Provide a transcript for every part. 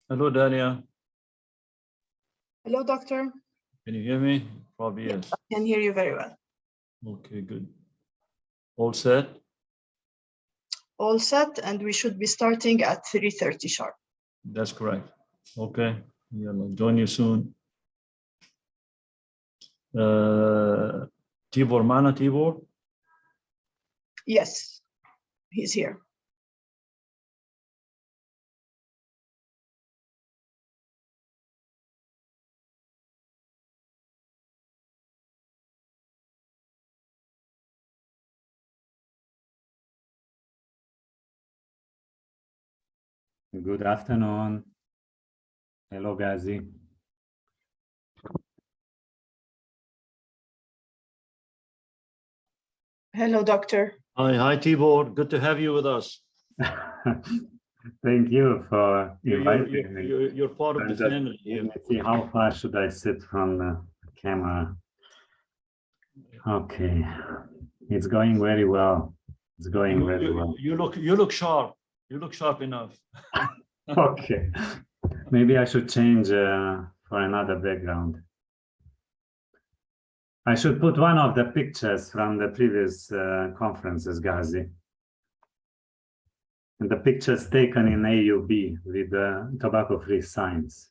Hello, Dalia. Hello, doctor. Can you hear me? Probably Yes, yes. I can hear you very well. Okay, good. All set? All set, and we should be starting at 3:30 sharp. That's correct. Okay, yeah, I'll join you soon. Tibor, Mana Tibor? Yes, he's here. Good afternoon. Hello, Gazi. Hello, doctor. Hi, Tibor. Good to have you with us. Thank you for inviting me. You're part of the family here. Let me see, how far should I sit from the camera? Okay, it's going very well. It's going very well. You look sharp. You look sharp enough. Okay, maybe I should change for another background. I should put one of the pictures from the previous conferences, Gazi. And the pictures taken in AUB with the tobacco-free signs.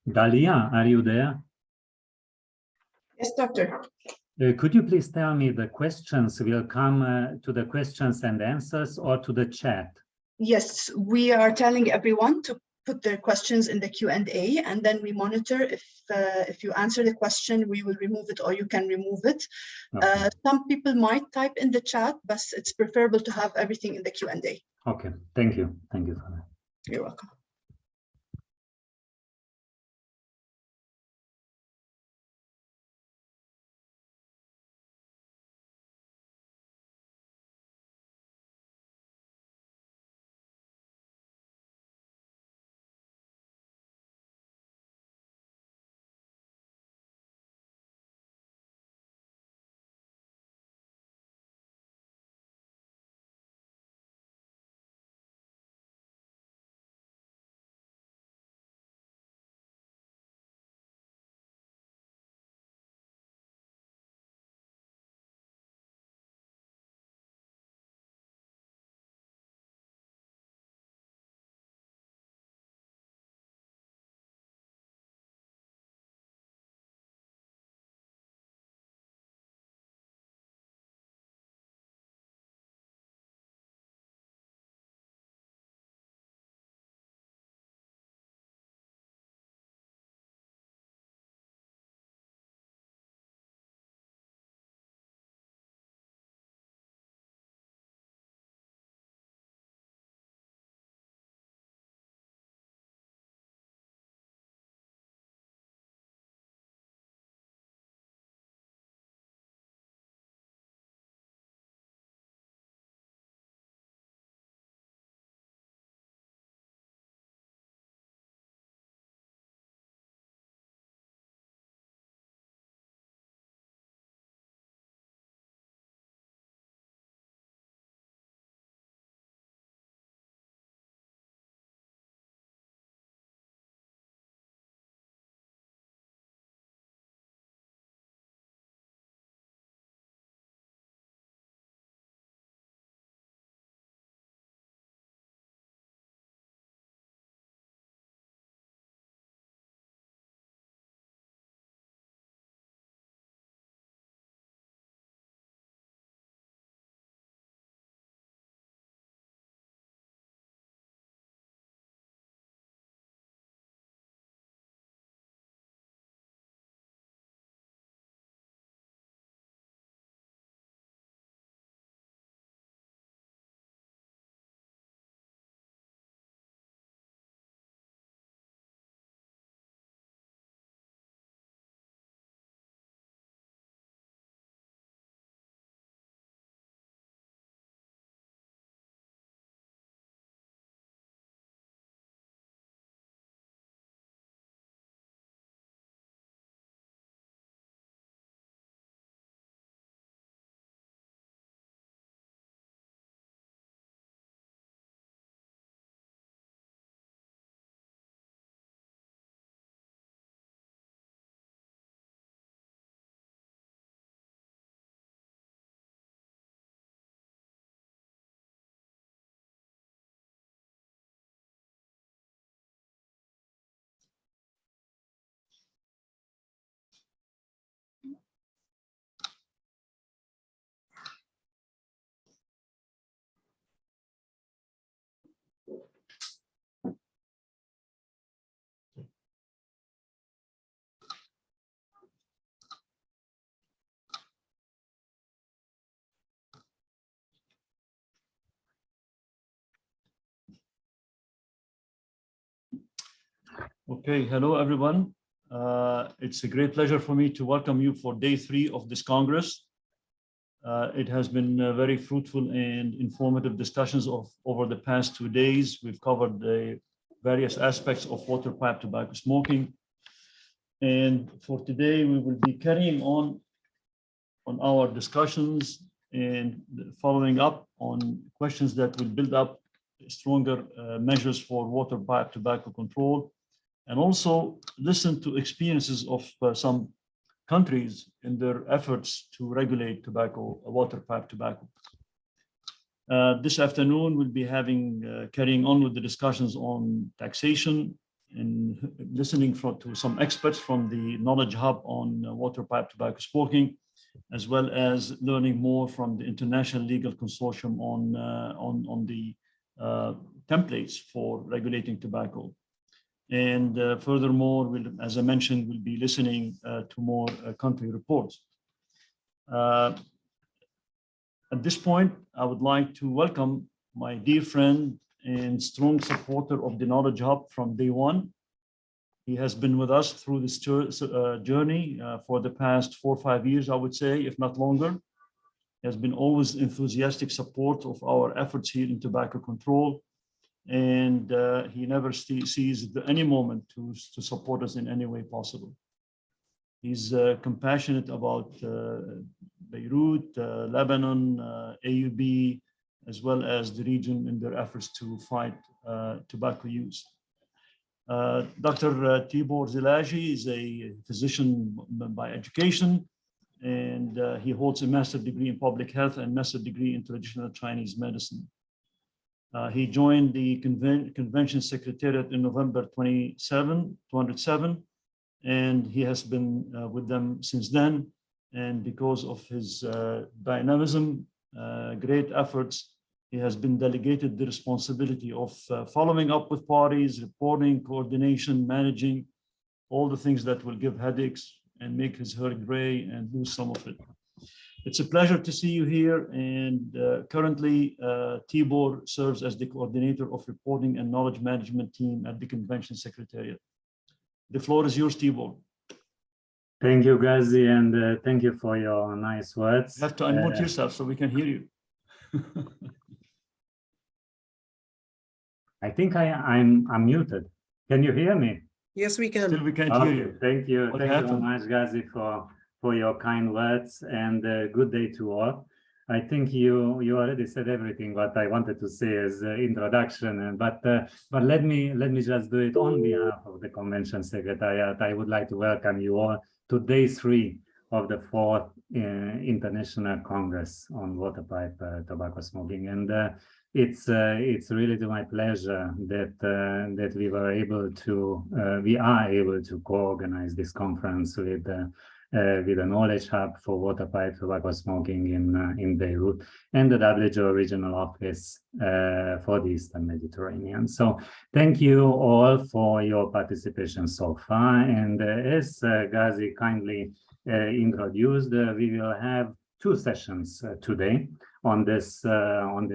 Dalia, are you there? Yes, doctor. Could you please tell me the questions will come to the questions and answers or to the chat? Yes, we are telling everyone to put their questions in the Q&A, and then we monitor if you answer the question, we will remove it or you can remove it. Okay. Some people might type in the chat, but it's preferable to have everything in the Q&A. Okay, thank you. Thank you for that. You're welcome. Okay, hello everyone. It's a great pleasure for me to welcome you for day 3 of this Congress. It has been very fruitful and informative discussions over the past 2 days. We've covered the various aspects of water pipe tobacco smoking. And for today, we will be carrying on our discussions and following up on questions that will build up stronger measures for water pipe tobacco control, and also listen to experiences of some countries in their efforts to regulate tobacco, water pipe tobacco. This afternoon, we'll be carrying on with the discussions on taxation and listening to some experts from the Knowledge Hub on water pipe tobacco smoking, as well as learning more from the International Legal Consortium on the templates for regulating tobacco. And furthermore, as I mentioned, we'll be listening to more country reports. At this point, I would like to welcome my dear friend and strong supporter of the Knowledge Hub from day one. He has been with us through this journey for the past 4 or 5 years, I would say, if not longer. He has been always enthusiastic support of our efforts here in tobacco control. And he never sees any moment to support us in any way possible. He's compassionate about Beirut, Lebanon, AUB, as well as the region in their efforts to fight tobacco use. Dr. Tibor Zilaji is a physician by education, and he holds a master's degree in public health and master's degree in traditional Chinese medicine. He joined the convention secretariat in November 207, and he has been with them since then. And because of his dynamism, great efforts, he has been delegated the responsibility of following up with parties, reporting, coordination, managing, all the things that will give headaches and make his hair gray and lose some of it. It's a pleasure to see you here, and currently Tibor serves as the coordinator of reporting and knowledge management team at the Convention Secretariat. The floor is yours, Tibor. Thank you, Ghazi, and thank you for your nice words. You have to unmute yourself so we can hear you. I think I'm muted. Can you hear me? Yes, we can. Still we can't Okay, hear you. thank you. What Thank you happened? very much, Ghazi, for your kind words, and good day to all. I think you already said everything what I wanted to say as introduction, but let me just do it on behalf of the Convention Secretariat. I would like to welcome you all to day 3 of the 4th International Congress on water pipe tobacco smoking, and it's really to my pleasure that we are able to co-organize this conference with the Knowledge Hub for water pipe tobacco smoking in Beirut and the WHO Regional Office for the Eastern Mediterranean. So thank you all for your participation so far. And as Ghazi kindly introduced, we will have 2 sessions today on this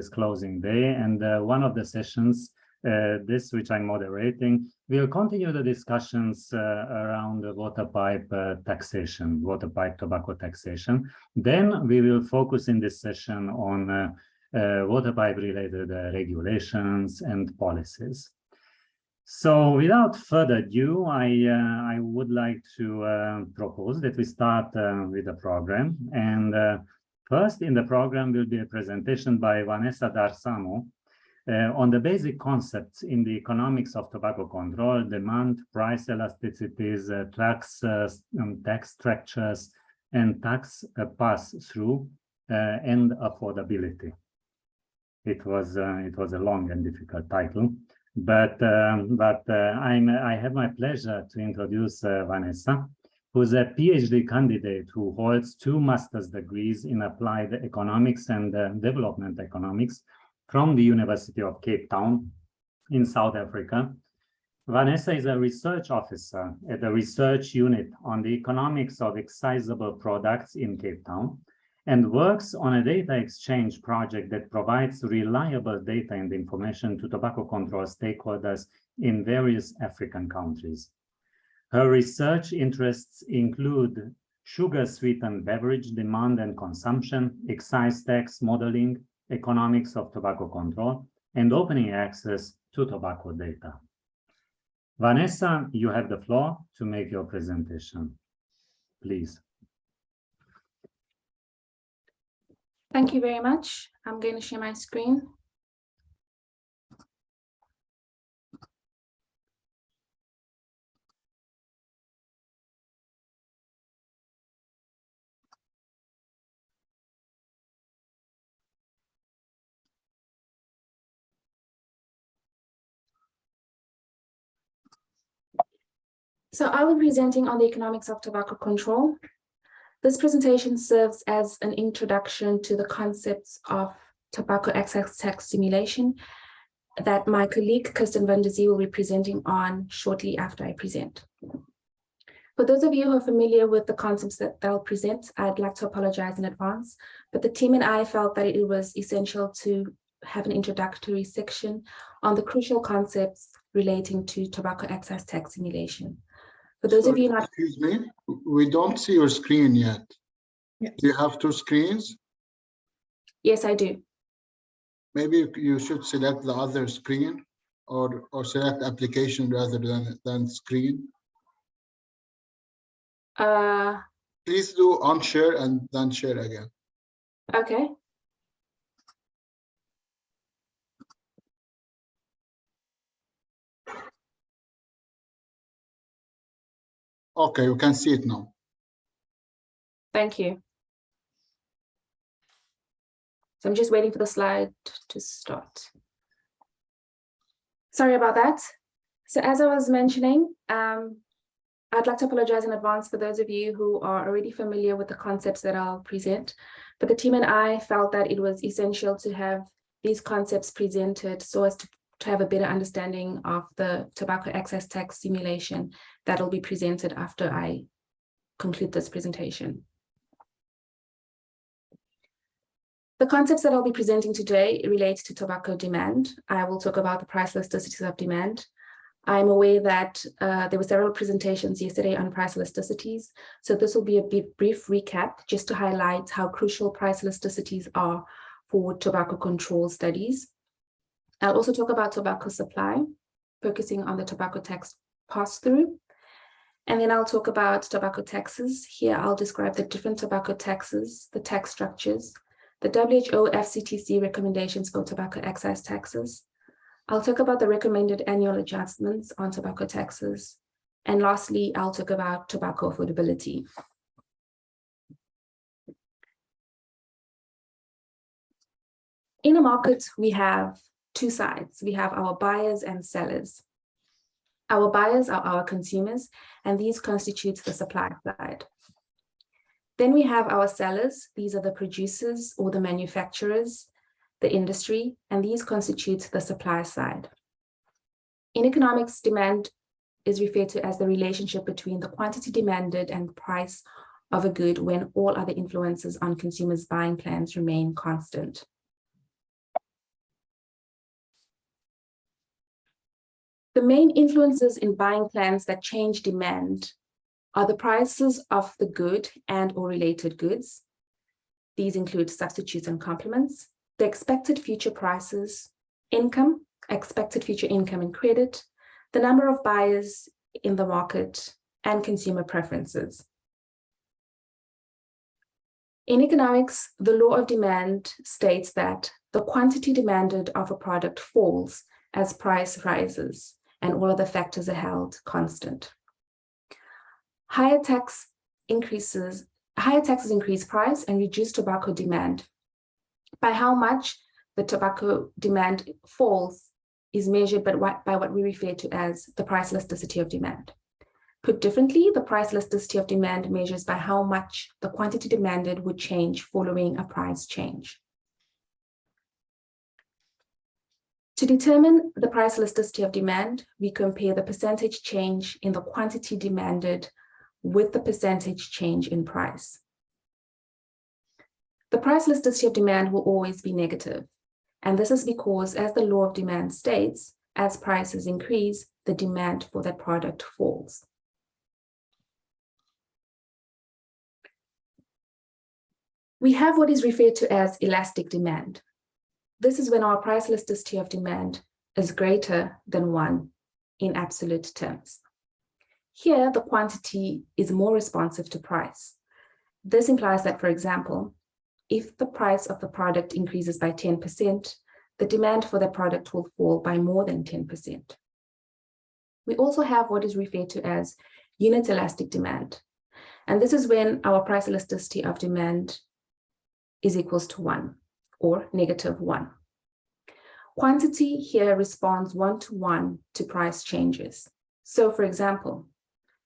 closing day, and one of the sessions, this which I'm moderating, will continue the discussions around the water pipe taxation, water pipe tobacco taxation. Then we will focus in this session on water pipe related regulations and policies. So without further ado, I would like to propose that we start with the program. And first in the program will be a presentation by Vanessa D'Arsamo on the basic concepts in the economics of tobacco control, demand, price elasticities, tax structures, and tax pass-through and affordability. It was a long and difficult title, but I have my pleasure to introduce Vanessa, who's a PhD candidate who holds 2 master's degrees in applied economics and development economics from the University of Cape Town in South Africa. Vanessa is a research officer at the research unit on the economics of excisable products in Cape Town, and works on a data exchange project that provides reliable data and information to tobacco control stakeholders in various African countries. Her research interests include sugar-sweetened beverage demand and consumption, excise tax modeling, economics of tobacco control, and opening access to tobacco data. Vanessa, you have the floor to make your presentation. Please. Thank you very much. I'm going to share my screen. So I will be presenting on the economics of tobacco control. This presentation serves as an introduction to the concepts of tobacco excise tax simulation that my colleague Kirsten van der Zee will be presenting on shortly after I present. For those of you who are familiar with the concepts that I'll present, I'd like to apologize in advance, but the team and I felt that it was essential to have an introductory section on the crucial concepts relating to tobacco excise tax simulation. For those of you not— Excuse me, we don't see your screen yet. Yes. Do you have two screens? Yes, I do. Maybe you should select the other screen or select application rather than screen. Please do unshare and then share again. Okay. Okay, you can see it now. Thank you. So I'm just waiting for the slide to start. Sorry about that. So as I was mentioning, I'd like to apologize in advance for those of you who are already familiar with the concepts that I'll present, but the team and I felt that it was essential to have these concepts presented so as to have a better understanding of the tobacco excise tax simulation that will be presented after I conclude this presentation. The concepts that I'll be presenting today relate to tobacco demand. I will talk about the price elasticities of demand. I'm aware that there were several presentations yesterday on price elasticities, so this will be a brief recap just to highlight how crucial price elasticities are for tobacco control studies. I'll also talk about tobacco supply, focusing on the tobacco tax pass-through. And then I'll talk about tobacco taxes. Here I'll describe the different tobacco taxes, the tax structures, the WHO FCTC recommendations for tobacco excise taxes. I'll talk about the recommended annual adjustments on tobacco taxes. And lastly, I'll talk about tobacco affordability. In a market, we have two sides. We have our buyers and sellers. Our buyers are our consumers, and these constitute the supply side. Then we have our sellers. These are the producers or the manufacturers, the industry, and these constitute the supply side. In economics, demand is referred to as the relationship between the quantity demanded and the price of a good when all other influences on consumers' buying plans remain constant. The main influences in buying plans that change demand are the prices of the good and or related goods. These include substitutes and complements, the expected future prices, income, expected future income and credit, the number of buyers in the market, and consumer preferences. In economics, the law of demand states that the quantity demanded of a product falls as price rises, and all other factors are held constant. Higher taxes increase price and reduce tobacco demand. By how much the tobacco demand falls is measured by what we refer to as the price elasticity of demand. Put differently, the price elasticity of demand measures by how much the quantity demanded would change following a price change. To determine the price elasticity of demand, we compare the percentage change in the quantity demanded with the percentage change in price. The price elasticity of demand will always be negative. And this is because, as the law of demand states, as prices increase, the demand for that product falls. We have what is referred to as elastic demand. This is when our price elasticity of demand is greater than 1 in absolute terms. Here, the quantity is more responsive to price. This implies that, for example, if the price of the product increases by 10%, the demand for that product will fall by more than 10%. We also have what is referred to as unit elastic demand. And this is when our price elasticity of demand is equals to 1 or -1. Quantity here responds 1-to-1 to price changes. So, for example,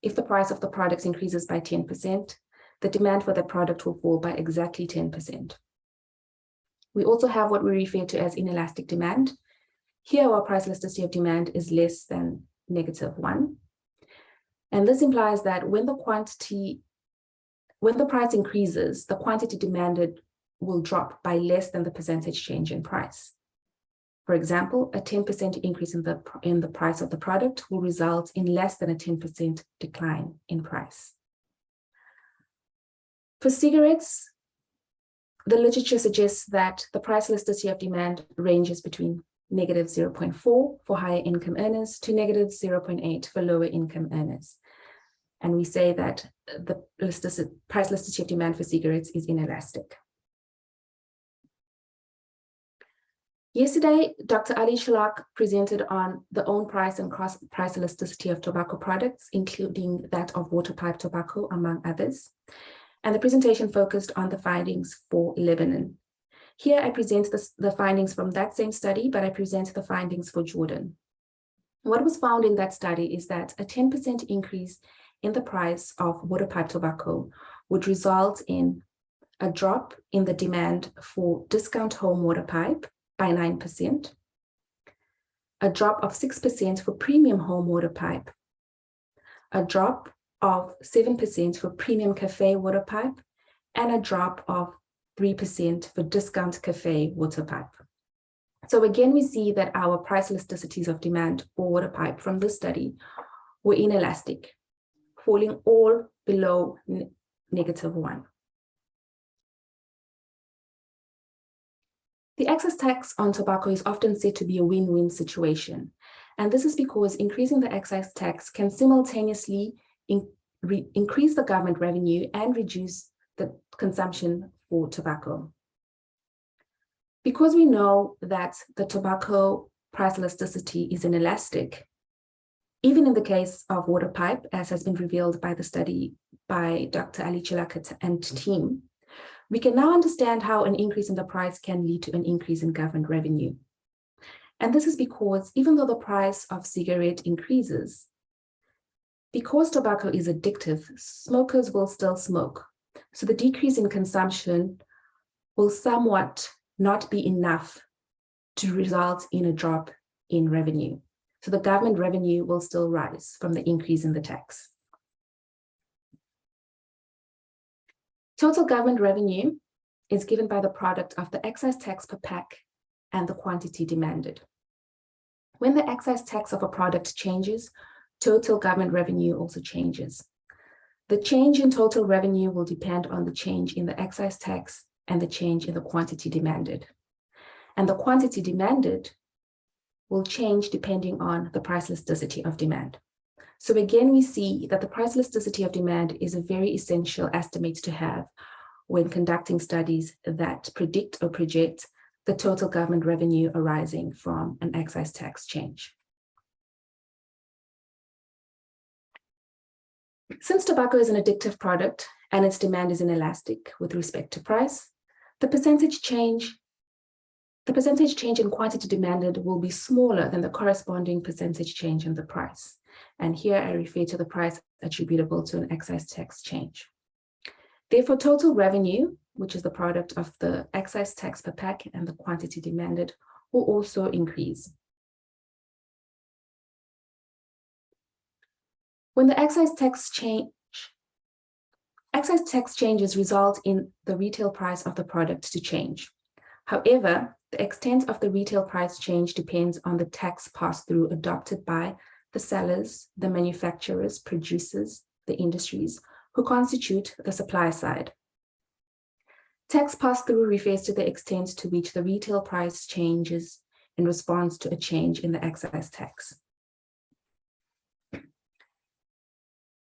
if the price of the product increases by 10%, the demand for the product will fall by exactly 10%. We also have what we refer to as inelastic demand. Here, our price elasticity of demand is less than -1. And this implies that when the price increases, the quantity demanded will drop by less than the percentage change in price. For example, a 10% increase in the price of the product will result in less than a 10% decline in price. For cigarettes, the literature suggests that the price elasticity of demand ranges between -0.4 for higher income earners to -0.8 for lower income earners. And we say that the price elasticity of demand for cigarettes is inelastic. Yesterday, Dr. Ali Shalak presented on the own price and cross price elasticity of tobacco products, including that of waterpipe tobacco, among others. And the presentation focused on the findings for Lebanon. Here I present the findings from that same study, but I present the findings for Jordan. What was found in that study is that a 10% increase in the price of waterpipe tobacco would result in a drop in the demand for discount home waterpipe by 9%, a drop of 6% for premium home waterpipe, a drop of 7% for premium cafe waterpipe, and a drop of 3% for discount cafe waterpipe. So again, we see that our price elasticities of demand for waterpipe from this study were inelastic, falling all below -1. The excise tax on tobacco is often said to be a win-win situation. And this is because increasing the excise tax can simultaneously increase the government revenue and reduce the consumption for tobacco. Because we know that the tobacco price elasticity is inelastic, even in the case of waterpipe, as has been revealed by the study by Dr. Ali Chilakat and team, we can now understand how an increase in the price can lead to an increase in government revenue. And this is because even though the price of cigarette increases, because tobacco is addictive, smokers will still smoke. So the decrease in consumption will somewhat not be enough to result in a drop in revenue. So the government revenue will still rise from the increase in the tax. Total government revenue is given by the product of the excise tax per pack and the quantity demanded. When the excise tax of a product changes, total government revenue also changes. The change in total revenue will depend on the change in the excise tax and the change in the quantity demanded. And the quantity demanded will change depending on the price elasticity of demand. So again, we see that the price elasticity of demand is a very essential estimate to have when conducting studies that predict or project the total government revenue arising from an excise tax change. Since tobacco is an addictive product and its demand is inelastic with respect to price, the percentage change in quantity demanded will be smaller than the corresponding percentage change in the price. And here I refer to the price attributable to an excise tax change. Therefore, total revenue, which is the product of the excise tax per pack and the quantity demanded, will also increase. When the excise tax change Excise tax changes result in the retail price of the product to change. However, the extent of the retail price change depends on the tax pass-through adopted by the sellers, the manufacturers, producers, the industries, who constitute the supply side. Tax pass-through refers to the extent to which the retail price changes in response to a change in the excise tax.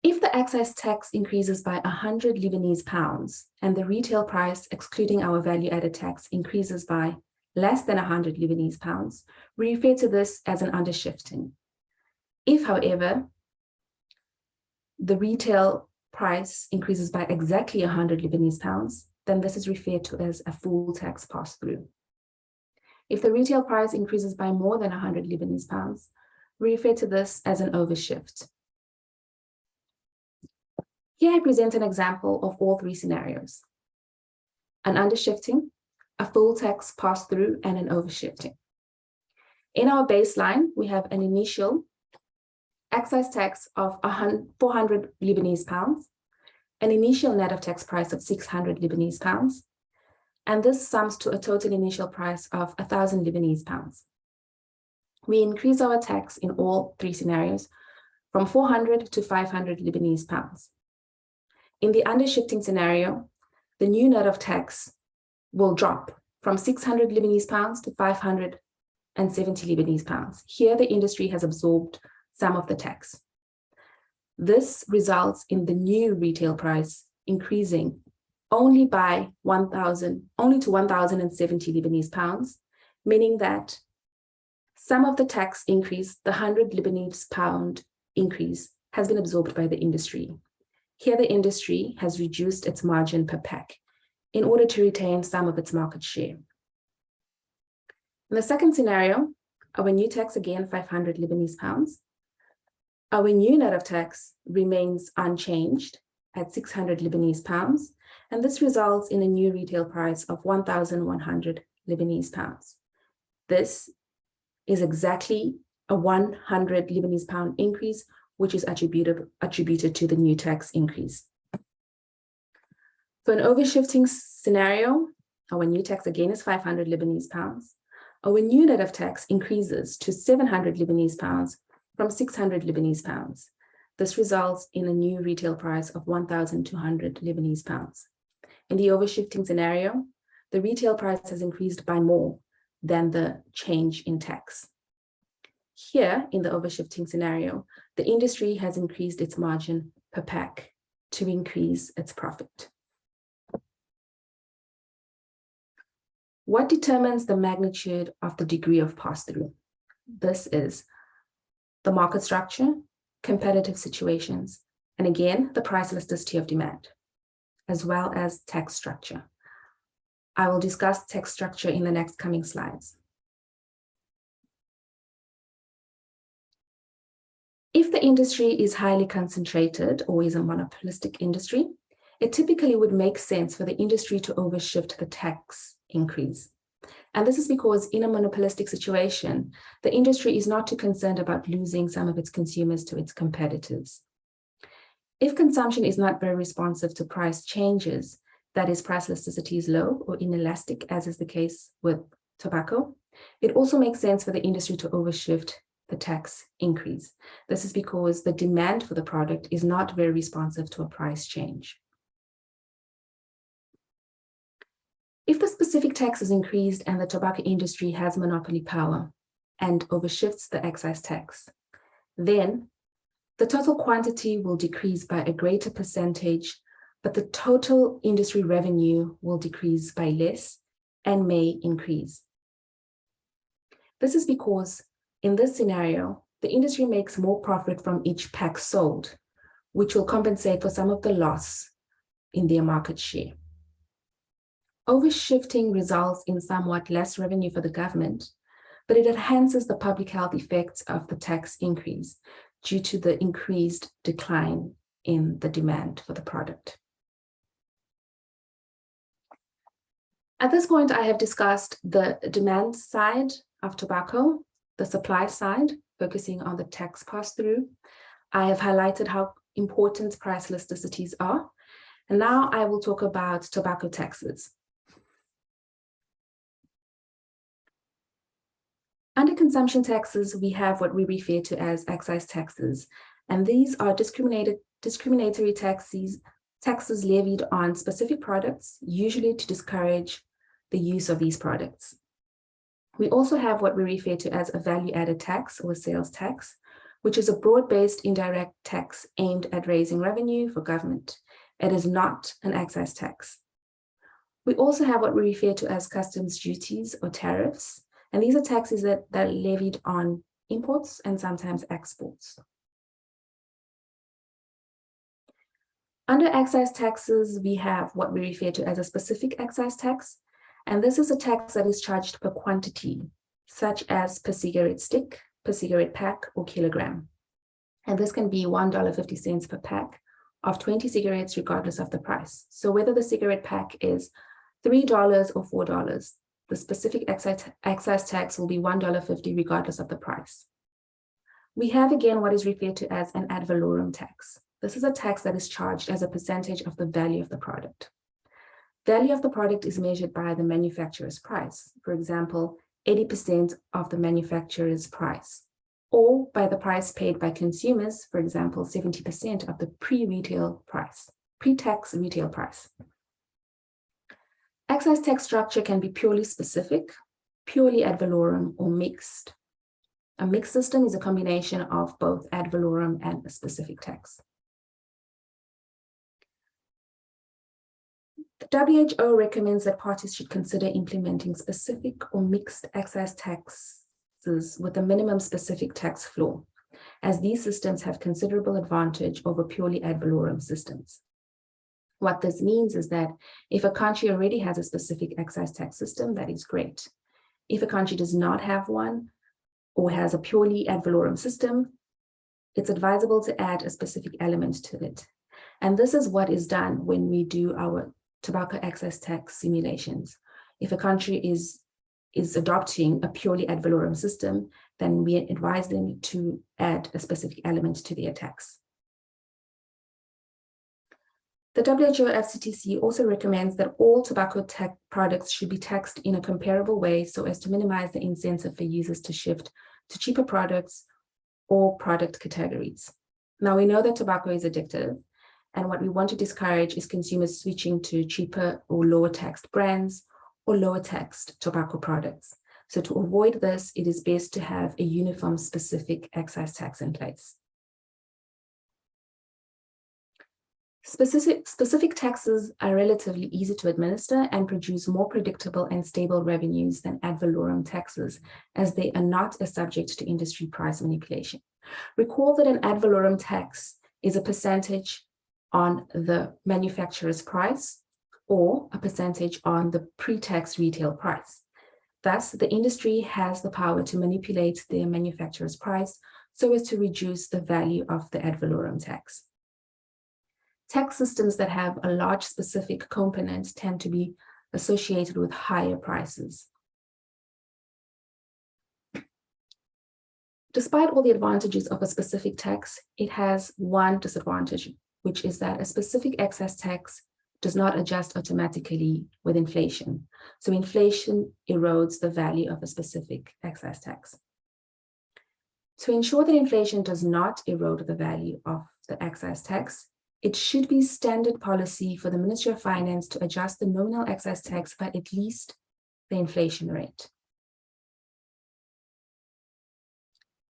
If the excise tax increases by 100 Lebanese pounds and the retail price, excluding our value-added tax, increases by less than 100 Lebanese pounds, we refer to this as an undershifting. If, however, the retail price increases by exactly 100 Lebanese pounds, then this is referred to as a full tax pass-through. If the retail price increases by more than 100 Lebanese pounds, we refer to this as an overshift. Here I present an example of all three scenarios: an undershifting, a full tax pass-through, and an overshifting. In our baseline, we have an initial excise tax of 400 Lebanese pounds, an initial net of tax price of 600 Lebanese pounds, and this sums to a total initial price of 1,000 Lebanese pounds. We increase our tax in all three scenarios from 400 to 500 Lebanese pounds. In the undershifting scenario, the new net of tax will drop from 600 Lebanese pounds to 570 Lebanese pounds. Here, the industry has absorbed some of the tax. This results in the new retail price increasing only to 1,070 Lebanese pounds, meaning that some of the tax increase, the 100 Lebanese pound increase, has been absorbed by the industry. Here, the industry has reduced its margin per pack in order to retain some of its market share. In the second scenario, our new tax, again, 500 Lebanese pounds. Our new net of tax remains unchanged at 600 Lebanese pounds, and this results in a new retail price of 1,100 Lebanese pounds. This is exactly a 100 Lebanese pound increase, which is attributed to the new tax increase. For an overshifting scenario, our new tax again is 500 Lebanese pounds. Our new net of tax increases to 700 Lebanese pounds from 600 Lebanese pounds. This results in a new retail price of 1,200 Lebanese pounds. In the overshifting scenario, the retail price has increased by more than the change in tax. Here, in the overshifting scenario, the industry has increased its margin per pack to increase its profit. What determines the magnitude of the degree of pass-through? This is the market structure, competitive situations, and again, the price elasticity of demand, as well as tax structure. I will discuss tax structure in the next coming slides. If the industry is highly concentrated or is a monopolistic industry, it typically would make sense for the industry to overshift the tax increase. And this is because in a monopolistic situation, the industry is not too concerned about losing some of its consumers to its competitors. If consumption is not very responsive to price changes, that is, price elasticity is low or inelastic, as is the case with tobacco, it also makes sense for the industry to overshift the tax increase. This is because the demand for the product is not very responsive to a price change. If the specific tax is increased and the tobacco industry has monopoly power and overshifts the excise tax, then the total quantity will decrease by a greater percentage, but the total industry revenue will decrease by less and may increase. This is because in this scenario, the industry makes more profit from each pack sold, which will compensate for some of the loss in their market share. Overshifting results in somewhat less revenue for the government, but it enhances the public health effects of the tax increase due to the increased decline in the demand for the product. At this point, I have discussed the demand side of tobacco, the supply side, focusing on the tax pass-through. I have highlighted how important price elasticities are, And now I will talk about tobacco taxes. Under consumption taxes, we have what we refer to as excise taxes, and these are discriminatory taxes levied on specific products, usually to discourage the use of these products. We also have what we refer to as a value-added tax or sales tax, which is a broad-based indirect tax aimed at raising revenue for government. It is not an excise tax. We also have what we refer to as customs duties or tariffs, and these are taxes that are levied on imports and sometimes exports. Under excise taxes, we have what we refer to as a specific excise tax, and this is a tax that is charged per quantity, such as per cigarette stick, per cigarette pack, or kilogram. And this can be $1.50 per pack of 20 cigarettes, regardless of the price. So whether the cigarette pack is $3 or $4, the specific excise tax will be $1.50 regardless of the price. We have again what is referred to as an ad valorem tax. This is a tax that is charged as a percentage of the value of the product. Value of the product is measured by the manufacturer's price. For example, 80% of the manufacturer's price, or by the price paid by consumers, for example, 70% of the pre-tax retail price. Excise tax structure can be purely specific, purely ad valorem, or mixed. A mixed system is a combination of both ad valorem and a specific tax. The WHO recommends that parties should consider implementing specific or mixed excise taxes with a minimum specific tax floor, as these systems have considerable advantage over purely ad valorem systems. What this means is that if a country already has a specific excise tax system, that is great. If a country does not have one or has a purely ad valorem system, it's advisable to add a specific element to it. And this is what is done when we do our tobacco excise tax simulations. If a country is adopting a purely ad valorem system, then we advise them to add a specific element to their tax. The WHO FCTC also recommends that all tobacco products should be taxed in a comparable way so as to minimize the incentive for users to shift to cheaper products or product categories. Now, we know that tobacco is addictive, and what we want to discourage is consumers switching to cheaper or lower taxed brands or lower taxed tobacco products. So to avoid this, it is best to have a uniform specific excise tax in place. Specific taxes are relatively easy to administer and produce more predictable and stable revenues than ad valorem taxes, as they are not as subject to industry price manipulation. Recall that an ad valorem tax is a percentage on the manufacturer's price or a percentage on the pre-tax retail price. Thus, the industry has the power to manipulate their manufacturer's price so as to reduce the value of the ad valorem tax. Tax systems that have a large specific component tend to be associated with higher prices. Despite all the advantages of a specific tax, it has one disadvantage, which is that a specific excise tax does not adjust automatically with inflation. So inflation erodes the value of a specific excise tax. To ensure that inflation does not erode the value of the excise tax, it should be standard policy for the Ministry of Finance to adjust the nominal excise tax by at least the inflation rate.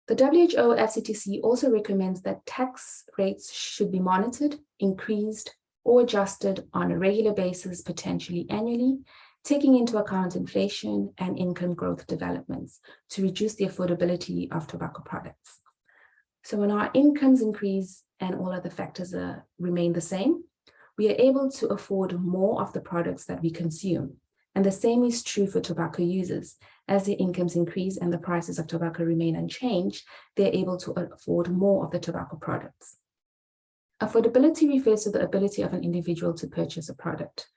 The WHO FCTC also recommends that tax rates should be monitored, increased, or adjusted on a regular basis, potentially annually, taking into account inflation and income growth developments to reduce the affordability of tobacco products. So when our incomes increase and all other factors remain the same, we are able to afford more of the products that we consume. And the same is true for tobacco users. As their incomes increase and the prices of tobacco remain unchanged, they're able to afford more of the tobacco products. Affordability refers to the ability of an individual to purchase a product.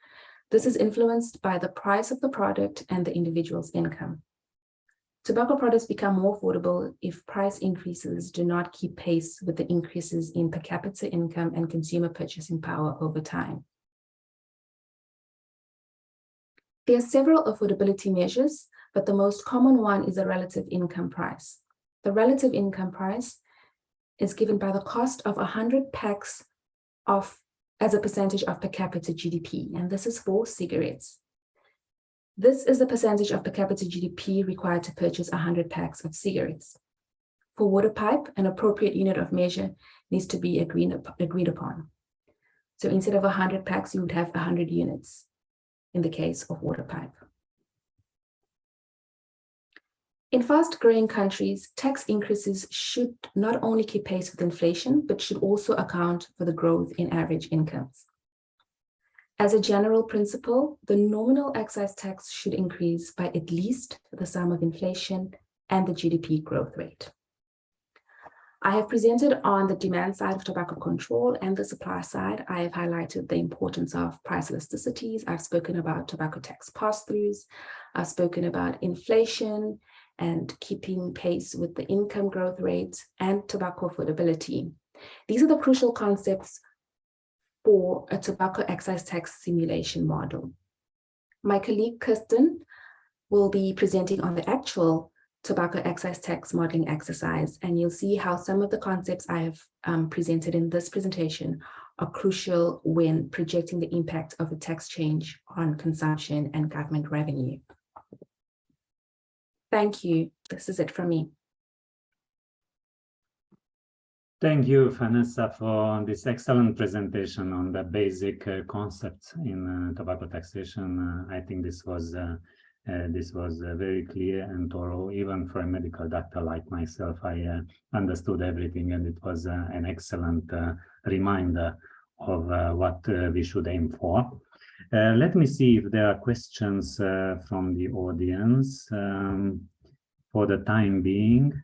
This is influenced by the price of the product and the individual's income. Tobacco products become more affordable if price increases do not keep pace with the increases in per capita income and consumer purchasing power over time. There are several affordability measures, but the most common one is a relative income price. The relative income price is given by the cost of 100 packs as a percentage of per capita GDP, and this is for cigarettes. This is the percentage of per capita GDP required to purchase 100 packs of cigarettes. For water pipe, an appropriate unit of measure needs to be agreed upon. So instead of 100 packs, you would have 100 units in the case of water pipe. In fast-growing countries, tax increases should not only keep pace with inflation, but should also account for the growth in average incomes. As a general principle, the nominal excise tax should increase by at least the sum of inflation and the GDP growth rate. I have presented on the demand side of tobacco control, and the supply side. I have highlighted the importance of price elasticities. I've spoken about tobacco tax pass-throughs. I've spoken about inflation and keeping pace with the income growth rate and tobacco affordability. These are the crucial concepts for a tobacco excise tax simulation model. My colleague Kirsten will be presenting on the actual tobacco excise tax modeling exercise, and you'll see how some of the concepts I have presented in this presentation are crucial when projecting the impact of a tax change on consumption and government revenue. Thank you. This is it from me. Thank you, Vanessa, for this excellent presentation on the basic concepts in tobacco taxation. I think this was very clear and thorough. Even for a medical doctor like myself, I understood everything, and it was an excellent reminder of what we should aim for. Let me see if there are questions from the audience. For the time being,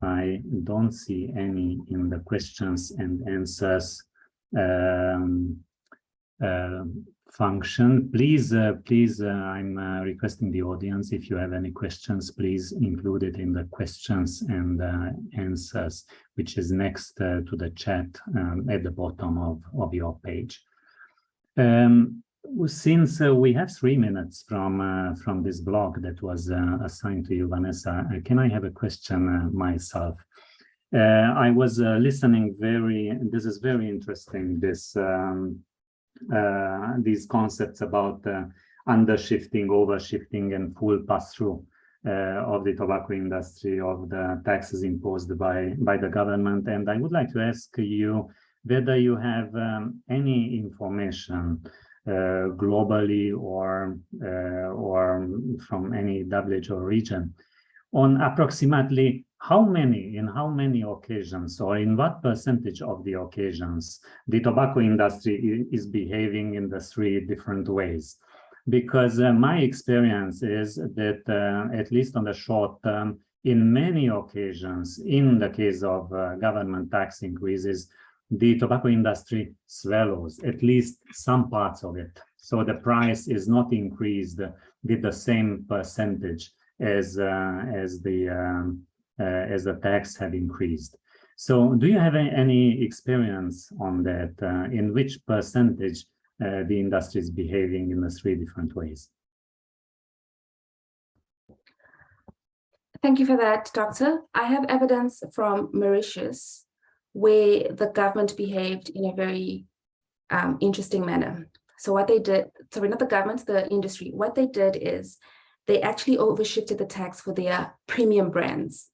I don't see any in the questions and answers function. Please, I'm requesting the audience, if you have any questions, please include it in the questions and answers, which is next to the chat at the bottom of your page. Since we have 3 minutes from this blog that was assigned to you, Vanessa, can I have a question myself? I was listening this is very interesting, these concepts about undershifting, overshifting, and full pass-through of the tobacco industry, of the taxes imposed by the government. And I would like to ask you whether you have any information globally or from any WHO region on approximately in how many occasions, or in what percentage of the occasions, the tobacco industry is behaving in the 3 different ways. Because my experience is that at least on the short term, in many occasions, in the case of government tax increases, the tobacco industry swallows at least some parts of it. So the price is not increased with the same percentage as the tax had increased. So do you have any experience on that? In which percentage the industry is behaving in the 3 different ways? Thank you for that, Doctor. I have evidence from Mauritius where the government behaved in a very interesting manner. So what they did, sorry, not the government, the industry, what they did is they actually overshifted the tax for their premium brands,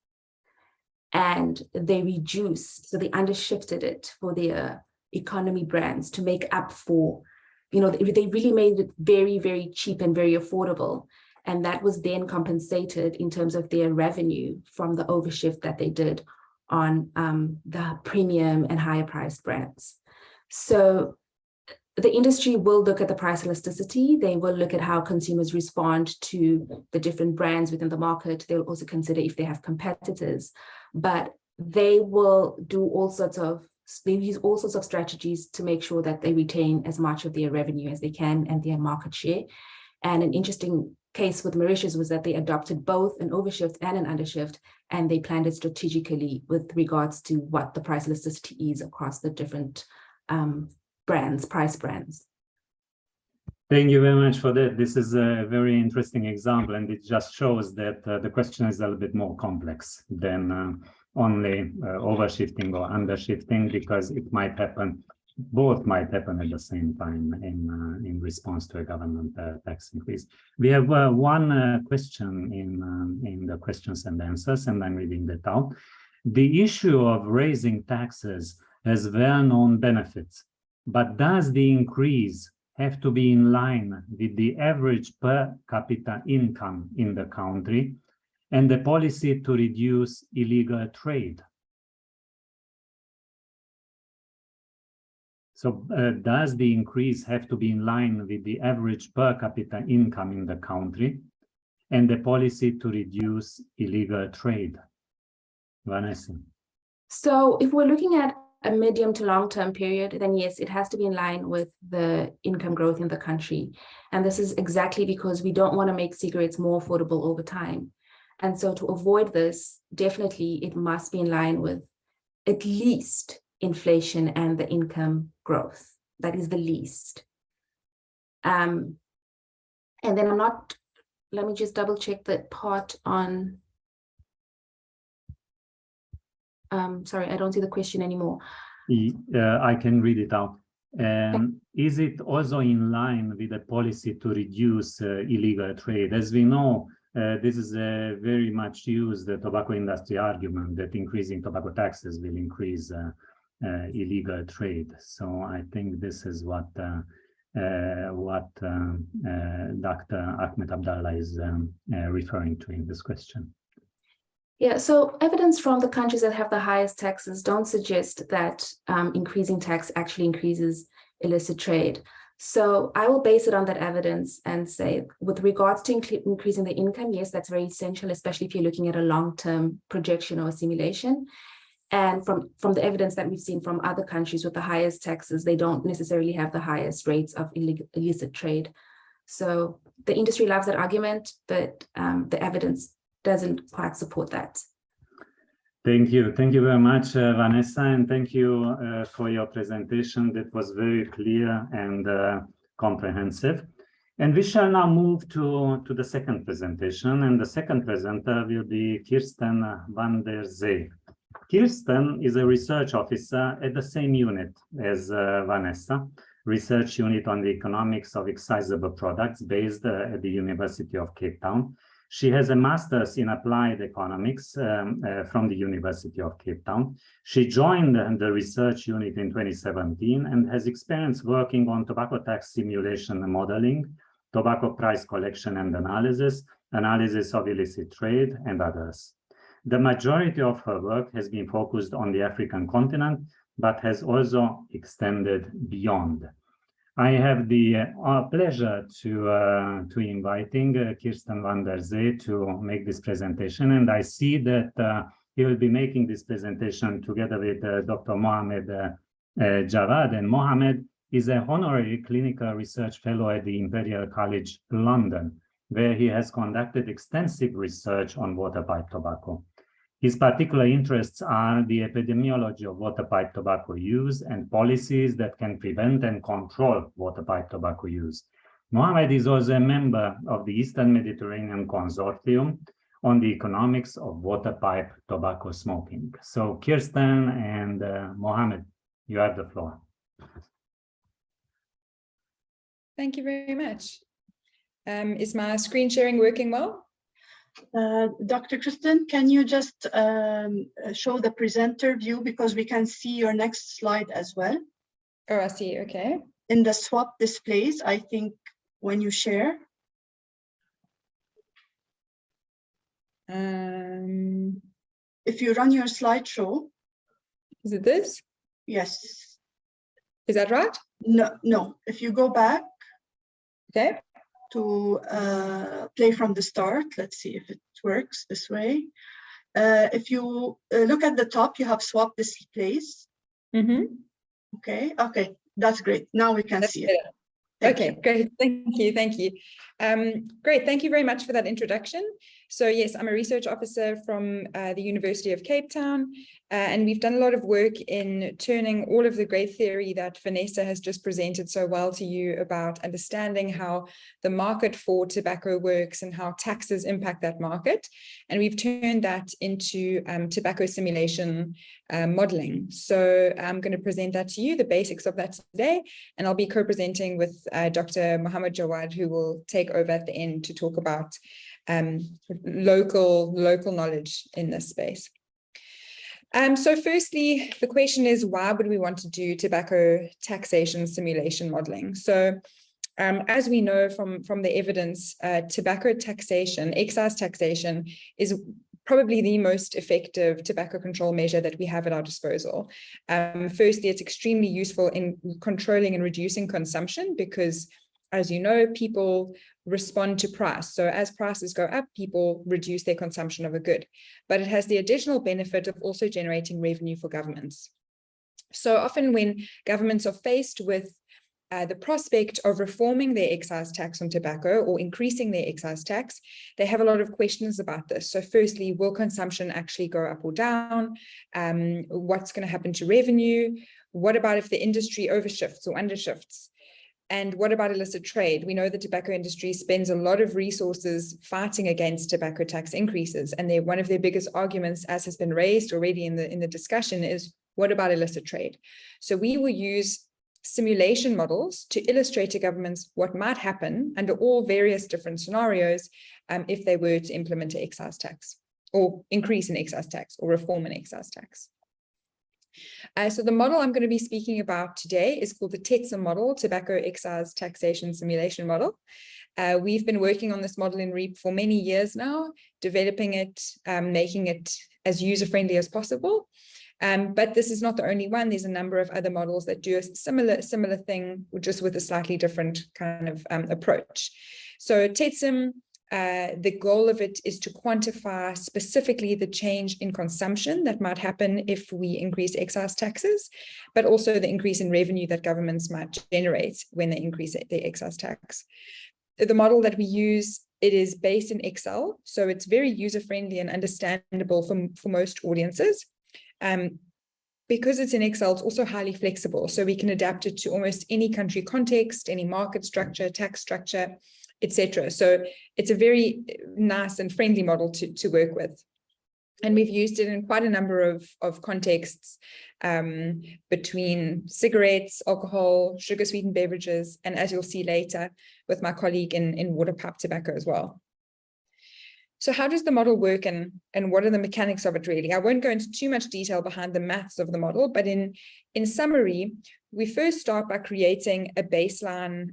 and they reduced, so they undershifted it for their economy brands to make up for, they really made it very, very cheap and very affordable. And that was then compensated in terms of their revenue from the overshift that they did on the premium and higher priced brands. So the industry will look at the price elasticity. They will look at how consumers respond to the different brands within the market. They'll also consider if they have competitors, but they will do they use all sorts of strategies to make sure that they retain as much of their revenue as they can and their market share. And an interesting case with Mauritius was that they adopted both an overshift and an undershift, and they planned it strategically with regards to what the price elasticity is across the different price brands. Thank you very much for that. This is a very interesting example, and it just shows that the question is a little bit more complex than only overshifting or undershifting, because it might happen, both might happen at the same time in response to a government tax increase. We have one question in the questions and answers, and I'm reading that out. The issue of raising taxes has well-known benefits, but does the increase have to be in line with the average per capita income in the country and the policy to reduce illegal trade? So does the increase have to be in line with the average per capita income in the country and the policy to reduce illegal trade? Vanessa. So if we're looking at a medium to long-term period, then yes, it has to be in line with the income growth in the country. And this is exactly because we don't want to make cigarettes more affordable over time. And so to avoid this, definitely it must be in line with at least inflation and the income growth. That is the least. And then let me just double check that part on, sorry, I don't see the question anymore. I can read it out. Is it also in line with the policy to reduce illegal trade? As we know, this is a very much used tobacco industry argument that increasing tobacco taxes will increase illegal trade. So I think this is what Dr. Ahmed Abdallah is referring to in this question. Yeah, so evidence from the countries that have the highest taxes don't suggest that increasing tax actually increases illicit trade. So I will base it on that evidence and say, with regards to increasing the income, yes, that's very essential, especially if you're looking at a long-term projection or simulation. And from the evidence that we've seen from other countries with the highest taxes, they don't necessarily have the highest rates of illicit trade. So the industry loves that argument, but the evidence doesn't quite support that. Thank you. Thank you very much, Vanessa, and thank you for your presentation. That was very clear and comprehensive. And we shall now move to the second presentation, and the second presenter will be Kirsten van der Zee. Kirsten is a research officer at the same unit as Vanessa, research unit on the economics of excisable products based at the University of Cape Town. She has a master's in applied economics from the University of Cape Town. She joined the research unit in 2017 and has experience working on tobacco tax simulation and modeling, tobacco price collection and analysis, analysis of illicit trade, and others. The majority of her work has been focused on the African continent, but has also extended beyond. I have the pleasure to inviting Kirsten van der Zee to make this presentation, and I see that he will be making this presentation together with Dr. Mohamed Javad, and Mohamed is a honorary clinical research fellow at the Imperial College London, where he has conducted extensive research on waterpipe tobacco. His particular interests are the epidemiology of waterpipe tobacco use and policies that can prevent and control waterpipe tobacco use. Mohamed is also a member of the Eastern Mediterranean Consortium on the economics of waterpipe tobacco smoking. So Kirsten and Mohamed, you have the floor. Thank you very much. Is my screen sharing working well? Dr. Kirsten, can you just show the presenter view, because we can see your next slide as well? Oh, I see. Okay. In the swap displays, I think when you share. If you run your slideshow. Is it this? Yes. Is that right? No. If you go back. Okay. To play from the start. Let's see if it works this way. If you look at the top, you have swap displays. Mm-hmm. Okay, that's great. Now we can see it. Okay, great. Thank you. Great. Thank you very much for that introduction. So yes, I'm a research officer from the University of Cape Town, And we've done a lot of work in turning all of the great theory that Vanessa has just presented so well to you about understanding how the market for tobacco works and how taxes impact that market. And we've turned that into tobacco simulation modeling. So I'm going to present that to you, the basics of that today. And I'll be co-presenting with Dr. Mohammed Jawad, who will take over at the end to talk about local knowledge in this space. So firstly, the question is, why would we want to do tobacco taxation simulation modeling? So as we know from the evidence, tobacco taxation, excise taxation, is probably the most effective tobacco control measure that we have at our disposal. Firstly, it's extremely useful in controlling and reducing consumption because, as you know, people respond to price. So as prices go up, people reduce their consumption of a good. But it has the additional benefit of also generating revenue for governments. So often when governments are faced with the prospect of reforming their excise tax on tobacco or increasing their excise tax, they have a lot of questions about this. So firstly, will consumption actually go up or down? What's going to happen to revenue? What about if the industry overshifts or undershifts? And what about illicit trade? We know the tobacco industry spends a lot of resources fighting against tobacco tax increases. And one of their biggest arguments, as has been raised already in the discussion, is what about illicit trade? So we will use simulation models to illustrate to governments what might happen under all various different scenarios if they were to implement an excise tax or increase an excise tax or reform an excise tax. So the model I'm going to be speaking about today is called the TETSiM model, Tobacco Excise Taxation Simulation Model. We've been working on this model in REEP for many years now, developing it, making it as user-friendly as possible. But this is not the only one. There's a number of other models that do a similar thing, just with a slightly different kind of approach. So TETSiM, the goal of it is to quantify specifically the change in consumption that might happen if we increase excise taxes, but also the increase in revenue that governments might generate when they increase their excise tax. The model that we use, it is based in Excel, so it's very user-friendly and understandable for most audiences. Because it's in Excel, it's also highly flexible, so we can adapt it to almost any country context, any market structure, tax structure, etc. So it's a very nice and friendly model to work with. And we've used it in quite a number of contexts between cigarettes, alcohol, sugar-sweetened beverages, and as you'll see later with my colleague in waterpipe tobacco as well. So how does the model work and what are the mechanics of it really? I won't go into too much detail behind the maths of the model, but in summary, we first start by creating a baseline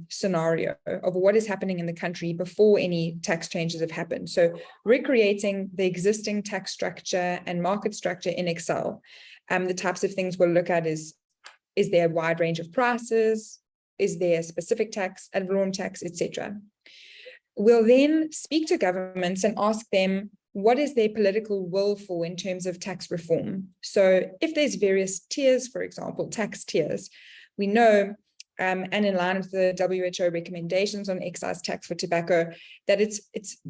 scenario of what is happening in the country before any tax changes have happened. So recreating the existing tax structure and market structure in Excel. The types of things we'll look at is there a wide range of prices? Is there a specific tax, ad valorem tax, etc.? We'll then speak to governments and ask them, what is their political will for in terms of tax reform? So if there's various tiers, for example, tax tiers, we know, and in line with the WHO recommendations on excise tax for tobacco, that it's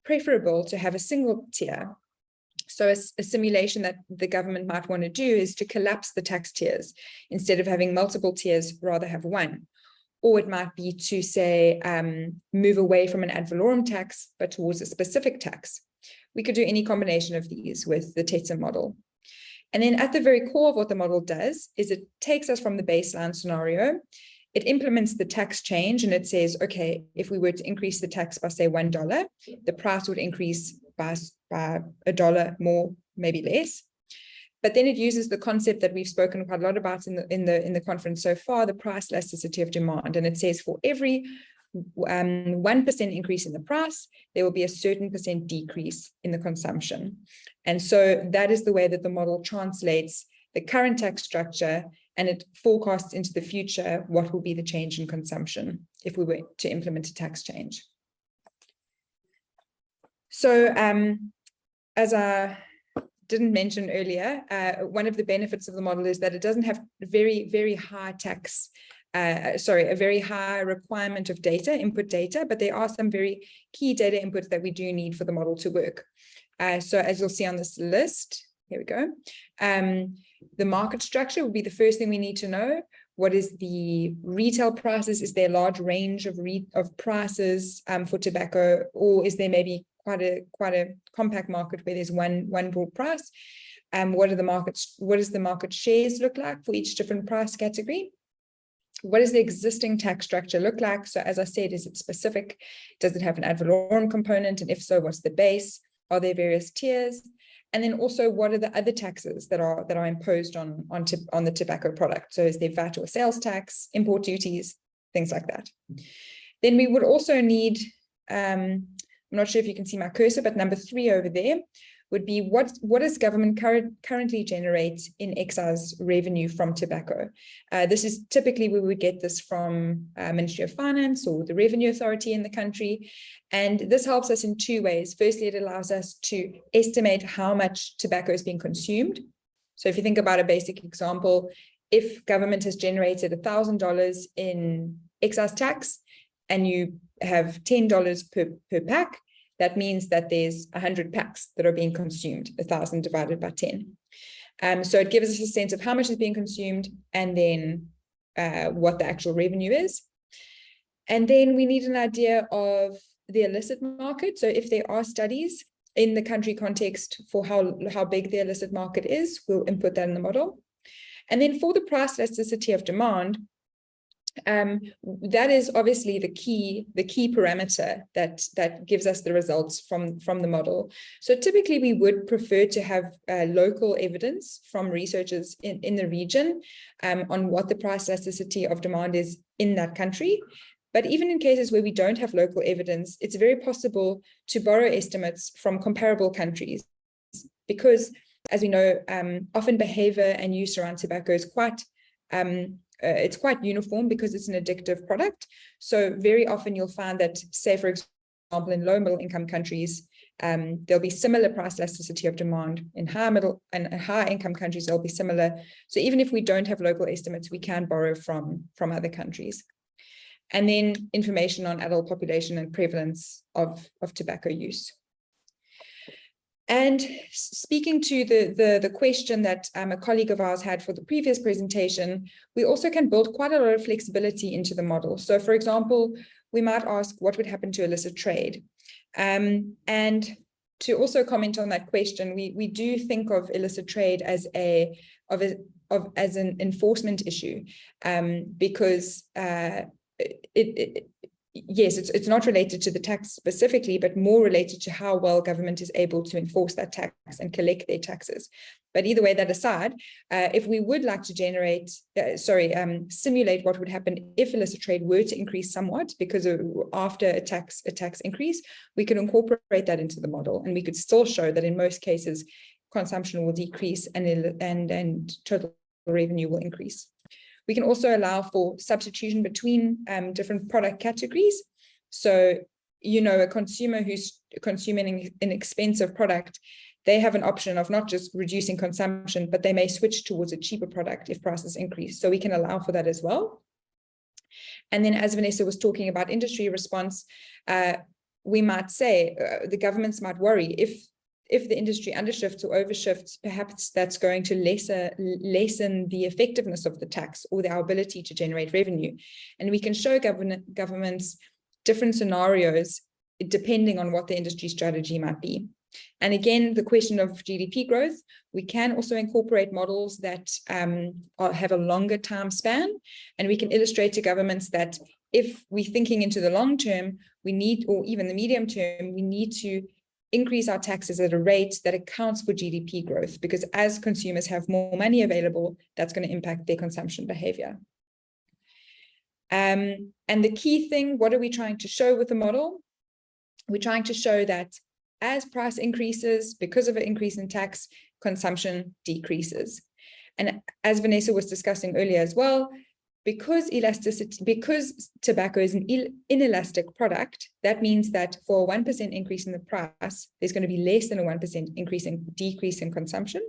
preferable to have a single tier. So a simulation that the government might want to do is to collapse the tax tiers. Instead of having multiple tiers, rather have one. Or it might be to say, move away from an ad valorem tax, but towards a specific tax. We could do any combination of these with the TETSiM model. And then at the very core of what the model does is it takes us from the baseline scenario, it implements the tax change, and it says, okay, if we were to increase the tax by say $1, the price would increase by $1 more, maybe less. But then it uses the concept that we've spoken quite a lot about in the conference so far, the price elasticity of demand. And it says for every 1% increase in the price, there will be a certain percent decrease in the consumption. And so that is the way that the model translates the current tax structure, and it forecasts into the future what will be the change in consumption if we were to implement a tax change. So as I didn't mention earlier, one of the benefits of the model is that it doesn't have very, very high tax, a very high requirement of data, input data, but there are some very key data inputs that we do need for the model to work. So as you'll see on this list, Here we go. The market structure would be the first thing we need to know. What is the retail prices? Is there a large range of prices for tobacco, or is there maybe quite a compact market where there's one broad price? What does the market shares look like for each different price category? What does the existing tax structure look like? So as I said, is it specific? Does it have an ad valorem component? And if so, what's the base? Are there various tiers? And then also, what are the other taxes that are imposed on the tobacco product? So is there VAT or sales tax, import duties, things like that? Then we would also need, I'm not sure if you can see my cursor, but number 3 over there would be what does government currently generate in excise revenue from tobacco? This is typically we would get this from Ministry of Finance or the Revenue Authority in the country. And this helps us in 2 ways. Firstly, it allows us to estimate how much tobacco is being consumed. So if you think about a basic example, if government has generated $1,000 in excise tax and you have $10 per pack, that means that there's 100 packs that are being consumed, 1,000 divided by 10. So it gives us a sense of how much is being consumed and then what the actual revenue is. And then we need an idea of the illicit market. So if there are studies in the country context for how big the illicit market is, we'll input that in the model. And then for the price elasticity of demand, that is obviously the key parameter that gives us the results from the model. So typically we would prefer to have local evidence from researchers in the region on what the price elasticity of demand is in that country. But even in cases where we don't have local evidence, it's very possible to borrow estimates from comparable countries, because as we know, often behavior and use around tobacco is quite it's quite uniform because it's an addictive product. So very often you'll find that, say, for example, in low middle income countries, there'll be similar price elasticity of demand. In high income countries, there'll be similar. So even if we don't have local estimates, we can borrow from other countries. And then information on adult population and prevalence of tobacco use. And speaking to the question that a colleague of ours had for the previous presentation, we also can build quite a lot of flexibility into the model. So for example, we might ask what would happen to illicit trade. And to also comment on that question, we do think of illicit trade as an enforcement issue, because yes, it's not related to the tax specifically, but more related to how well government is able to enforce that tax and collect their taxes. But either way, that aside, if we would like to simulate what would happen if illicit trade were to increase somewhat, because after a tax increase, we could incorporate that into the model, and we could still show that in most cases, consumption will decrease and total revenue will increase. We can also allow for substitution between different product categories. So, a consumer who's consuming an expensive product, they have an option of not just reducing consumption, but they may switch towards a cheaper product if prices increase. So we can allow for that as well. And then, as Vanessa was talking about industry response, we might say the governments might worry if the industry undershifts or overshifts, perhaps that's going to lessen the effectiveness of the tax or our ability to generate revenue. And we can show governments different scenarios depending on what the industry strategy might be. And again, the question of GDP growth, we can also incorporate models that have a longer time span, and we can illustrate to governments that if we're thinking into the long term, or even the medium term, we need to increase our taxes at a rate that accounts for GDP growth, because as consumers have more money available, that's going to impact their consumption behavior. And the key thing, what are we trying to show with the model? We're trying to show that as price increases, because of an increase in tax, consumption decreases. And as Vanessa was discussing earlier as well, because tobacco is an inelastic product, that means that for a 1% increase in the price, there's going to be less than a 1% decrease in consumption.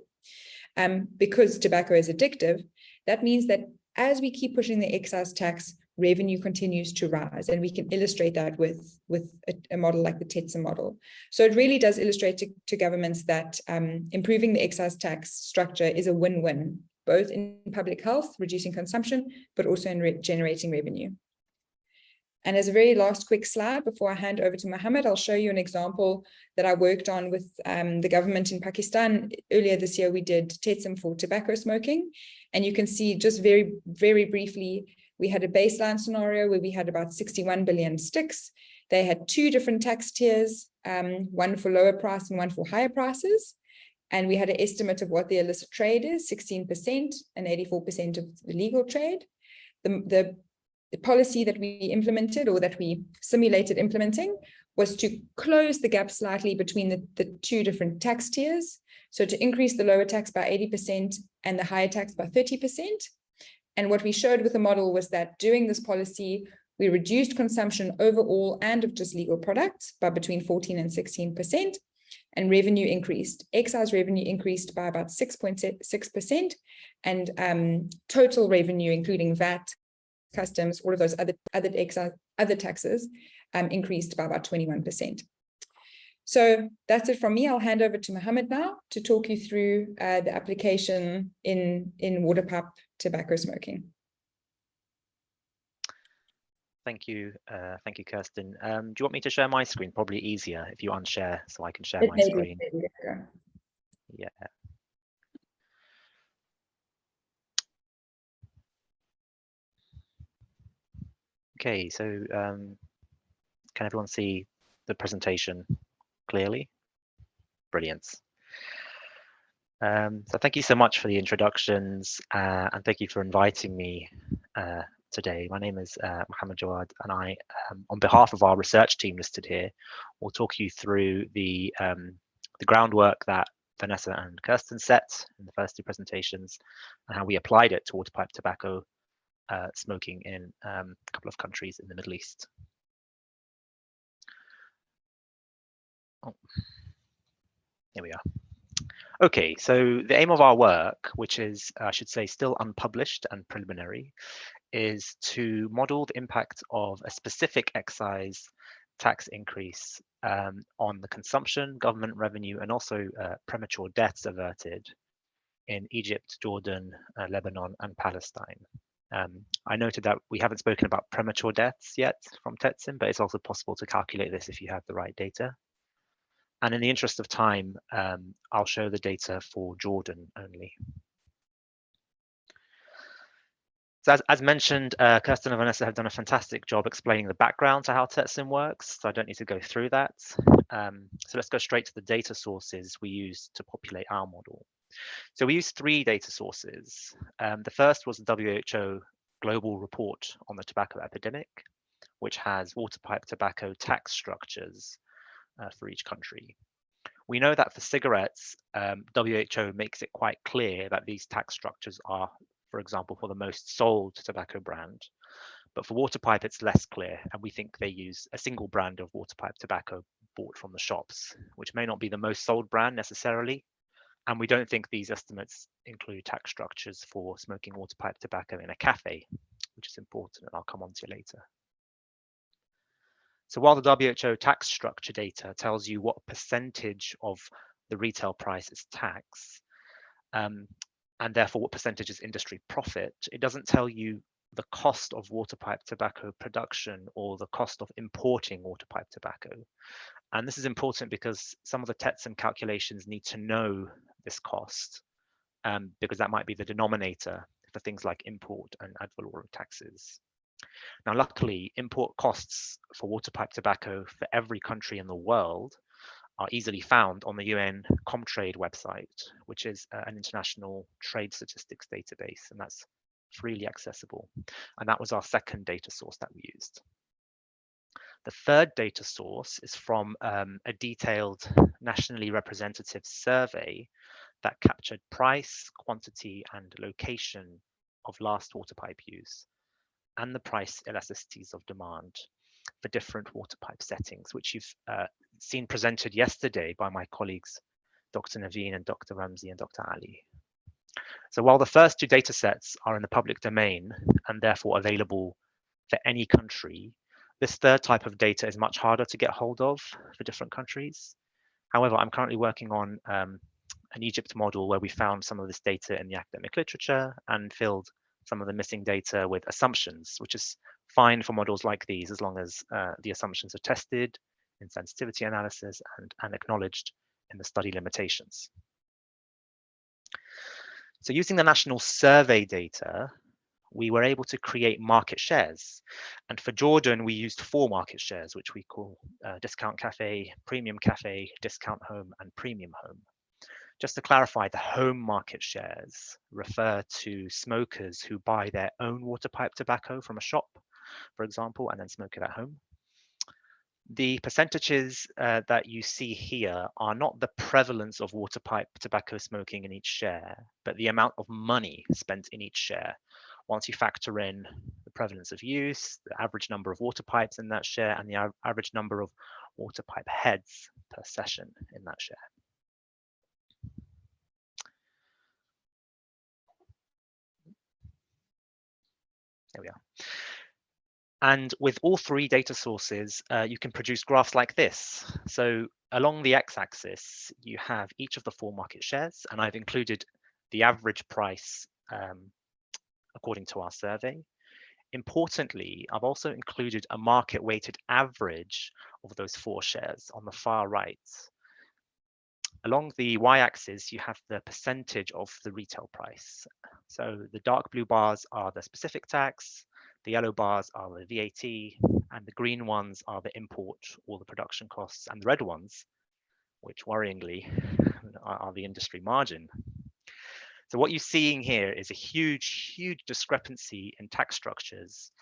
Because tobacco is addictive, that means that as we keep pushing the excise tax, revenue continues to rise. And we can illustrate that with a model like the TETSiM model. So it really does illustrate to governments that improving the excise tax structure is a win-win, both in public health, reducing consumption, but also in generating revenue. And as a very last quick slide before I hand over to Mohammed, I'll show you an example that I worked on with the government in Pakistan. Earlier this year, we did TETSiM for tobacco smoking. And you can see just very, very briefly, we had a baseline scenario where we had about 61 billion sticks. They had 2 different tax tiers, one for lower price and one for higher prices. And we had an estimate of what the illicit trade is, 16% and 84% of the legal trade. The policy that we implemented, or that we simulated implementing, was to close the gap slightly between the 2 different tax tiers. So to increase the lower tax by 80% and the higher tax by 30%. And what we showed with the model was that doing this policy, we reduced consumption overall and of just legal products by between 14 and 16%, and revenue increased. Excise revenue increased by about 6.6%, and total revenue, including VAT, customs, all of those other taxes, increased by about 21%. So that's it from me. I'll hand over to Mohammed now to talk you through the application in water pipe tobacco smoking. Thank you, Kirsten. Do you want me to share my screen? Probably easier if you unshare, so I can share my screen. Yeah. Okay, so can everyone see the presentation clearly? Brilliant. So thank you so much for the introductions, and thank you for inviting me today. My name is Mohammed Jawad, and I, on behalf of our research team listed here, will talk you through the groundwork that Vanessa and Kirsten set in the first 2 presentations, and how we applied it to water pipe tobacco smoking in a couple of countries in the Middle East. Oh, here we are. Okay, so the aim of our work, which is, I should say, still unpublished and preliminary, is to model the impact of a specific excise tax increase on the consumption, government revenue, and also premature deaths averted in Egypt, Jordan, Lebanon, and Palestine. I noted that we haven't spoken about premature deaths yet from TETSiM, but it's also possible to calculate this if you have the right data. And in the interest of time, I'll show the data for Jordan only. So as mentioned, Kirsten and Vanessa have done a fantastic job explaining the background to how TETSiM works, so I don't need to go through that. So let's go straight to the data sources we use to populate our model. So we use 3 data sources. The first was the WHO Global Report on the Tobacco Epidemic, which has water pipe tobacco tax structures for each country. We know that for cigarettes, WHO makes it quite clear that these tax structures are, for example, for the most sold tobacco brand. But for water pipe, it's less clear, and we think they use a single brand of water pipe tobacco bought from the shops, which may not be the most sold brand necessarily. And we don't think these estimates include tax structures for smoking water pipe tobacco in a cafe, which is important, and I'll come on to later. So while the WHO tax structure data tells you what percentage of the retail price is tax, and therefore what percentage is industry profit, it doesn't tell you the cost of water pipe tobacco production or the cost of importing water pipe tobacco. And this is important because some of the TETSiM calculations need to know this cost, because that might be the denominator for things like import and ad valorem taxes. Now, luckily, import costs for water pipe tobacco for every country in the world are easily found on the UN Comtrade website, which is an international trade statistics database, and that's freely accessible. And that was our second data source that we used. The third data source is from a detailed nationally representative survey that captured price, quantity, and location of last water pipe use, and the price elasticities of demand for different water pipe settings, which you've seen presented yesterday by my colleagues, Dr. Naveen and Dr. Ramzi and Dr. Ali. So while the first two data sets are in the public domain and therefore available for any country, this third type of data is much harder to get hold of for different countries. However, I'm currently working on an Egypt model where we found some of this data in the academic literature and filled some of the missing data with assumptions, which is fine for models like these as long as the assumptions are tested in sensitivity analysis and acknowledged in the study limitations. So using the national survey data, we were able to create market shares. And for Jordan, we used 4 market shares, which we call discount cafe, premium cafe, discount home, and premium home. Just to clarify, the home market shares refer to smokers who buy their own water pipe tobacco from a shop, for example, and then smoke it at home. The percentages that you see here are not the prevalence of water pipe tobacco smoking in each share, but the amount of money spent in each share. Once you factor in the prevalence of use, the average number of water pipes in that share, and the average number of water pipe heads per session in that share. There we are. And with all 3 data sources, you can produce graphs like this. So along the x-axis, you have each of the 4 market shares, and I've included the average price according to our survey. Importantly, I've also included a market-weighted average of those 4 shares on the far right. Along the y-axis, you have the percentage of the retail price. So the dark blue bars are the specific tax, the yellow bars are the VAT, and the green ones are the import or the production costs, and the red ones, which worryingly are the industry margin. So what you're seeing here is a huge discrepancy in tax structures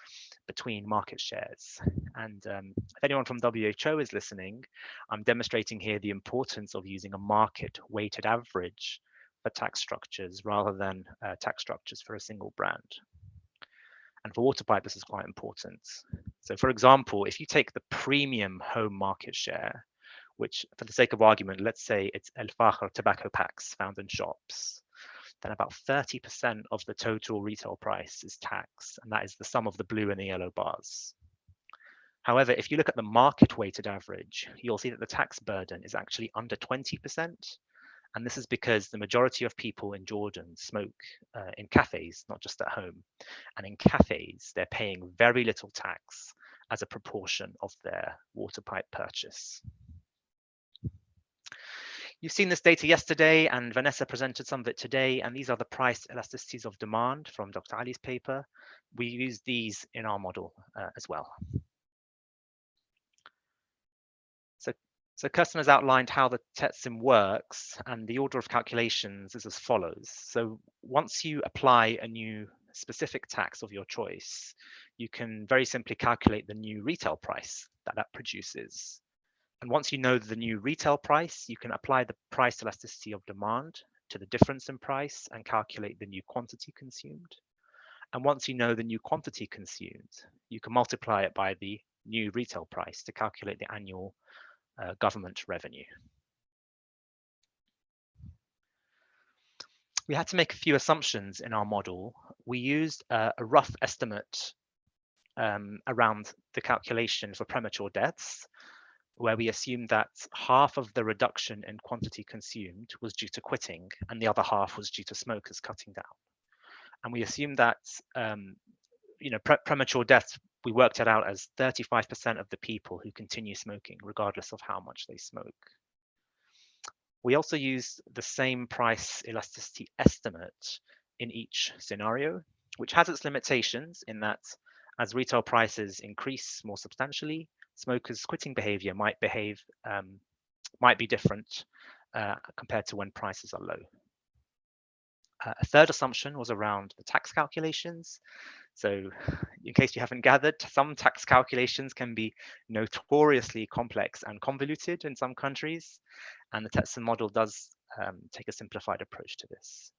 between market shares. And if anyone from WHO is listening, I'm demonstrating here the importance of using a market-weighted average for tax structures rather than tax structures for a single brand. And for Waterpipe, this is quite important. So for example, if you take the premium home market share, which for the sake of argument, let's say it's El Fakhr tobacco packs found in shops, then about 30% of the total retail price is tax, and that is the sum of the blue and the yellow bars. However, if you look at the market-weighted average, you'll see that the tax burden is actually under 20%, and this is because the majority of people in Jordan smoke in cafes, not just at home. And in cafes, they're paying very little tax as a proportion of their water pipe purchase. You've seen this data yesterday, and Vanessa presented some of it today, and these are the price elasticities of demand from Dr. Ali's paper. We use these in our model as well. So Kirsten has outlined how the TETSiM works, and the order of calculations is as follows. So once you apply a new specific tax of your choice, you can very simply calculate the new retail price that produces. And once you know the new retail price, you can apply the price elasticity of demand to the difference in price and calculate the new quantity consumed. And once you know the new quantity consumed, you can multiply it by the new retail price to calculate the annual government revenue. We had to make a few assumptions in our model. We used a rough estimate around the calculation for premature deaths, where we assumed that half of the reduction in quantity consumed was due to quitting and the other half was due to smokers cutting down. And we assumed that premature deaths, we worked it out as 35% of the people who continue smoking, regardless of how much they smoke. We also used the same price elasticity estimate in each scenario, which has its limitations in that as retail prices increase more substantially, smokers' quitting behavior might be different compared to when prices are low. A third assumption was around the tax calculations. So in case you haven't gathered, some tax calculations can be notoriously complex and convoluted in some countries, and the TETSiM model does take a simplified approach to this.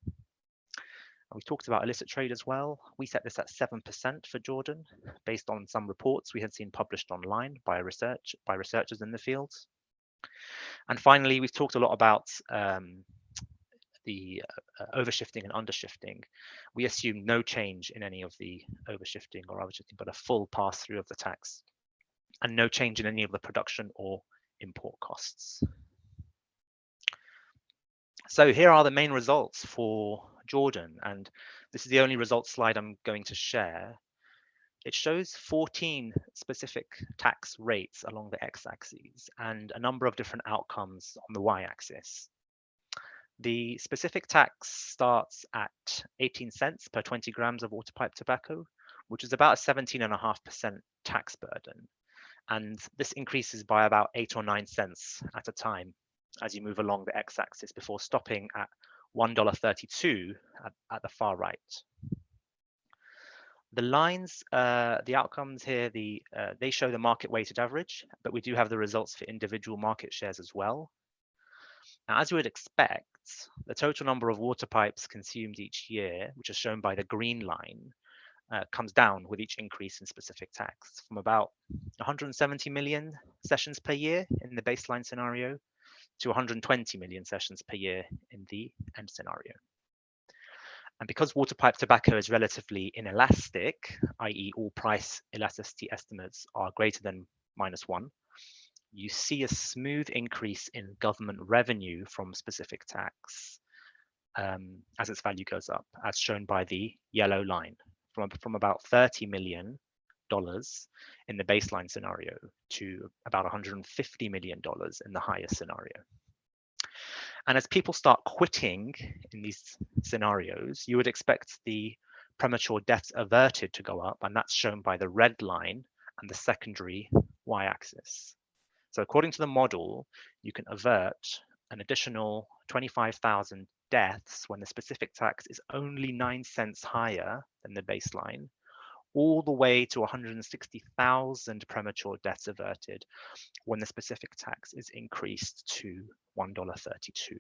We talked about illicit trade as well. We set this at 7% for Jordan, based on some reports we had seen published online by researchers in the field. And finally, we've talked a lot about the overshifting and undershifting, we assume no change in any of the overshifting or overshifting, but a full pass through of the tax, and no change in any of the production or import costs. So here are the main results for Jordan, and this is the only results slide I'm going to share. It shows 14 specific tax rates along the x-axis and a number of different outcomes on the y-axis. The specific tax starts at 18 cents per 20 grams of waterpipe tobacco, which is about a 17.5% tax burden. And this increases by about 8 or 9 cents at a time as you move along the x-axis before stopping at $1.32 at the far right. The lines, the outcomes here, they show the market weighted average, but we do have the results for individual market shares as well. Now, as you would expect, the total number of water pipes consumed each year, which is shown by the green line, comes down with each increase in specific tax from about 170 million sessions per year in the baseline scenario to 120 million sessions per year in the end scenario. And because waterpipe tobacco is relatively inelastic, i.e. all price elasticity estimates are greater than -1, you see a smooth increase in government revenue from specific tax as its value goes up, as shown by the yellow line, from about $30 million in the baseline scenario to about $150 million in the highest scenario. And as people start quitting in these scenarios, you would expect the premature deaths averted to go up, and that's shown by the red line and the secondary y-axis. So according to the model, you can avert an additional 25,000 deaths when the specific tax is only 9 cents higher than the baseline, all the way to 160,000 premature deaths averted when the specific tax is increased to $1.32.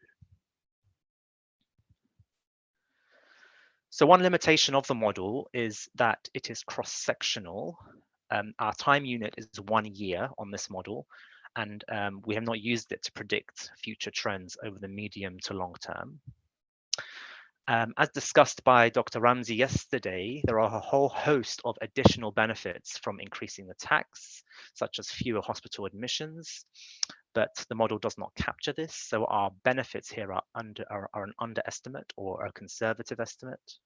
So one limitation of the model is that it is cross-sectional. Our time unit is 1 year on this model, and we have not used it to predict future trends over the medium to long term. As discussed by Dr. Ramsey yesterday, there are a whole host of additional benefits from increasing the tax, such as fewer hospital admissions, but the model does not capture this. So our benefits here are an underestimate or a conservative estimate.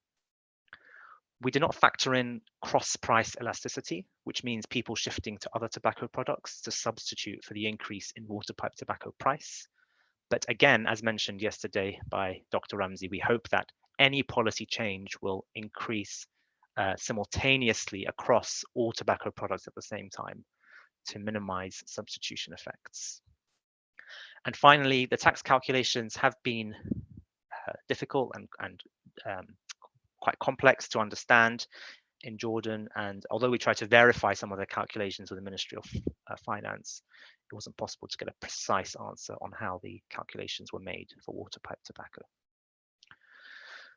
We do not factor in cross-price elasticity, which means people shifting to other tobacco products to substitute for the increase in waterpipe tobacco price. But again, as mentioned yesterday by Dr. Ramsey, we hope that any policy change will increase simultaneously across all tobacco products at the same time to minimize substitution effects. And finally, the tax calculations have been difficult and quite complex to understand in Jordan. And although we tried to verify some of the calculations with the Ministry of Finance, it wasn't possible to get a precise answer on how the calculations were made for waterpipe tobacco.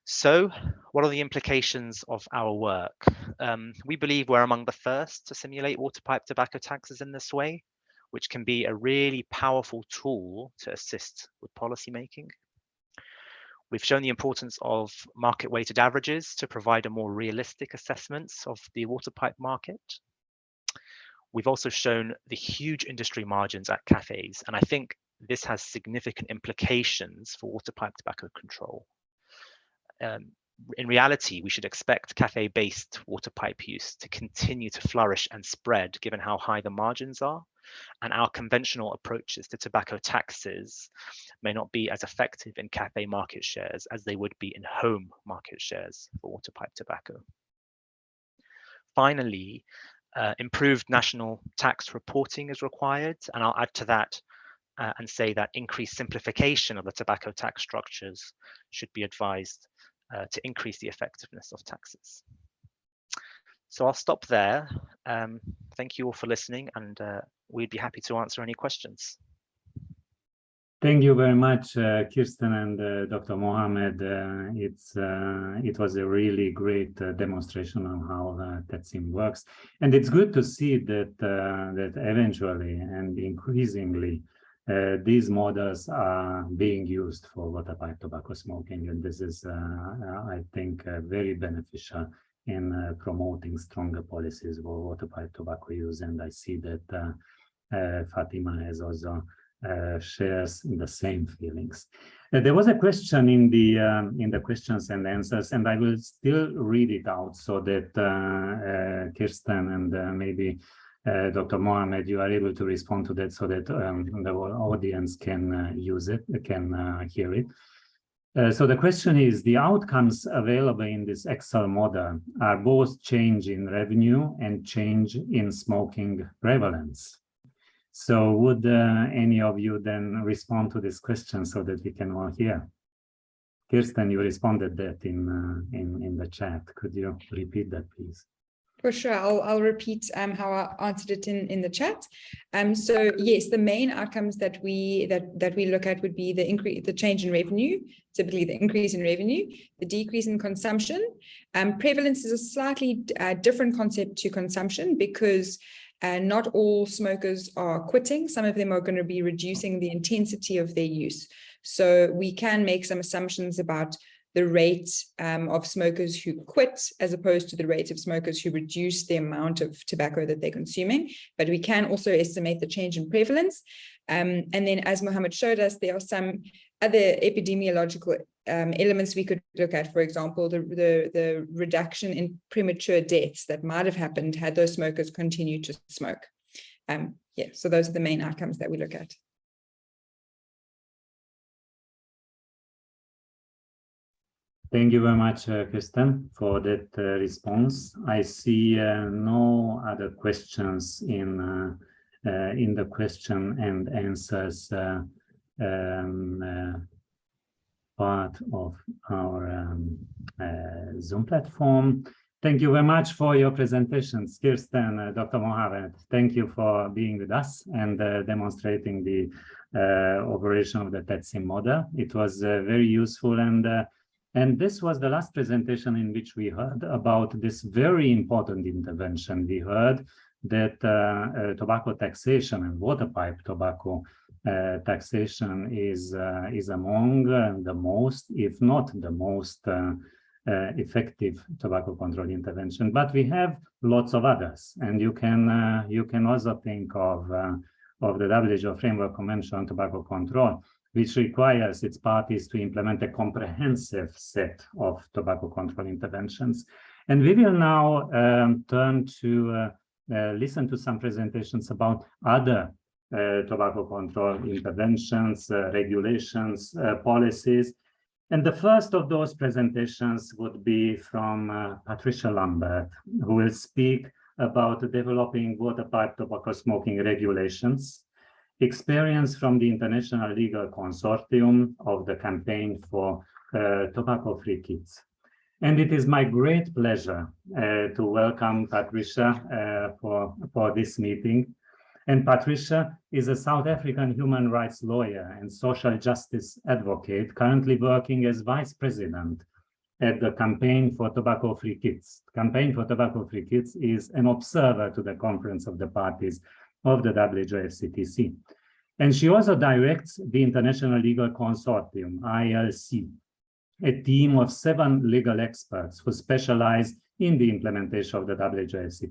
So what are the implications of our work? We believe we're among the first to simulate waterpipe tobacco taxes in this way, which can be a really powerful tool to assist with policy making. We've shown the importance of market weighted averages to provide a more realistic assessment of the waterpipe market. We've also shown the huge industry margins at cafes, and I think this has significant implications for waterpipe tobacco control. In reality, we should expect cafe-based waterpipe use to continue to flourish and spread given how high the margins are, and our conventional approaches to tobacco taxes may not be as effective in cafe market shares as they would be in home market shares for waterpipe tobacco. Finally, improved national tax reporting is required, and I'll add to that and say that increased simplification of the tobacco tax structures should be advised to increase the effectiveness of taxes. So I'll stop there. Thank you all for listening, and we'd be happy to answer any questions. Thank you very much, Kirsten and Dr. Mohammed. It was a really great demonstration on how TETSiM works, and it's good to see that that eventually and increasingly these models are being used for water pipe tobacco smoking, and this is, I think, very beneficial in promoting stronger policies for water pipe tobacco use. And I see that Fatima has also shares the same feelings. There was a question in the questions and answers, and I will still read it out so that Kirsten and maybe Dr. Mohammed, you are able to respond to that so that the audience can use it, can hear it. So the question is, the outcomes available in this Excel model are both change in revenue and change in smoking prevalence. So would any of you then respond to this question so that we can all hear? Kirsten, you responded that in the chat. Could you repeat that, please? For sure, I'll repeat how I answered it in the chat. So yes, the main outcomes that we look at would be the change in revenue, typically the increase in revenue, the decrease in consumption. Prevalence is a slightly different concept to consumption because not all smokers are quitting. Some of them are going to be reducing the intensity of their use. So we can make some assumptions about the rate of smokers who quit as opposed to the rate of smokers who reduce the amount of tobacco that they're consuming. But we can also estimate the change in prevalence. And then, as Mohammed showed us, there are some other epidemiological elements we could look at. For example, the reduction in premature deaths that might have happened had those smokers continued to smoke. Yeah, so those are the main outcomes that we look at. Thank you very much, Kirsten, for that response. I see no other questions in the question and answers part of our Zoom platform. Thank you very much for your presentations, Kirsten, Dr. Mohammed. Thank you for being with us and demonstrating the operation of the TETSiM model. It was very useful, and this was the last presentation in which we heard about this very important intervention. We heard that tobacco taxation and water pipe tobacco taxation is among the most, if not the most, effective tobacco control intervention. But we have lots of others, and you can also think of the WHO Framework Convention on Tobacco Control, which requires its parties to implement a comprehensive set of tobacco control interventions. And we will now turn to listen to some presentations about other tobacco control interventions, regulations, policies. And the first of those presentations would be from Patricia Lambert, who will speak about developing water pipe tobacco smoking regulations, experience from the International Legal Consortium of the campaign for tobacco-free kids. And it is my great pleasure to welcome Patricia for this meeting. And Patricia is a South African human rights lawyer and social justice advocate, currently working as vice president at the Campaign for Tobacco-Free Kids. Campaign for Tobacco-Free Kids is an observer to the Conference of the Parties of the WTS. And she also directs the International Legal Consortium, ILC, a team of 7 legal experts who specialize in the implementation of the WTS.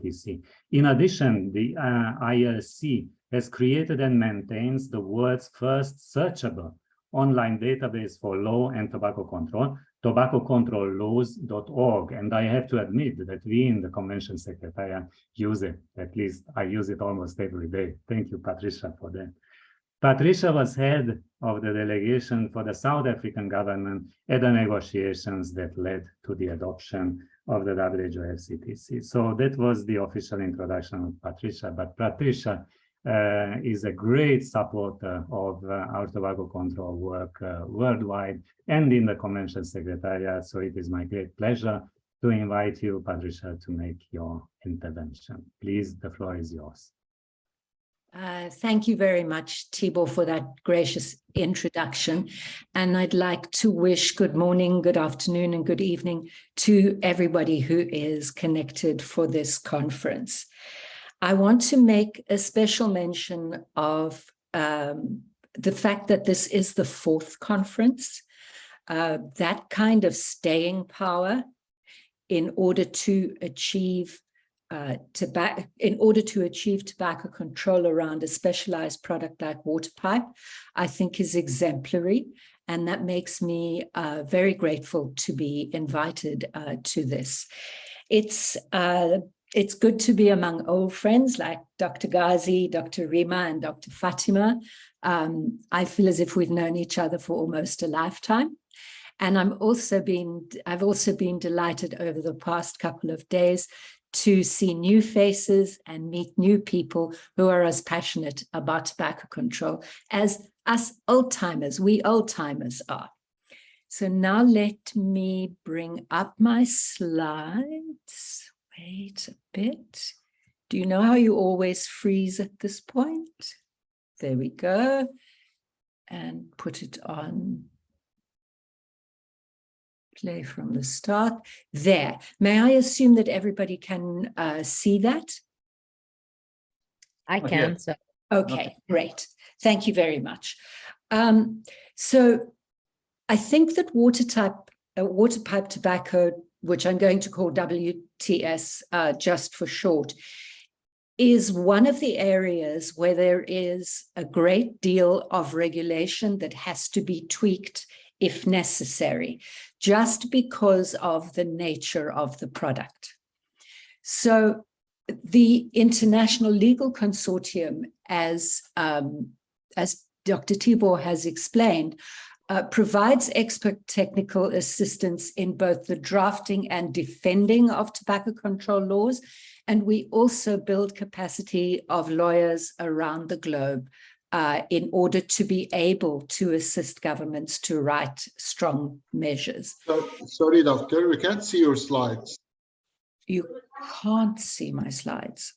In addition, the ILC has created and maintains the world's first searchable online database for law and tobacco control, tobaccocontrollaws.org. And I have to admit that we in the Convention Secretariat use it. At least I use it almost every day. Thank you, Patricia, for that. Patricia was head of the delegation for the South African government at the negotiations that led to the adoption of the WTS. So that was the official introduction of Patricia. But Patricia is a great supporter of our tobacco control work worldwide and in the Convention Secretariat. So it is my great pleasure to invite you, Patricia, to make your intervention. Please, the floor is yours. Thank you very much, Tibor, for that gracious introduction. And I'd like to wish good morning, good afternoon, and good evening to everybody who is connected for this conference. I want to make a special mention of the fact that this is the 4th conference, that kind of staying power in order to achieve tobacco control around a specialized product like Waterpipe, I think is exemplary. And that makes me very grateful to be invited to this. It's good to be among old friends like Dr. Ghazi, Dr. Rima, and Dr. Fatima. I feel as if we've known each other for almost a lifetime. And I've also been delighted over the past couple of days to see new faces and meet new people who are as passionate about tobacco control as us old-timers, we old-timers are. So now let me bring up my slides. Wait a bit. Do you know how you always freeze at this point? There we go. And put it on play from the start. There. May I assume that everybody can see that? I can. So Okay, great. Thank you very much. So I think that waterpipe tobacco, which I'm going to call WTS just for short, is one of the areas where there is a great deal of regulation that has to be tweaked if necessary, just because of the nature of the product. So the International Legal Consortium, as Dr. Tibor has explained, provides expert technical assistance in both the drafting and defending of tobacco control laws. And we also build capacity of lawyers around the globe in order to be able to assist governments to write strong measures. Sorry, doctor, we can't see your slides. You can't see my slides.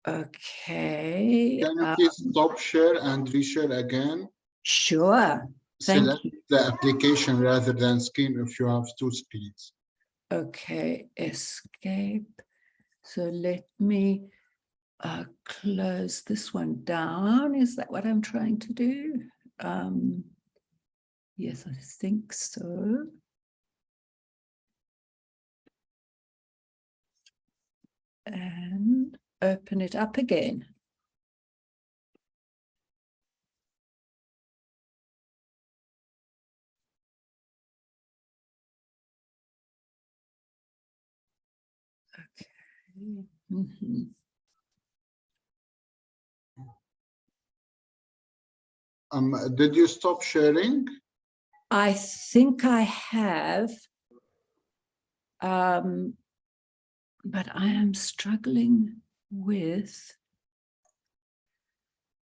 Okay. Can you please stop share and reshare again? Sure. Thank Select you. the application rather than screen if you have 2 screens. Okay, escape. So let me close this one down. Is that what I'm trying to do? Yes, I think so. And open it up again. Okay. Mm-hmm. Did you stop sharing? I think I have, but I am struggling with,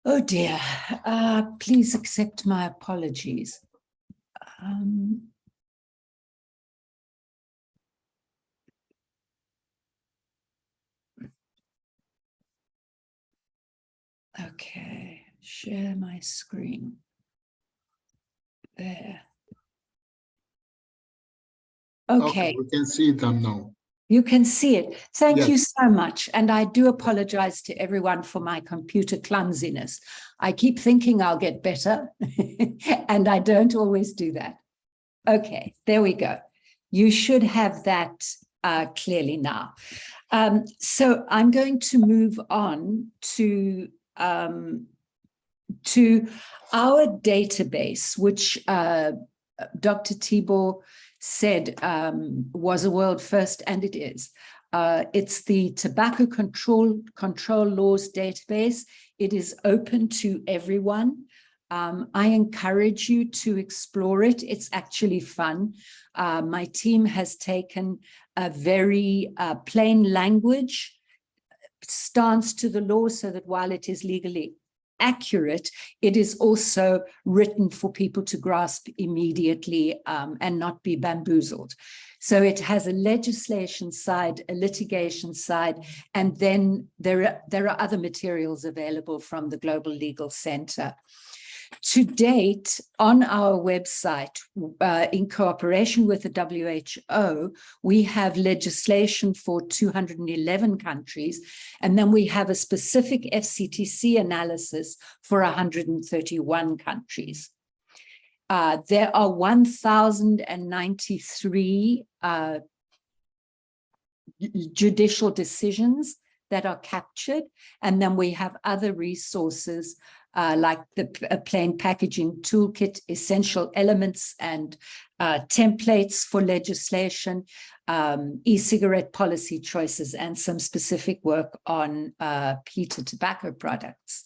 oh dear, please accept my apologies. Okay, share my screen. There. Okay. We can see them now. You can see it. Thank you Yes. so much. And I do apologize to everyone for my computer clumsiness. I keep thinking I'll get better, and I don't always do that. Okay, there we go. You should have that clearly now. So I'm going to move on to our database, which Dr. Tibor said was a world first, and it is. It's the Tobacco Control Laws database. It is open to everyone. I encourage you to explore it. It's actually fun. My team has taken a very plain language stance to the law so that while it is legally accurate, it is also written for people to grasp immediately and not be bamboozled. So it has a legislation side, a litigation side, and then there are other materials available from the Global Legal Center. To date, on our website, in cooperation with the WHO, we have legislation for 211 countries, and then we have a specific FCTC analysis for 131 countries. There are 1,093 judicial decisions that are captured, and then we have other resources like the plain packaging toolkit, essential elements and templates for legislation, e-cigarette policy choices, and some specific work on heated tobacco products.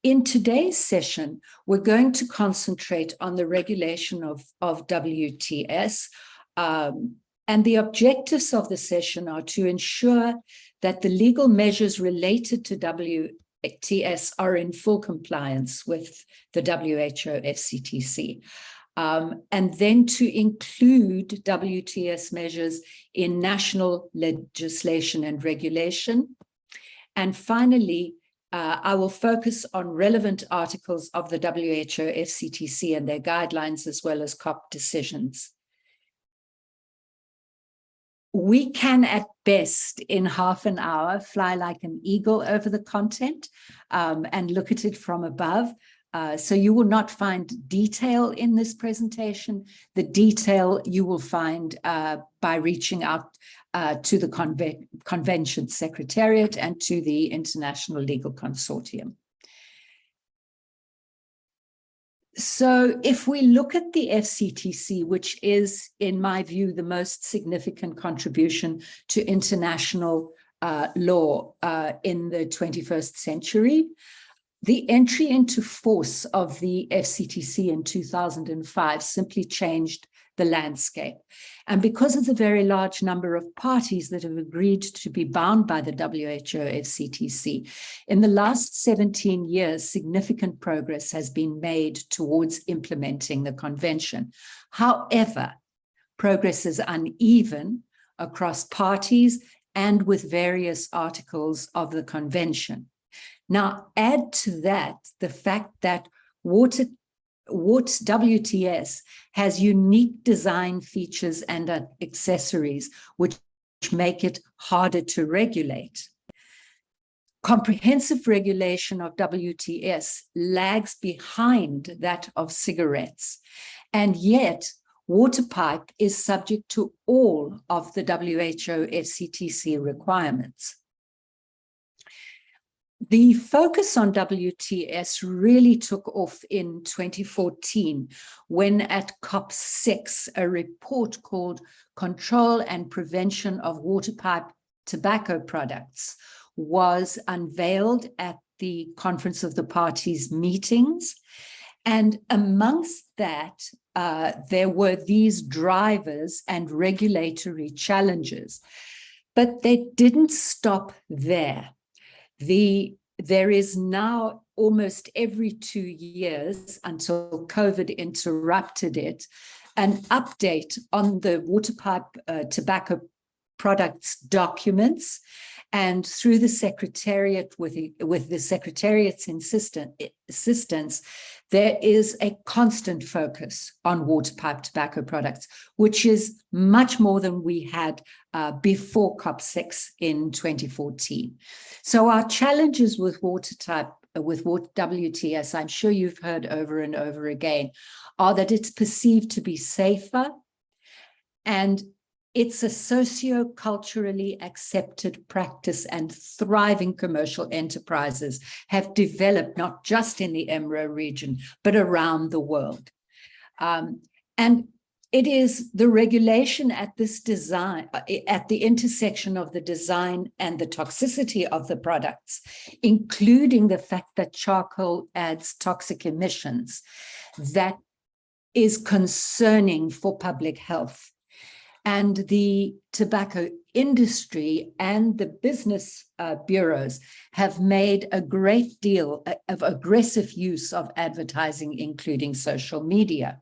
In today's session, we're going to concentrate on the regulation of WTS, and the objectives of the session are to ensure that the legal measures related to WTS are in full compliance with the WHO FCTC, and then to include WTS measures in national legislation and regulation. And finally, I will focus on relevant articles of the WHO FCTC and their guidelines, as well as COP decisions. We can, at best, in half an hour, fly like an eagle over the content and look at it from above. So you will not find detail in this presentation. The detail you will find by reaching out to the Convention Secretariat and to the International Legal Consortium. So if we look at the FCTC, which is, in my view, the most significant contribution to international law in the 21st century, the entry into force of the FCTC in 2005 simply changed the landscape. And because of the very large number of parties that have agreed to be bound by the WHO FCTC, in the last 17 years, significant progress has been made towards implementing the convention. However, progress is uneven across parties and with various articles of the convention. Now, add to that the fact that WTS has unique design features and accessories which make it harder to regulate. Comprehensive regulation of WTS lags behind that of cigarettes, and yet Waterpipe is subject to all of the WHO FCTC requirements. The focus on WTS really took off in 2014 when at COP6, a report called Control and Prevention of Waterpipe Tobacco Products was unveiled at the Conference of the Parties meetings. And amongst that, there were these drivers and regulatory challenges, but they didn't stop there. There is now almost every 2 years, until COVID interrupted it, an update on the Waterpipe tobacco products documents, and through the Secretariat, with the Secretariat's assistance, there is a constant focus on Waterpipe tobacco products, which is much more than we had before COP6 in 2014. So our challenges with WTS, I'm sure you've heard over and over again, are that it's perceived to be safer, and it's a socio-culturally accepted practice, and thriving commercial enterprises have developed not just in the EMRO region, but around the world. And it is the regulation at this design, at the intersection of the design and the toxicity of the products, including the fact that charcoal adds toxic emissions, that is concerning for public health. And the tobacco industry and the business bureaus have made a great deal of aggressive use of advertising, including social media.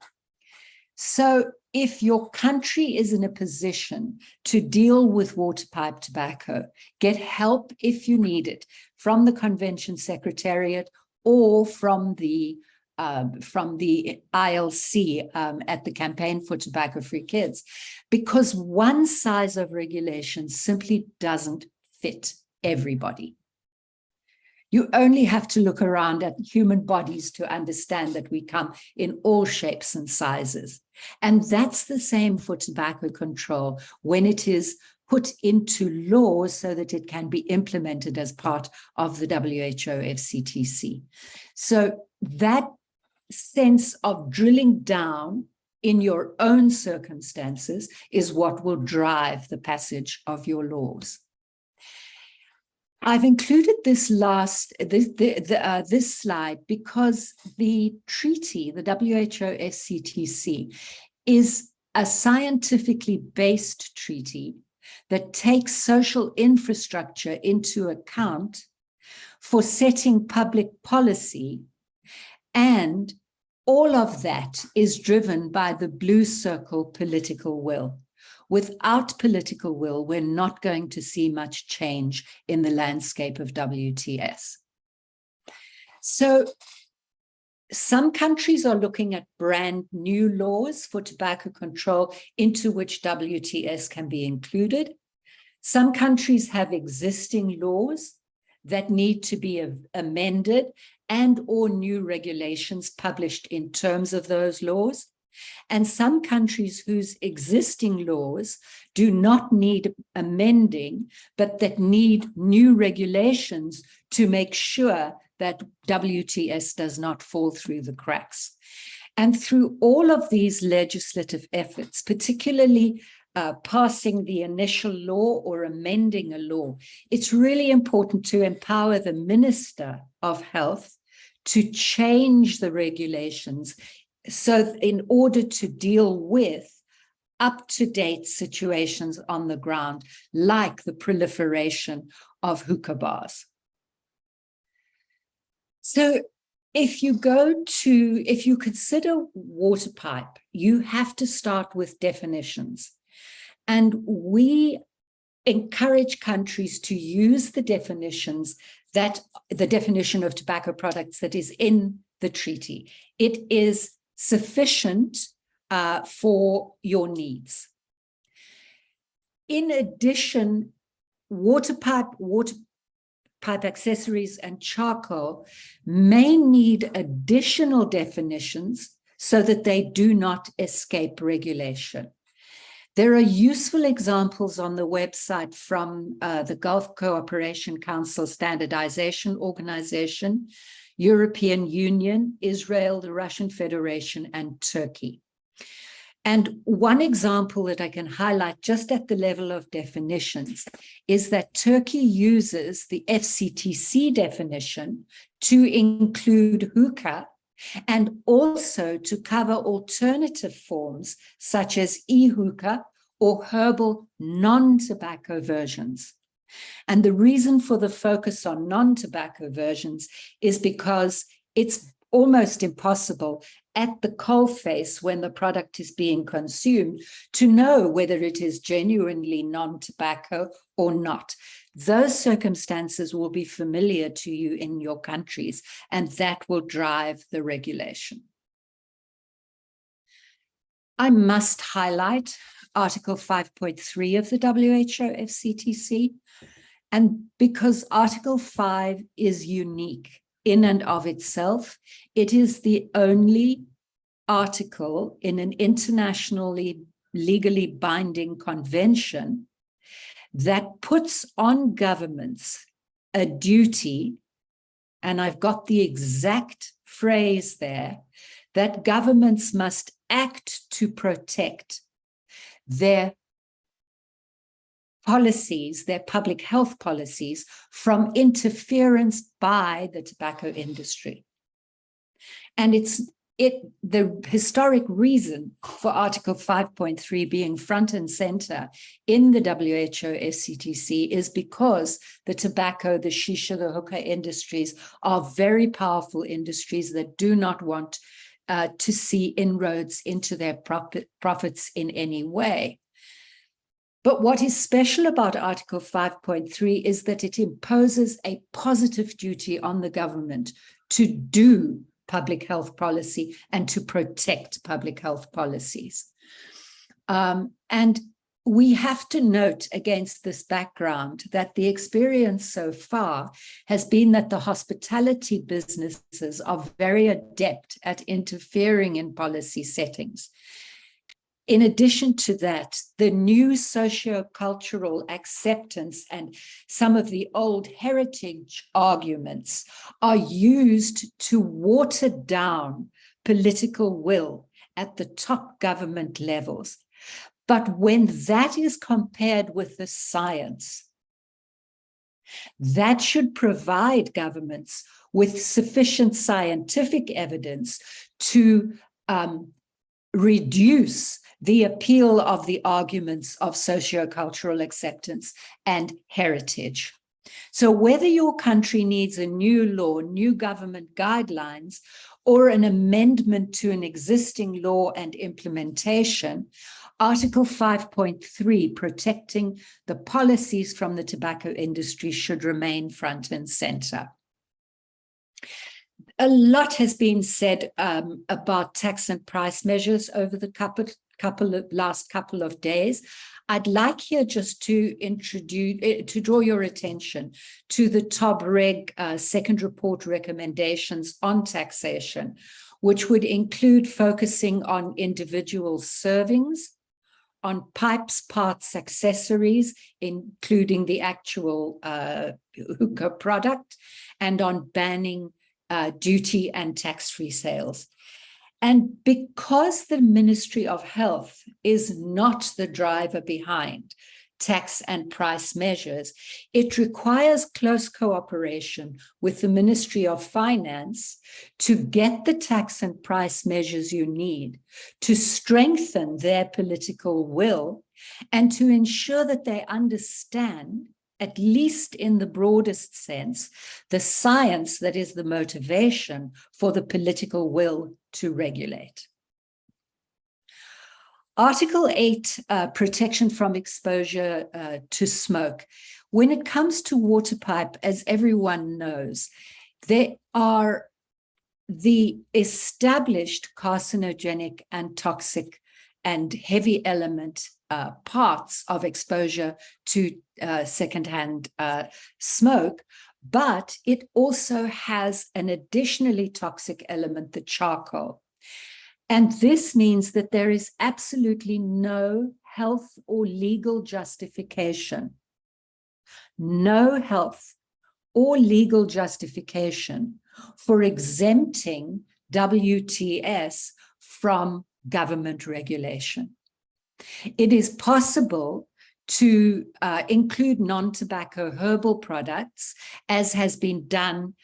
So if your country is in a position to deal with Waterpipe tobacco, get help if you need it from the Convention Secretariat or from the from the ILC at the Campaign for Tobacco-Free Kids, because one size of regulation simply doesn't fit everybody. You only have to look around at human bodies to understand that we come in all shapes and sizes. And that's the same for tobacco control when it is put into law so that it can be implemented as part of the WHO FCTC. So that sense of drilling down in your own circumstances is what will drive the passage of your laws. I've included this this slide because the treaty, the WHO FCTC, is a scientifically based treaty that takes social infrastructure into account for setting public policy, and all of that is driven by the blue circle political will. Without political will, we're not going to see much change in the landscape of WTS. So some countries are looking at brand new laws for tobacco control into which WTS can be included. Some countries have existing laws that need to be amended and or new regulations published in terms of those laws. And some countries whose existing laws do not need amending, but that need new regulations to make sure that WTS does not fall through the cracks. And through all of these legislative efforts, particularly passing the initial law or amending a law, it's really important to empower the Minister of Health to change the regulations so in order to deal with up-to-date situations on the ground, like the proliferation of hookah bars. So if you consider water pipe, you have to start with definitions. And we encourage countries to use the definitions the definition of tobacco products that is in the treaty. It is sufficient for your needs. In addition, waterpipe accessories and charcoal may need additional definitions so that they do not escape regulation. There are useful examples on the website from the Gulf Cooperation Council Standardization Organization, European Union, Israel, the Russian Federation, and Turkey. And one example that I can highlight just at the level of definitions is that Turkey uses the FCTC definition to include hookah and also to cover alternative forms such as e-hookah or herbal non-tobacco versions. And the reason for the focus on non-tobacco versions is because it's almost impossible at the coalface when the product is being consumed to know whether it is genuinely non-tobacco or not. Those circumstances will be familiar to you in your countries, and that will drive the regulation. I must highlight Article 5.3 of the WHO FCTC, and because Article 5 is unique in and of itself, it is the only article in an internationally legally binding convention that puts on governments a duty, and I've got the exact phrase there, that governments must act to protect their policies, their public health policies, from interference by the tobacco industry. And the historic reason for Article 5.3 being front and center in the WHO FCTC is because the tobacco, the shisha, the hookah industries are very powerful industries that do not want to see inroads into their profits in any way. But what is special about Article 5.3 is that it imposes a positive duty on the government to do public health policy and to protect public health policies. And we have to note against this background that the experience so far has been that the hospitality businesses are very adept at interfering in policy settings. In addition to that, the new socio-cultural acceptance and some of the old heritage arguments are used to water down political will at the top government levels. But when that is compared with the science, that should provide governments with sufficient scientific evidence to reduce the appeal of the arguments of socio-cultural acceptance and heritage. So whether your country needs a new law, new government guidelines, or an amendment to an existing law and implementation, Article 5.3, protecting the policies from the tobacco industry, should remain front and center. A lot has been said about tax and price measures over the last couple of days. I'd like here just to draw your attention to the TOB-REG second report recommendations on taxation, which would include focusing on individual servings, on pipes, parts, accessories, including the actual hookah product, and on banning duty and tax-free sales. And because the Ministry of Health is not the driver behind tax and price measures, it requires close cooperation with the Ministry of Finance to get the tax and price measures you need to strengthen their political will and to ensure that they understand, at least in the broadest sense, the science that is the motivation for the political will to regulate. Article 8, protection from exposure to smoke. When it comes to waterpipe, as everyone knows, there are the established carcinogenic and toxic and heavy element parts of exposure to secondhand smoke, but it also has an additionally toxic element, the charcoal. And this means that there is absolutely no health or legal justification, no health or legal justification for exempting WTS from government regulation. It is possible to include non-tobacco herbal products, as has been done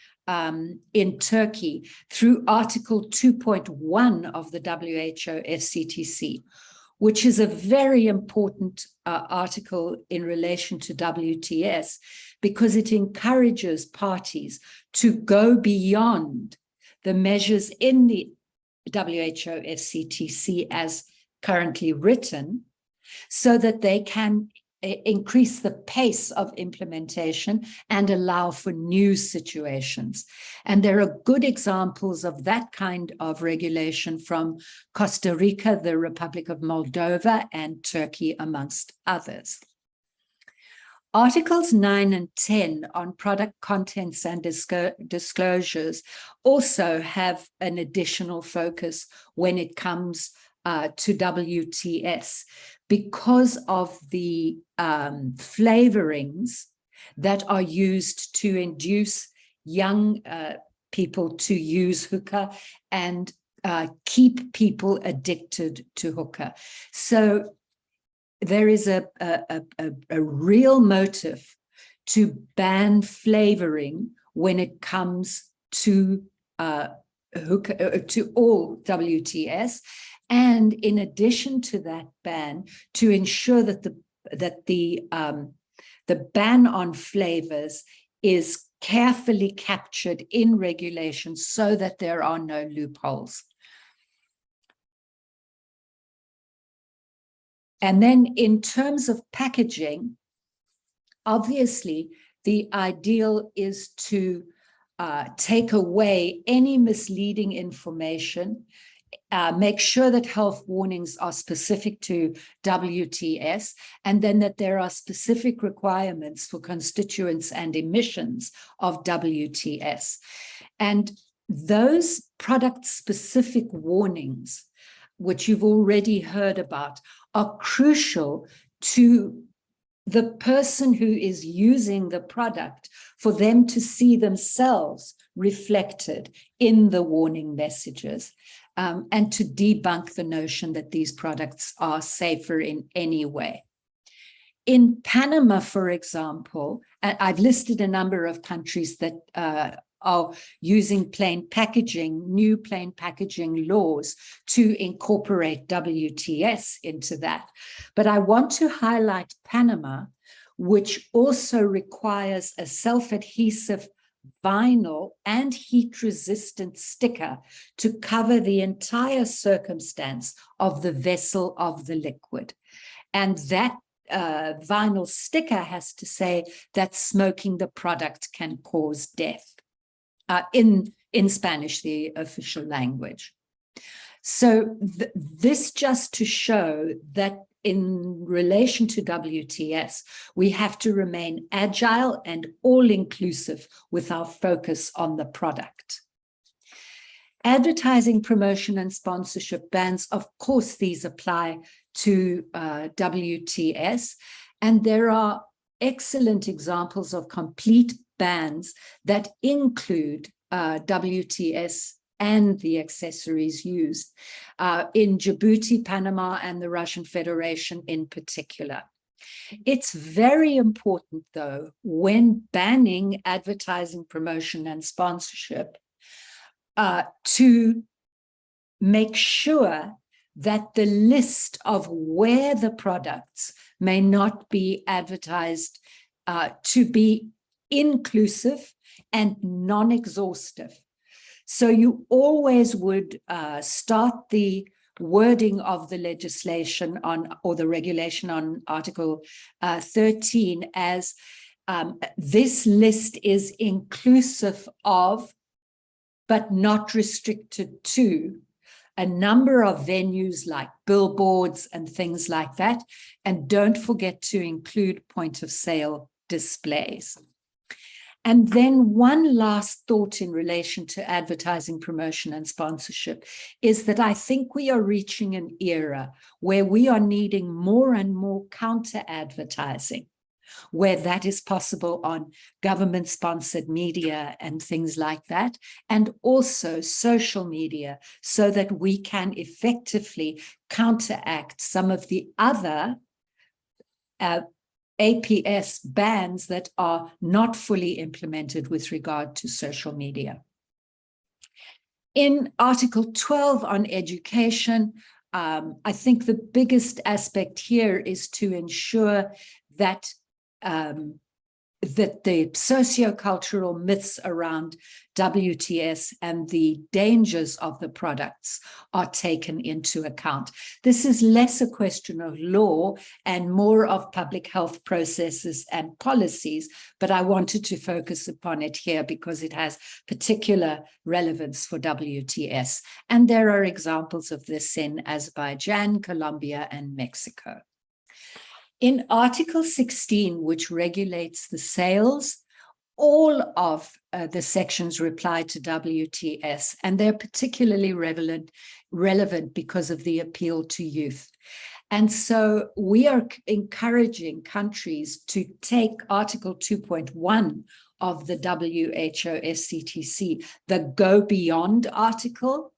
in Turkey through Article 2.1 of the WHO FCTC, which is a very important article in relation to WTS, because it encourages parties to go beyond the measures in the WHO FCTC as currently written, so that they can increase the pace of implementation and allow for new situations. And there are good examples of that kind of regulation from Costa Rica, the Republic of Moldova, and Turkey, amongst others. Articles 9 and 10 on product contents and disclosures also have an additional focus when it comes to WTS, because of the flavorings that are used to induce young people to use hookah and keep people addicted to hookah. So there is a real motive to ban flavoring when it comes to hookah, to all WTS. And in addition to that ban, to ensure that the ban on flavors is carefully captured in regulation so that there are no loopholes. And then in terms of packaging, obviously the ideal is to take away any misleading information, make sure that health warnings are specific to WTS, and then that there are specific requirements for constituents and emissions of WTS. And those product-specific warnings, which you've already heard about, are crucial to the person who is using the product, for them to see themselves reflected in the warning messages, and to debunk the notion that these products are safer in any way. In Panama, for example, I've listed a number of countries that are using plain packaging, new plain packaging laws to incorporate WTS into that. But I want to highlight Panama, which also requires a self-adhesive vinyl and heat-resistant sticker to cover the entire circumstance of the vessel of the liquid. And that vinyl sticker has to say that smoking the product can cause death. In Spanish, the official language. So this just to show that in relation to WTS, we have to remain agile and all-inclusive with our focus on the product. Advertising, promotion, and sponsorship bans, of course, these apply to WTS, and there are excellent examples of complete bans that include WTS and the accessories used in Djibouti, Panama, and the Russian Federation in particular. It's very important, though, when banning advertising, promotion, and sponsorship, to make sure that the list of where the products may not be advertised to be inclusive and non-exhaustive. So you always would start the wording of the legislation on, or the regulation on Article 13 as this list is inclusive of, but not restricted to, a number of venues like billboards and things like that. And don't forget to include point of sale displays. And then one last thought in relation to advertising, promotion, and sponsorship is that I think we are reaching an era where we are needing more and more counter advertising, where that is possible on government-sponsored media and things like that, and also social media, so that we can effectively counteract some of the other APS bans that are not fully implemented with regard to social media. In Article 12 on education, I think the biggest aspect here is to ensure that that the sociocultural myths around WTS and the dangers of the products are taken into account. This is less a question of law and more of public health processes and policies, but I wanted to focus upon it here because it has particular relevance for WTS. And there are examples of this in Azerbaijan, Colombia, and Mexico. In Article 16, which regulates the sales, all of the sections reply to WTS, and they're particularly relevant because of the appeal to youth. And so we are encouraging countries to take Article 2.1 of the WHO SCTC, the Go Beyond article,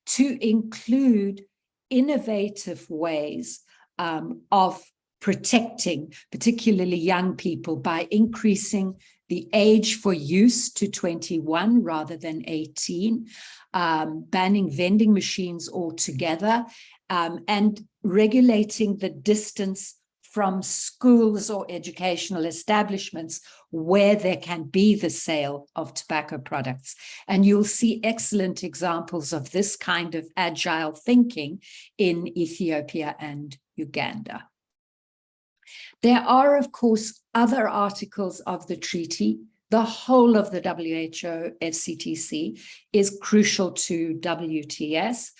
to include innovative ways of protecting particularly young people by increasing the age for use to 21 rather than 18, banning vending machines altogether, and regulating the distance from schools or educational establishments where there can be the sale of tobacco products. And you'll see excellent examples of this kind of agile thinking in Ethiopia and Uganda. There are, of course, other articles of the treaty the whole of the WHO FCTC is crucial to WTS.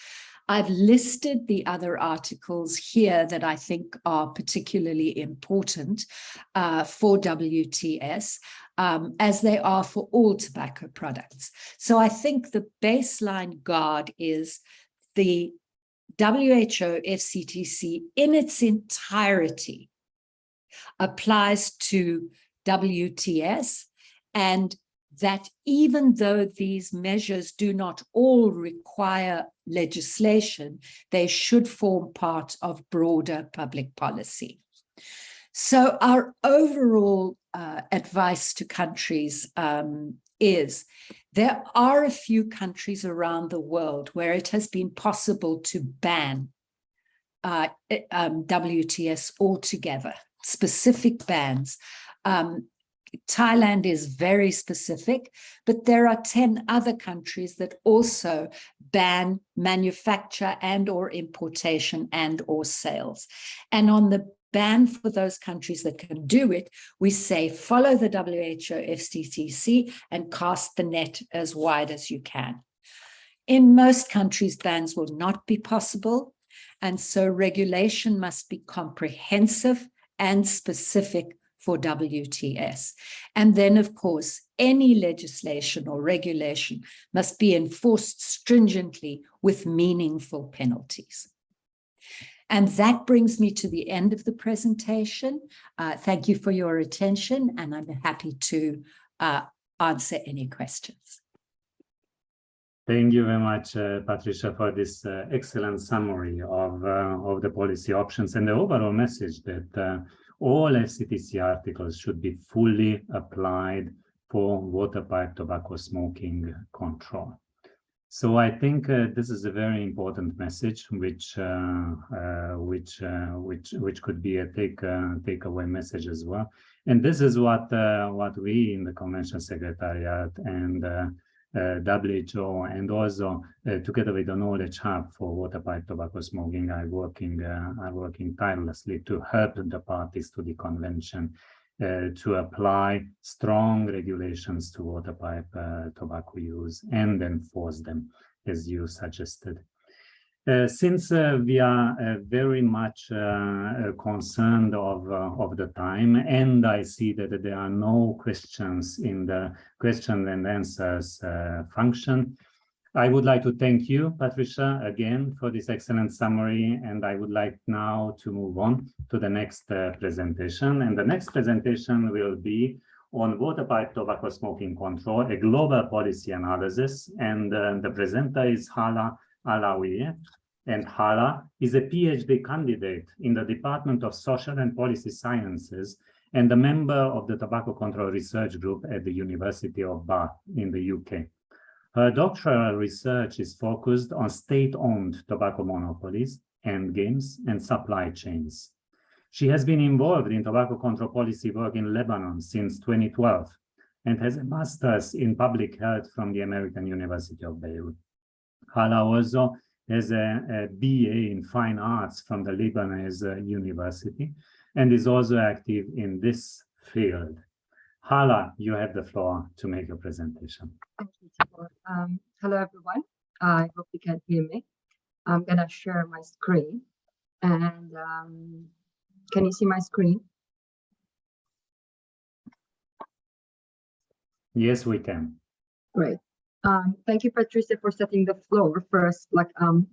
I've listed the other articles here that I think are particularly important for WTS, as they are for all tobacco products. So I think the baseline guard is the WHO FCTC in its entirety applies to WTS, and that even though these measures do not all require legislation, they should form part of broader public policy. So our overall advice to countries is there are a few countries around the world where it has been possible to ban WTS altogether, specific bans. Thailand is very specific, but there are 10 other countries that also ban manufacture and or importation and or sales. And on the ban for those countries that can do it, we say follow the WHO FCTC and cast the net as wide as you can. In most countries, bans will not be possible, and so regulation must be comprehensive and specific for WTS. And then, of course, any legislation or regulation must be enforced stringently with meaningful penalties. And that brings me to the end of the presentation. Thank you for your attention, and I'm happy to answer any questions. Thank you very much, Patricia, for this excellent summary of the policy options and the overall message that all FCTC articles should be fully applied for water pipe tobacco smoking control. So I think this is a very important message, which could be a takeaway message as well. And this is what we in the Convention Secretariat and WHO and also together with the Knowledge Hub for water pipe tobacco smoking are working tirelessly to help the parties to the convention to apply strong regulations to water pipe tobacco use and enforce them as you suggested. Since we are very much concerned of the time, and I see that there are no questions in the question and answers function, I would like to thank you, Patricia, again for this excellent summary, and I would like now to move on to the next presentation. And the next presentation will be on water pipe tobacco smoking control, a global policy analysis, and the presenter is Hala Alawiye. And Hala is a PhD candidate in the Department of Social and Policy Sciences and a member of the Tobacco Control Research Group at the University of Bath in the UK. Her doctoral research is focused on state-owned tobacco monopolies, endgames, and supply chains. She has been involved in tobacco control policy work in Lebanon since 2012 and has a master's in public health from the American University of Beirut. Hala also has a BA in Fine Arts from the Lebanese University and is also active in this field. Hala, you have the floor to make your presentation. Thank you, Tibor. Hello, everyone. I hope you can hear me. I'm going to share my screen. And can you see my screen? Yes, we can. Great. Thank you, Patricia, for setting the floor first.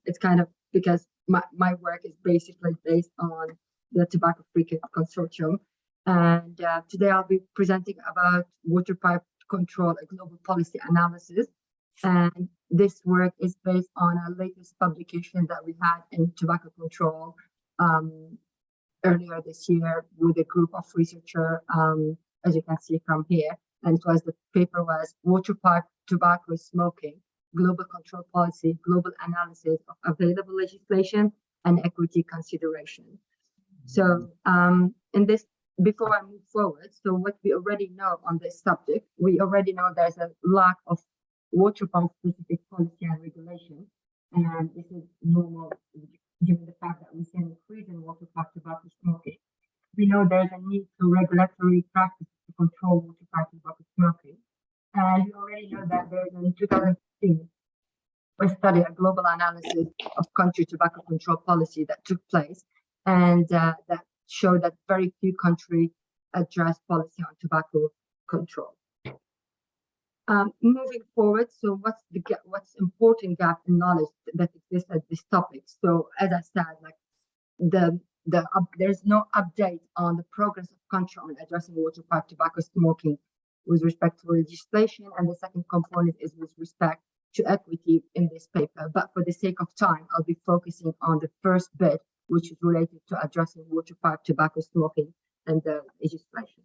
It's kind of because my work is basically based on the Tobacco-Free Consortium. And today I'll be presenting about water pipe control, a global policy analysis. And this work is based on our latest publication that we had in tobacco control earlier this year with a group of researchers, as you can see from here. And the paper was Water Pipe Tobacco Smoking, Global Control Policy, Global Analysis of Available Legislation and Equity Consideration. So in this, before I move forward, so what we already know on this subject, we already know there's a lack of water pipe specific policy and regulation. And this is normal given the fact that we see an increase in water pipe tobacco smoking. We know there's a need for regulatory practice to control water pipe tobacco smoking. there's in 2015, a study, a global analysis of country tobacco control policy that took place, and that showed that very few countries address policy on tobacco control. Moving forward, so what's important gap in knowledge that exists at this topic? So as I said, like there's no update on the progress of country on addressing water pipe tobacco smoking with respect to legislation, and the second component is with respect to equity in this paper. But for the sake of time, I'll be focusing on the first bit, which is related to addressing water pipe tobacco smoking and the legislation.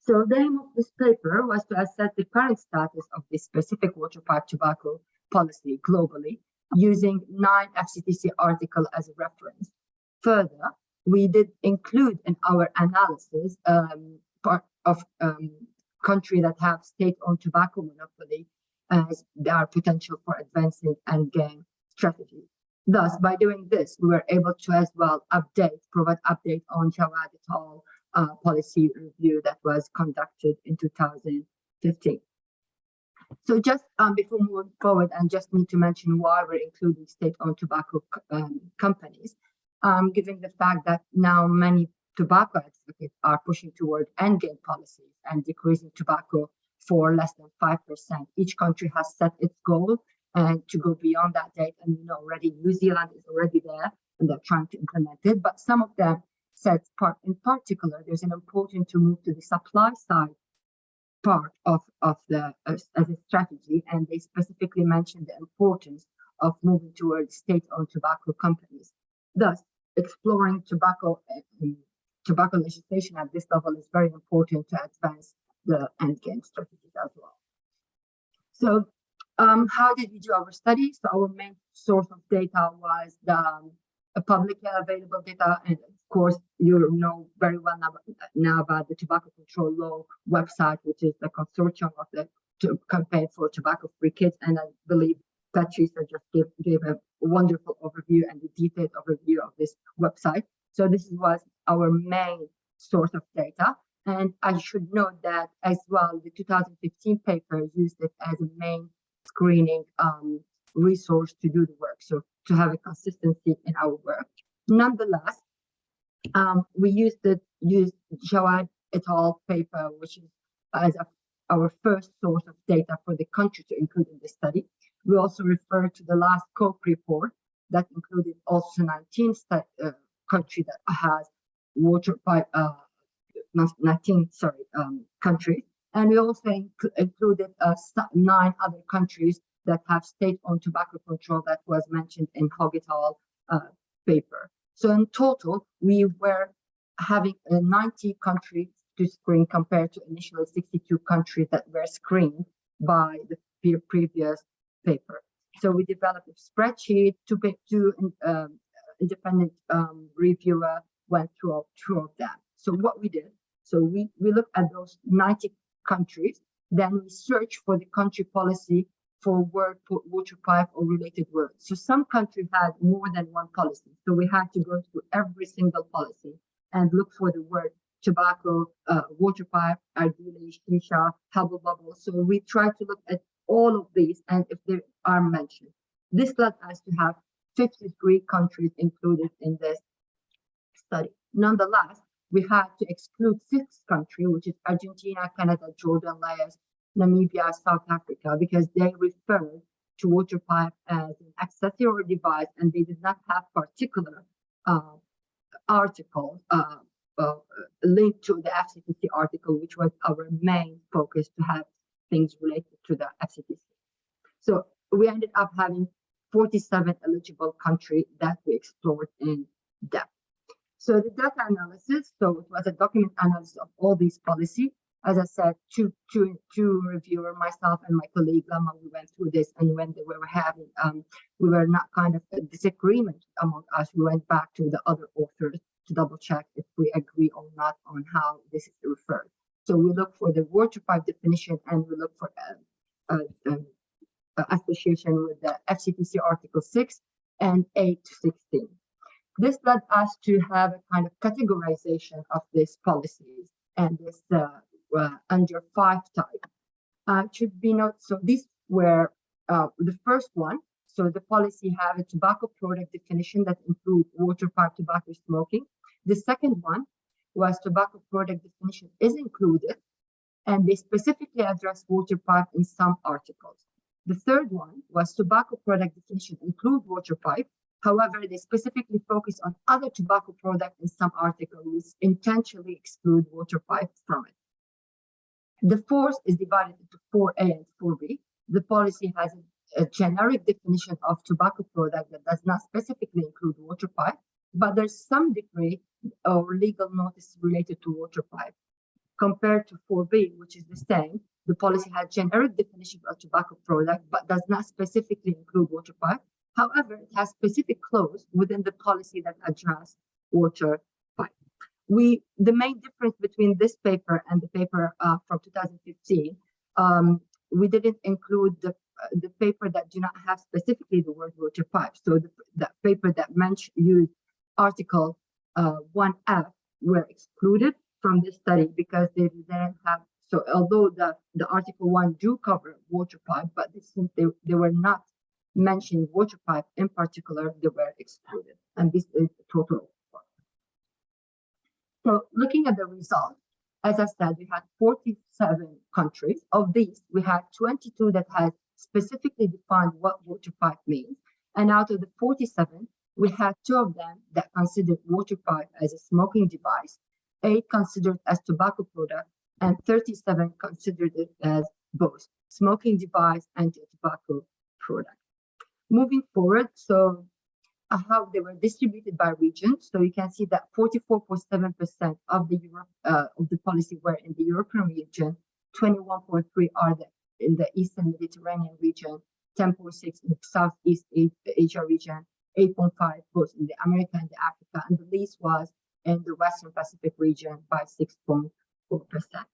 So the aim of this paper was to assess the current status of this specific water pipe tobacco policy globally, using 9 FCTC articles as a reference. Further, we did include in our analysis part of countries that have state-owned tobacco monopoly as their potential for advancing endgame strategy. Thus, by doing this, we were able to as well provide update on Jawad et al. Policy review that was conducted in 2015. So just before moving forward, and just need to mention why we're including state-owned tobacco companies, given the fact that now many tobacco advocates are pushing toward endgame policies and decreasing tobacco for less than 5%. Each country has set its goal and to go beyond that date, and you know already New Zealand is already there and they're trying to implement it, but some of them said in particular, there's an important to move to the supply side part of the as a strategy, and they specifically mentioned the importance of moving towards state-owned tobacco companies. Thus, exploring tobacco legislation at this level is very important to advance the endgame strategies as well. So, how did we do our study? So, our main source of data was the publicly available data, and of course, you know very well now about the Tobacco Control Law website, which is the consortium of the campaign for tobacco-free kids. And I believe Patricia just gave a wonderful overview and a detailed overview of this website. So this was our main source of data. And I should note that as well, the 2015 paper used it as a main screening resource to do the work, so to have a consistency in our work. Nonetheless, we used Jawad et al. Paper, which is as our first source of data for the country to include in the study. We also refer to the last COPE report that included also 19 countries that has water pipe, 19 countries, and we also included 9 other countries that have state-owned tobacco control that was mentioned in Hogg et al. Paper. So in total, we were having 90 countries to screen compared to initially 62 countries that were screened by the previous paper. So we developed a spreadsheet. Two independent reviewer went through of them. So what we did, so we looked at those 90 countries, then we searched for the country policy for word water pipe or related words. So some countries had more than one policy. So we had to go through every single policy and look for the word tobacco, water pipe, ideally shisha, hubble bubble. So we tried to look at all of these and if they are mentioned. This led us to have 53 countries included in this study. Nonetheless, we had to exclude 6 countries, which is Argentina, Canada, Jordan, Laos, Namibia, South Africa, because they referred to water pipe as an accessory device and they did not have particular article linked to the FCTC article, which was our main focus to have things related to the FCTC. So we ended up having 47 eligible countries that we explored in depth. So the data analysis, so it was a document analysis of all these policies. As I said, two reviewer, myself and my colleague Lama, we went through this, and when they were having, we were not kind of a disagreement among us. We went back to the other authors to double check if we agree or not on how this is referred. So we look for the water pipe definition, and we look for association with the FCTC Article 6 and 8 to 16. This led us to have a kind of categorization of these policies and this under 5 type. should be noted. So these were the first one. So the policy have a tobacco product definition that include water pipe tobacco smoking. The second one was tobacco product definition is included, and they specifically address water pipe in some articles. The third one was tobacco product definition include water pipe. However, they specifically focus on other tobacco products in some articles, intentionally exclude water pipe from it. The fourth is divided into 4A and 4B. The policy has a generic definition of tobacco product that does not specifically include water pipe, but there's some degree or legal notice related to water pipe. Compared to 4B, which is the same, the policy has generic definition of tobacco product, but does not specifically include water pipe. However, it has specific clause within the policy that address water pipe. The main difference between this paper and the paper from 2015, we didn't include the paper that do not have specifically the word water pipe. So the paper that used article 1F were excluded from this study because they didn't have. So although the article 1 do cover water pipe, but since they were not mentioning water pipe in particular, they were excluded. And this is the total. So looking at the results, as I said, we had 47 countries. Of these, we had 22 that had specifically defined what water pipe means. And out of the 47, we had 2 of them that considered water pipe as a smoking device, 8 considered as tobacco product, and 37 considered it as both smoking device and a tobacco product. Moving forward, so how they were distributed by region. So you can see that 44.7% of the policy were in the European region, 21.3 are in the Eastern Mediterranean region, 10.6 in the Southeast Asia region, 8.5 both in the America and the Africa, and the least was in the Western Pacific region by 6.4%.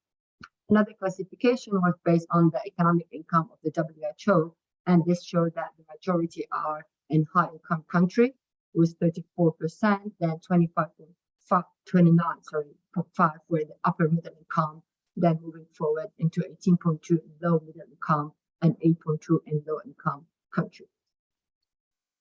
Another classification was based on the economic income of the WHO, and this showed that the majority are in high-income country with 34%, then 29.5 were the upper middle income, then moving forward into 18.2 in low middle income and 8.2 in low income countries.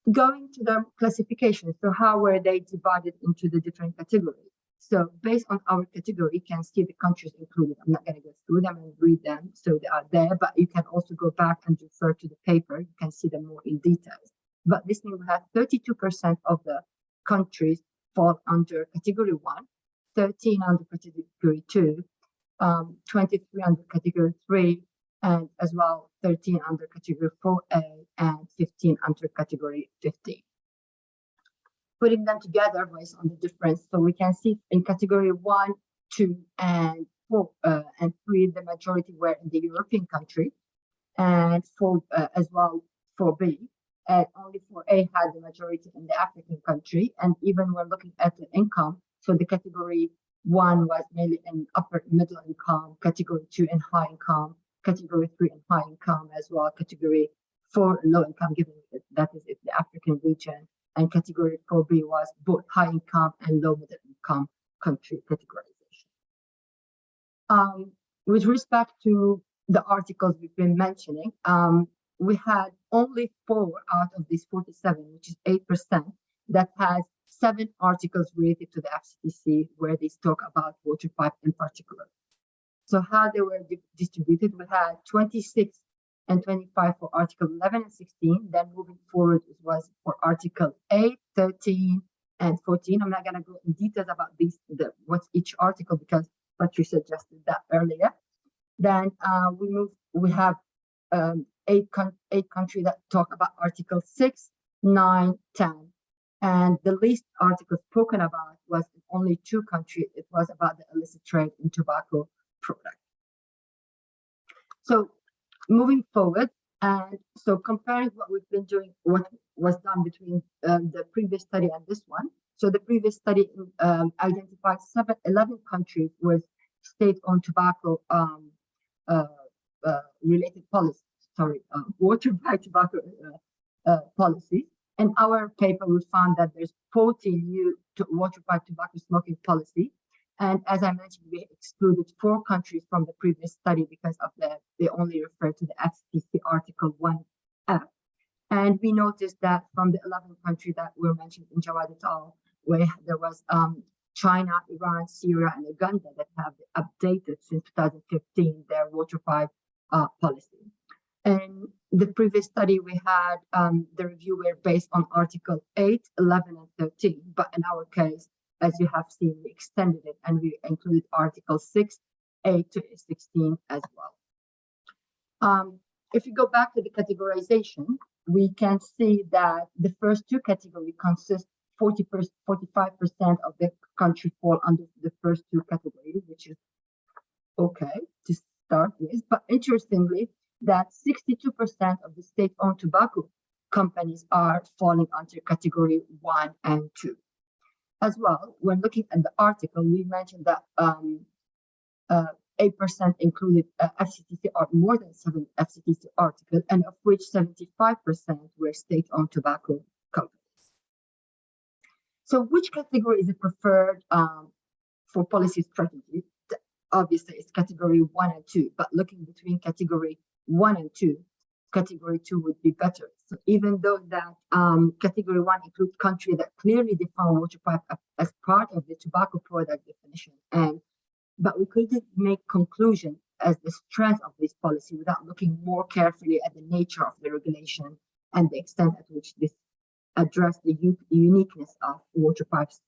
Going to the classification, so how were they divided into the different categories? So based on our category, you can see the countries included. I'm not going to go through them and read them, so they are there, but you can also go back and refer to the paper. You can see them more in details. But this means we have 32% of the countries fall under category 1, 13 under category 2, 23 under category 3, and as well 13 under category 4A and 15 under category 15. Putting them together based on the difference, so we can see in category 1, 2, and 4 and 3, the majority were in the European country, and 4 as well 4B. And only 4A had the majority in the African country. And even we're looking at the income, so the category 1 was mainly in upper middle income, category 2 in high income, category 3 in high income, as well category 4 low income, given that is the African region, and category 4B was both high income and low middle income country categorization. With respect to the articles we've been mentioning, we had only 4 out of these 47, which is 8%, that has 7 articles related to the FCTC, where they talk about water pipe in particular. So how they were distributed, we had 26 and 25 for Article 11 and 16. Then moving forward, it was for Article 8, 13, and 14. I'm not going to go in details about what's each article because Patricia suggested that earlier. Then we have 8 countries that talk about Article 6, 9, 10. And the least article spoken about was in only 2 countries. It was about the illicit trade in tobacco products. So moving forward, and so comparing what we've been doing, what was done between the previous study and this one. So the previous study identified 11 countries with state-owned tobacco related policies. Water pipe tobacco policies. In our paper, we found that there's 14 new water pipe tobacco smoking policy. And as I mentioned, we excluded 4 countries from the previous study because of the they only refer to the FCTC Article 1F. And we noticed that from the 11 countries that were mentioned in Jawad et al., where there was China, Iran, Syria, and Uganda that have updated since 2015 their water pipe policy. And the previous study we had, the review were based on Article 8, 11, and 13. But in our case, as you have seen, we extended it and we included Article 6, 8 to 16 as well. If you go back to the categorization, we can see that the first two categories consist 45% of the country fall under the first two categories, which is okay to start with. But interestingly, that 62% of the state-owned tobacco companies are falling under category 1 and 2. As well, when looking at the article, we mentioned that 8% included FCTC or more than 7 FCTC articles, and of which 75% were state-owned tobacco companies. So which category is preferred for policy strategy? Obviously, it's category 1 and 2, but looking between category 1 and 2, category 2 would be better. So even though that category 1 includes countries that clearly define water pipe as part of the tobacco product definition, but we couldn't make conclusion as the strength of this policy without looking more carefully at the nature of the regulation and the extent at which this addressed the uniqueness of water pipes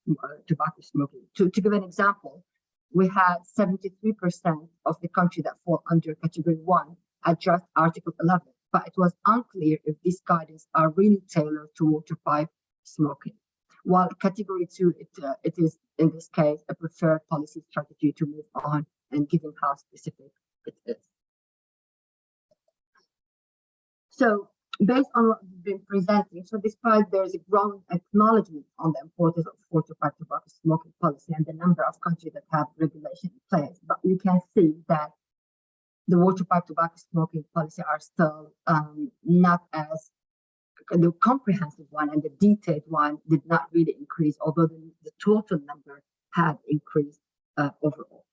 tobacco smoking. To give an example, we had 73% of the country that fall under category 1 addressed Article 11, but it was unclear if these guidance are really tailored to water pipe smoking. While category 2, it is in this case a preferred policy strategy to move on, and given how specific it is. So based on what we've been presenting, so despite there is a growing acknowledgement on the importance of water pipe tobacco smoking policy and the number of countries that have regulation in place, but we can see that the water pipe tobacco smoking policy are still not as the comprehensive one, and the detailed one did not really increase, although the total number had increased overall.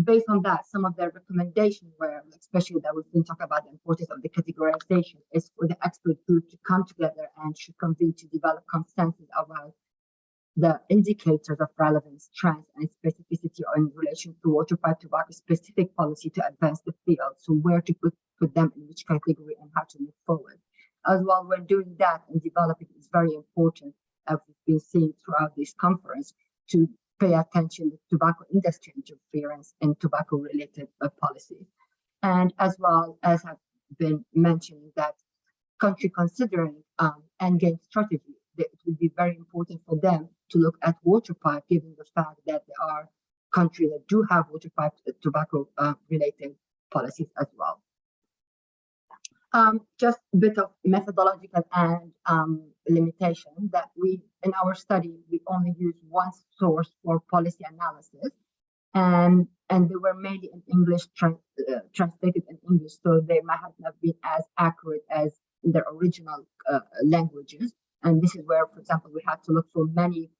Based on that, some of their recommendations were, especially that we've been talking about the importance of the categorization, is for the expert group to come together and should convene to develop consensus about the indicators of relevance, strength, and specificity in relation to water pipe tobacco specific policy to advance the field. So where to put them in which category and how to move forward. As well, when doing that and developing, it's very important, as we've been seeing throughout this conference, to pay attention to tobacco industry interference in tobacco-related policies. And as well as I've been mentioning, that country considering endgame strategy, it would be very important for them to look at water pipe, given the fact that there are countries that do have water pipe tobacco related policies as well. Just a bit of methodological and limitation that in our study, we only use one source for policy analysis, and they were made in English, translated in English, so they might have not been as accurate as in their original languages. And this is where, for example, we had to look for many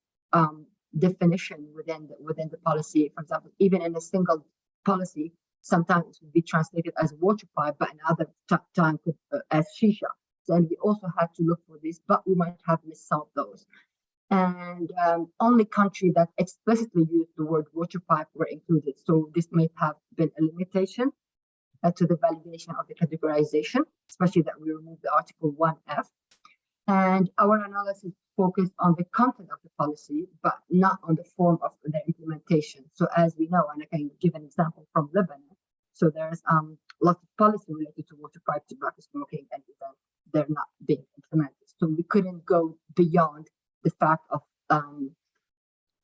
definition within the policy. For example, even in a single policy, sometimes it would be translated as water pipe, but another time as shisha. So we also had to look for this, but we might have missed some of those. And only countries that explicitly used the word water pipe were included. So this may have been a limitation to the validation of the categorization, especially that we removed the Article 1F. And our analysis focused on the content of the policy, but not on the form of the implementation. So as we know, and I can give an example from Lebanon, so there's lots of policy related to water pipe tobacco smoking, and they're not being implemented. So we couldn't go beyond the fact of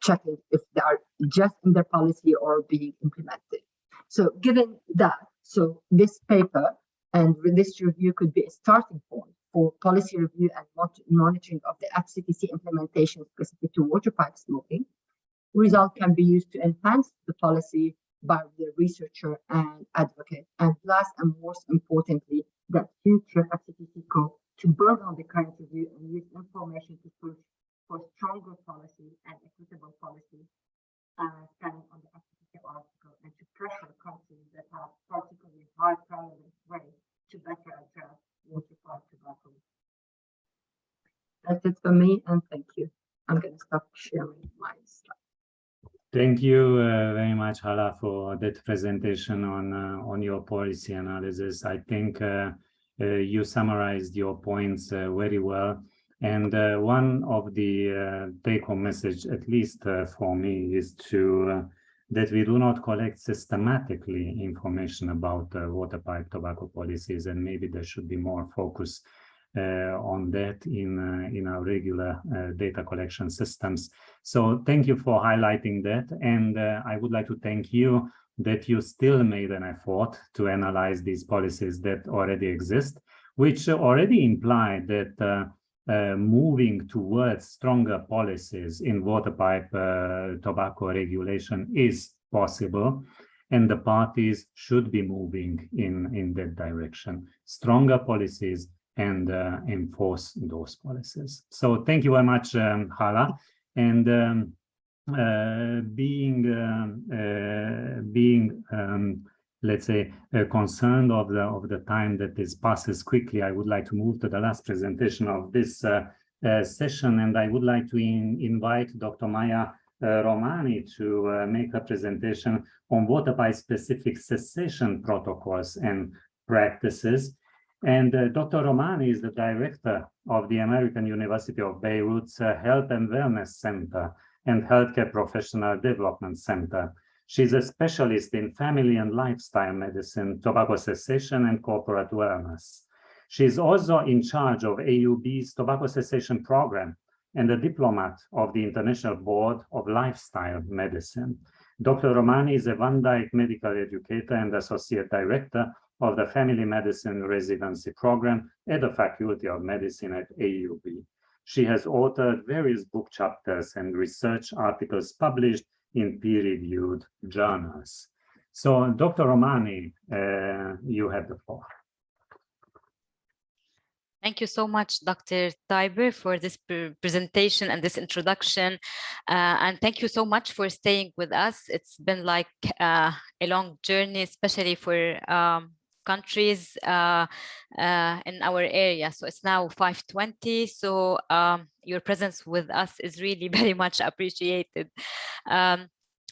checking if they are just in their policy or being implemented. So given that, so this paper and this review could be a starting point for policy review and monitoring of the FCTC implementation specific to water pipe smoking. Result can be used to enhance the policy by the researcher and advocate. And last and most importantly, that future FCTC code to build on the current review and use information to push for stronger policy and equitable policy standing on the FCTC article, and to pressure it for me, and thank you. I'm going to stop sharing my slide. Thank you very much, Hala, for that presentation on your policy analysis. I think you summarized your points very well. And one of the take-home message, at least for me, is that we do not collect systematically information about water pipe tobacco policies, and maybe there should be more focus on that in our regular data collection systems. So thank you for highlighting that. And I would like to thank you that you still made an effort to analyze these policies that already exist, which already imply that moving towards stronger policies in water pipe tobacco regulation is possible, and the parties should be moving in that direction. Stronger policies and enforce those policies. So thank you very much, Hala. And let's say concerned of the time that this passes quickly, I would like to move to the last presentation of this session, and I would like to invite Dr. Maya Romani to make a presentation on waterpipe-specific cessation protocols and practices. And Dr. Romani is the director of the American University of Beirut's Health and Wellness Center and Healthcare Professional Development Center. She's a specialist in family and lifestyle medicine, tobacco cessation, and corporate wellness. She's also in charge of AUB's tobacco cessation program and a diplomat of the International Board of Lifestyle Medicine. Dr. Romani is a Van Dyke medical educator and associate director of the Family Medicine Residency Program at the Faculty of Medicine at AUB. She has authored various book chapters and research articles published in peer-reviewed journals. So, Dr. Romani, you have the floor. Thank you so much, Dr. Taiber, for this presentation and this introduction. And thank you so much for staying with us. It's been like a long journey, especially for countries in our area. So it's now 5:20. So your presence with us is really very much appreciated.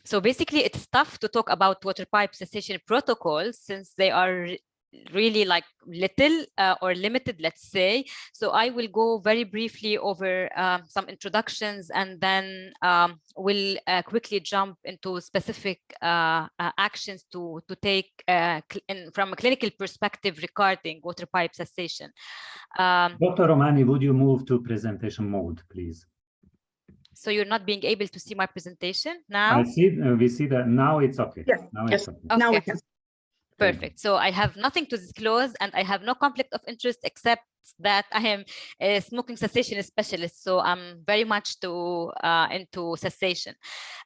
So basically, it's tough to talk about water pipe cessation protocols since they are really like little or limited, let's say. So I will go very briefly over some introductions, and then we'll quickly jump into specific actions to take from a clinical perspective regarding water pipe cessation. Dr. Romani, would you move to presentation mode, please? So you're not being able to see my presentation now? I see, we see that now it's okay. Yes, now yes. it's okay. Okay. Now we can. Perfect. So I have nothing to disclose, and I have no conflict of interest except that I am a smoking cessation specialist. So I'm very much into cessation.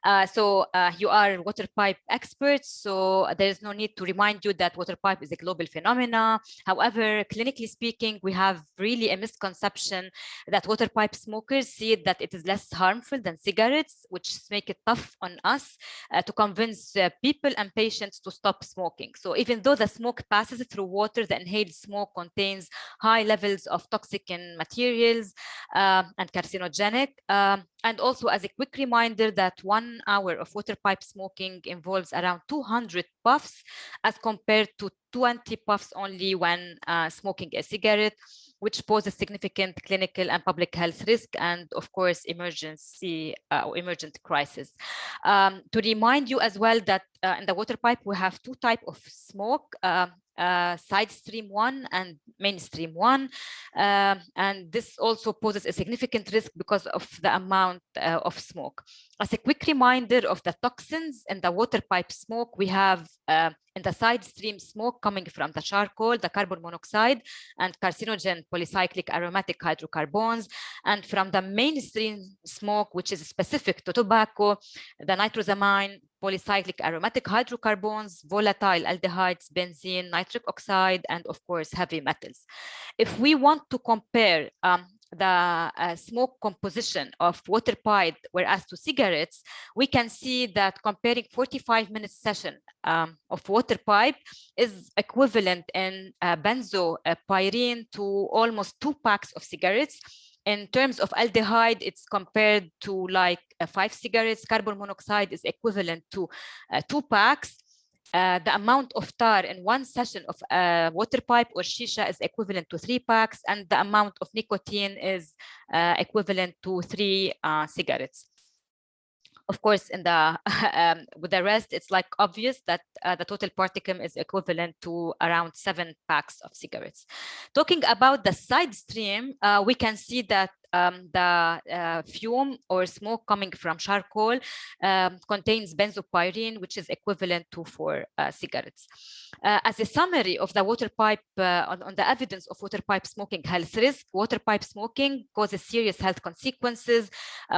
You are water pipe experts, so there is no need to remind you that water pipe is a global phenomena. However, clinically speaking, we have really a misconception that water pipe smokers see that it is less harmful than cigarettes, which make it tough on us to convince people and patients to stop smoking. So even though the smoke passes through water, the inhaled smoke contains high levels of toxic materials and carcinogenic. And also, as a quick reminder, that 1 hour of water pipe smoking involves around 200 puffs as compared to 20 puffs only when smoking a cigarette, which poses significant clinical and public health risk and, of course, emergency or emergent crisis. To remind you as well that in the water pipe, we have two types of smoke, side stream 1 and mainstream 1. And this also poses a significant risk because of the amount of smoke. As a quick reminder of the toxins in the water pipe smoke, we have in the side stream smoke coming from the charcoal, the carbon monoxide, and carcinogen polycyclic aromatic hydrocarbons. And from the mainstream smoke, which is specific to tobacco, the nitrosamine, polycyclic aromatic hydrocarbons, volatile aldehydes, benzene, nitric oxide, and of course, heavy metals. If we want to compare the smoke composition of water pipe, whereas to cigarettes, we can see that comparing 45-minute session of water pipe is equivalent in benzopyrene to almost 2 packs of cigarettes. In terms of aldehyde, it's compared to like 5 cigarettes. Carbon monoxide is equivalent to 2 packs. The amount of tar in one session of water pipe or shisha is equivalent to 3 packs, and the amount of nicotine is equivalent to 3 cigarettes. Of course, in the with the rest, it's like obvious that the total particum is equivalent to around 7 packs of cigarettes. Talking about the side stream, we can see that the fume or smoke coming from charcoal contains benzopyrene, which is equivalent to 4 cigarettes. As a summary of the water pipe, on the evidence of water pipe smoking health risk, water pipe smoking causes serious health consequences.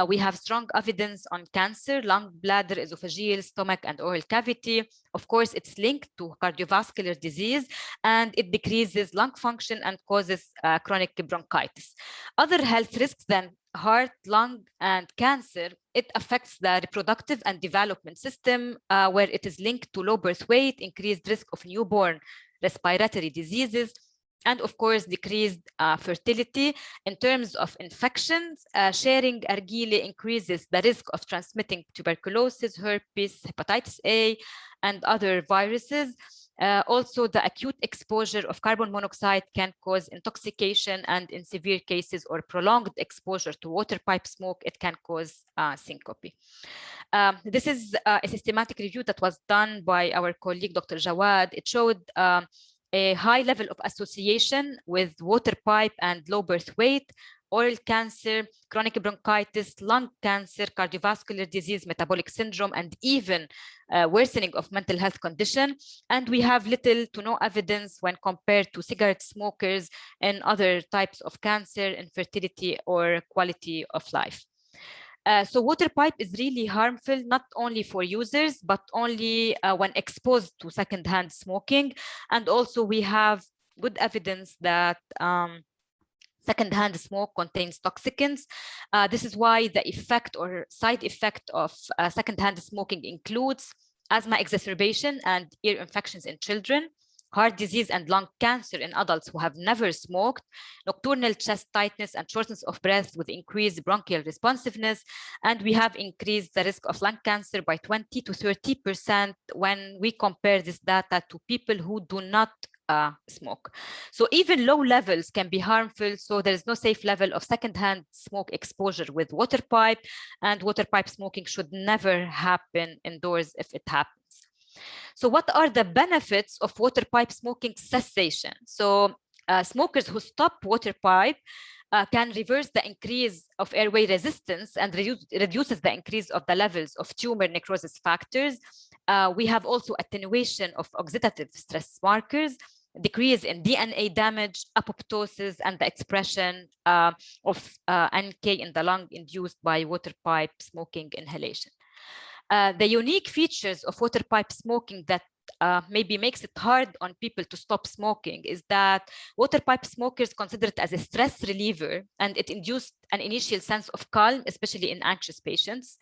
We have strong evidence on cancer, lung, bladder, esophageal, stomach, and oral cavity. Of course, it's linked to cardiovascular disease, and it decreases lung function and causes chronic bronchitis. Other health risks than heart, lung, and cancer, it affects the reproductive and development system, where it is linked to low birth weight, increased risk of newborn respiratory diseases, and of course, decreased fertility. In terms of infections, sharing argile increases the risk of transmitting tuberculosis, herpes, hepatitis A, and other viruses. Also, the acute exposure of carbon monoxide can cause intoxication, and in severe cases or prolonged exposure to water pipe smoke, it can cause syncope. This is a systematic review that was done by our colleague, Dr. Jawad. It showed a high level of association with water pipe and low birth weight, oral cancer, chronic bronchitis, lung cancer, cardiovascular disease, metabolic syndrome, and even worsening of mental health condition. And we have little to no evidence when compared to cigarette smokers and other types of cancer, infertility, or quality of life. So water pipe is really harmful, not only for users, but only when exposed to secondhand smoking. And also we have good evidence that secondhand smoke contains toxicants. This is why the effect or side effect of secondhand smoking includes asthma exacerbation and ear infections in children, heart disease and lung cancer in adults who have never smoked, nocturnal chest tightness and shortness of breath with increased bronchial responsiveness, and we have increased the risk of lung cancer by 20 to 30% when we compare this data to people who do not smoke. So even low levels can be harmful, so there is no safe level of secondhand smoke exposure with water pipe, and water pipe smoking should never happen indoors if it happens. So what are the benefits of water pipe smoking cessation? So smokers who stop water pipe can reverse the increase of airway resistance and reduces the increase of the levels of tumor necrosis factors. We have also attenuation of oxidative stress markers, decrease in DNA damage, apoptosis, and the expression of NK in the lung induced by water pipe smoking inhalation. The unique features of water pipe smoking that maybe makes it hard on people to stop smoking is that water pipe smokers consider it as a stress reliever, and it induced an initial sense of calm, especially in anxious patients.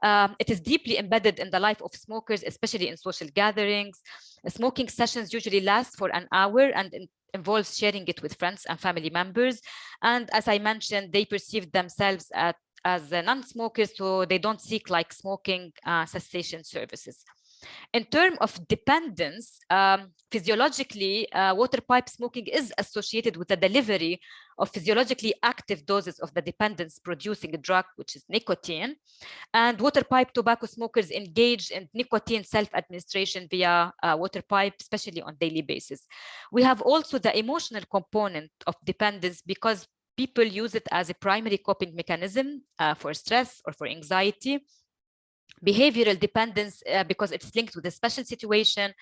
It is deeply embedded in the life of smokers, especially in social gatherings. Smoking sessions usually last for an hour and involves sharing it with friends and family members. And as I mentioned, they perceive themselves as non-smokers, so they don't seek like smoking cessation services. In terms of dependence, physiologically, water pipe smoking is associated with the delivery of physiologically active doses of the dependence-producing drug, which is nicotine. And water pipe tobacco smokers engage in nicotine self-administration via water pipe, especially on daily basis. We have also the emotional component of dependence because people use it as a primary coping mechanism for stress or for anxiety. Behavioral dependence because it's linked with a special situation,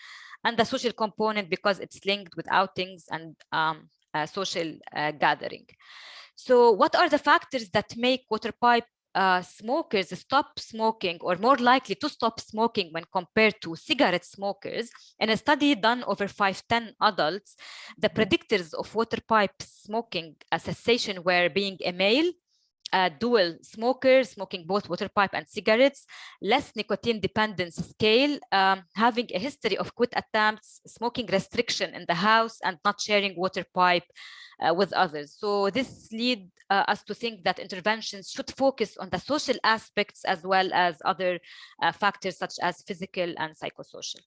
and the social component because it's linked with outings and social gathering. So what are the factors that make water pipe smokers stop smoking or more likely to stop smoking when compared to cigarette smokers? In a study done over 510 adults, the predictors of water pipe smoking cessation were being a male, dual smokers, smoking both water pipe and cigarettes, less nicotine dependence scale, having a history of quit attempts, smoking restriction in the house, and not sharing water pipe with others. So this leads us to think that interventions should focus on the social aspects as well as other factors such as physical and psychosocial.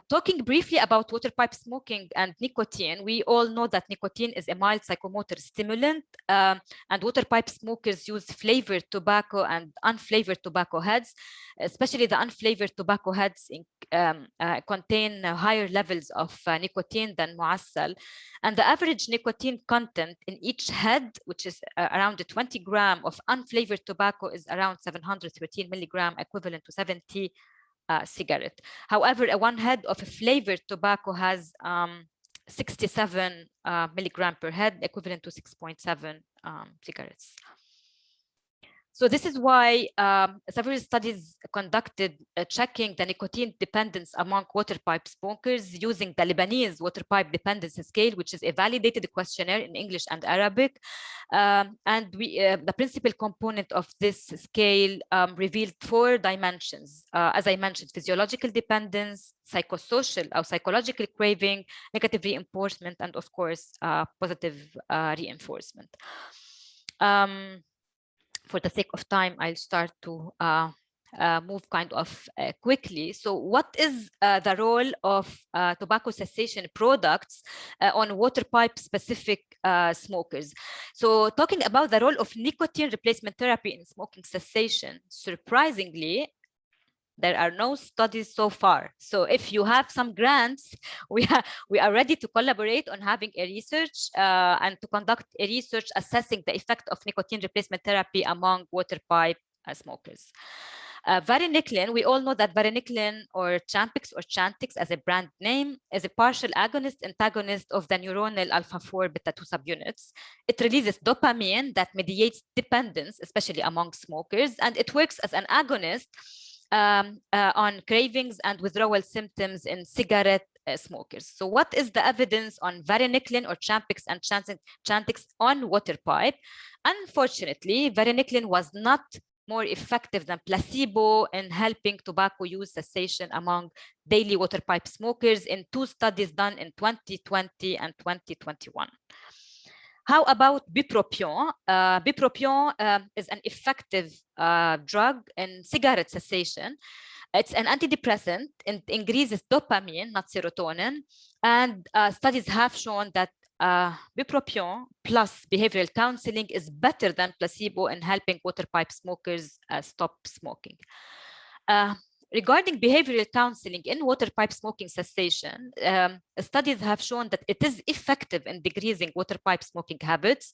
Talking briefly about water pipe smoking and nicotine, we all know that nicotine is a mild psychomotor stimulant, and water pipe smokers use flavored tobacco and unflavored tobacco heads. Especially the unflavored tobacco heads contain higher levels of nicotine than muassal, and the average nicotine content in each head, which is around 20 grams of unflavored tobacco, is around 713 milligram, equivalent to 70 cigarette. However, one head of a flavored tobacco has 67 milligram per head, equivalent to 6.7 cigarettes. So this is why several studies conducted checking the nicotine dependence among water pipe smokers using the Lebanese water pipe dependency scale, which is a validated questionnaire in English and Arabic. And the principal component of this scale revealed 4 dimensions. As I mentioned, physiological dependence, psychosocial or psychological craving, negative reinforcement, and of course, positive reinforcement. For the sake of time, I'll start to move kind of quickly. So what is the role of tobacco cessation products on water pipe specific smokers? So talking about the role of nicotine replacement therapy in smoking cessation, surprisingly, there are no studies so far. So if you have some grants, we are ready to collaborate on having a research and to conduct a research assessing the effect of nicotine replacement therapy among water pipe smokers. Varenicline, we all know that varenicline or Champix or Chantix as a brand name is a partial agonist antagonist of the neuronal alpha-4 beta-2 subunits. It releases dopamine that mediates dependence, especially among smokers, and it works as an agonist on cravings and withdrawal symptoms in cigarette smokers. So what is the evidence on varenicline or Champix and Chantix on water pipe? Unfortunately, varenicline was not more effective than placebo in helping tobacco use cessation among daily water pipe smokers in 2 studies done in 2020 and 2021. How about bupropion? Bupropion is an effective drug in cigarette cessation. It's an antidepressant and increases dopamine, not serotonin. And studies have shown that bupropion plus behavioral counseling is better than placebo in helping water pipe smokers stop smoking. Regarding behavioral counseling in water pipe smoking cessation, studies have shown that it is effective in decreasing water pipe smoking habits.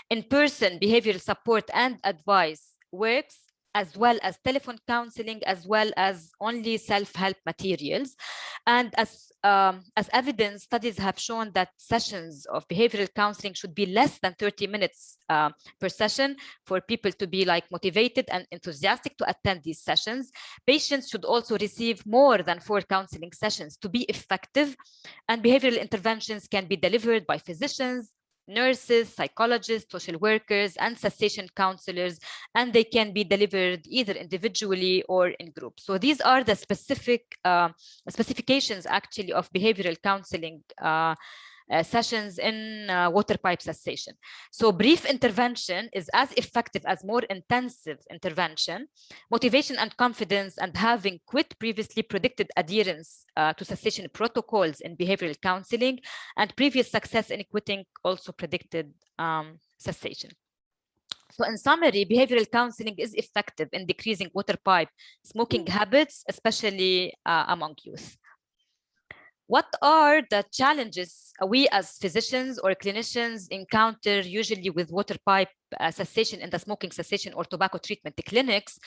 In-person behavioral support and advice works, as well as telephone counseling, as well as only self-help materials. And as evidence, studies have shown that sessions of behavioral counseling should be less than 30 minutes per session for people to be motivated and enthusiastic to attend these sessions. Patients should also receive more than 4 counseling sessions to be effective, and behavioral interventions can be delivered by physicians, nurses, psychologists, social workers, and cessation counselors, and they can be delivered either individually or in groups. So these are the specific specifications actually of behavioral counseling sessions in water pipe cessation. So brief intervention is as effective as more intensive intervention. Motivation and confidence and having quit previously predicted adherence to cessation protocols in behavioral counseling, and previous success in quitting also predicted cessation. So in summary, behavioral counseling is effective in decreasing water pipe smoking habits, especially among youth. What are the challenges we as physicians or clinicians encounter usually with water pipe cessation in the smoking cessation or tobacco treatment clinics?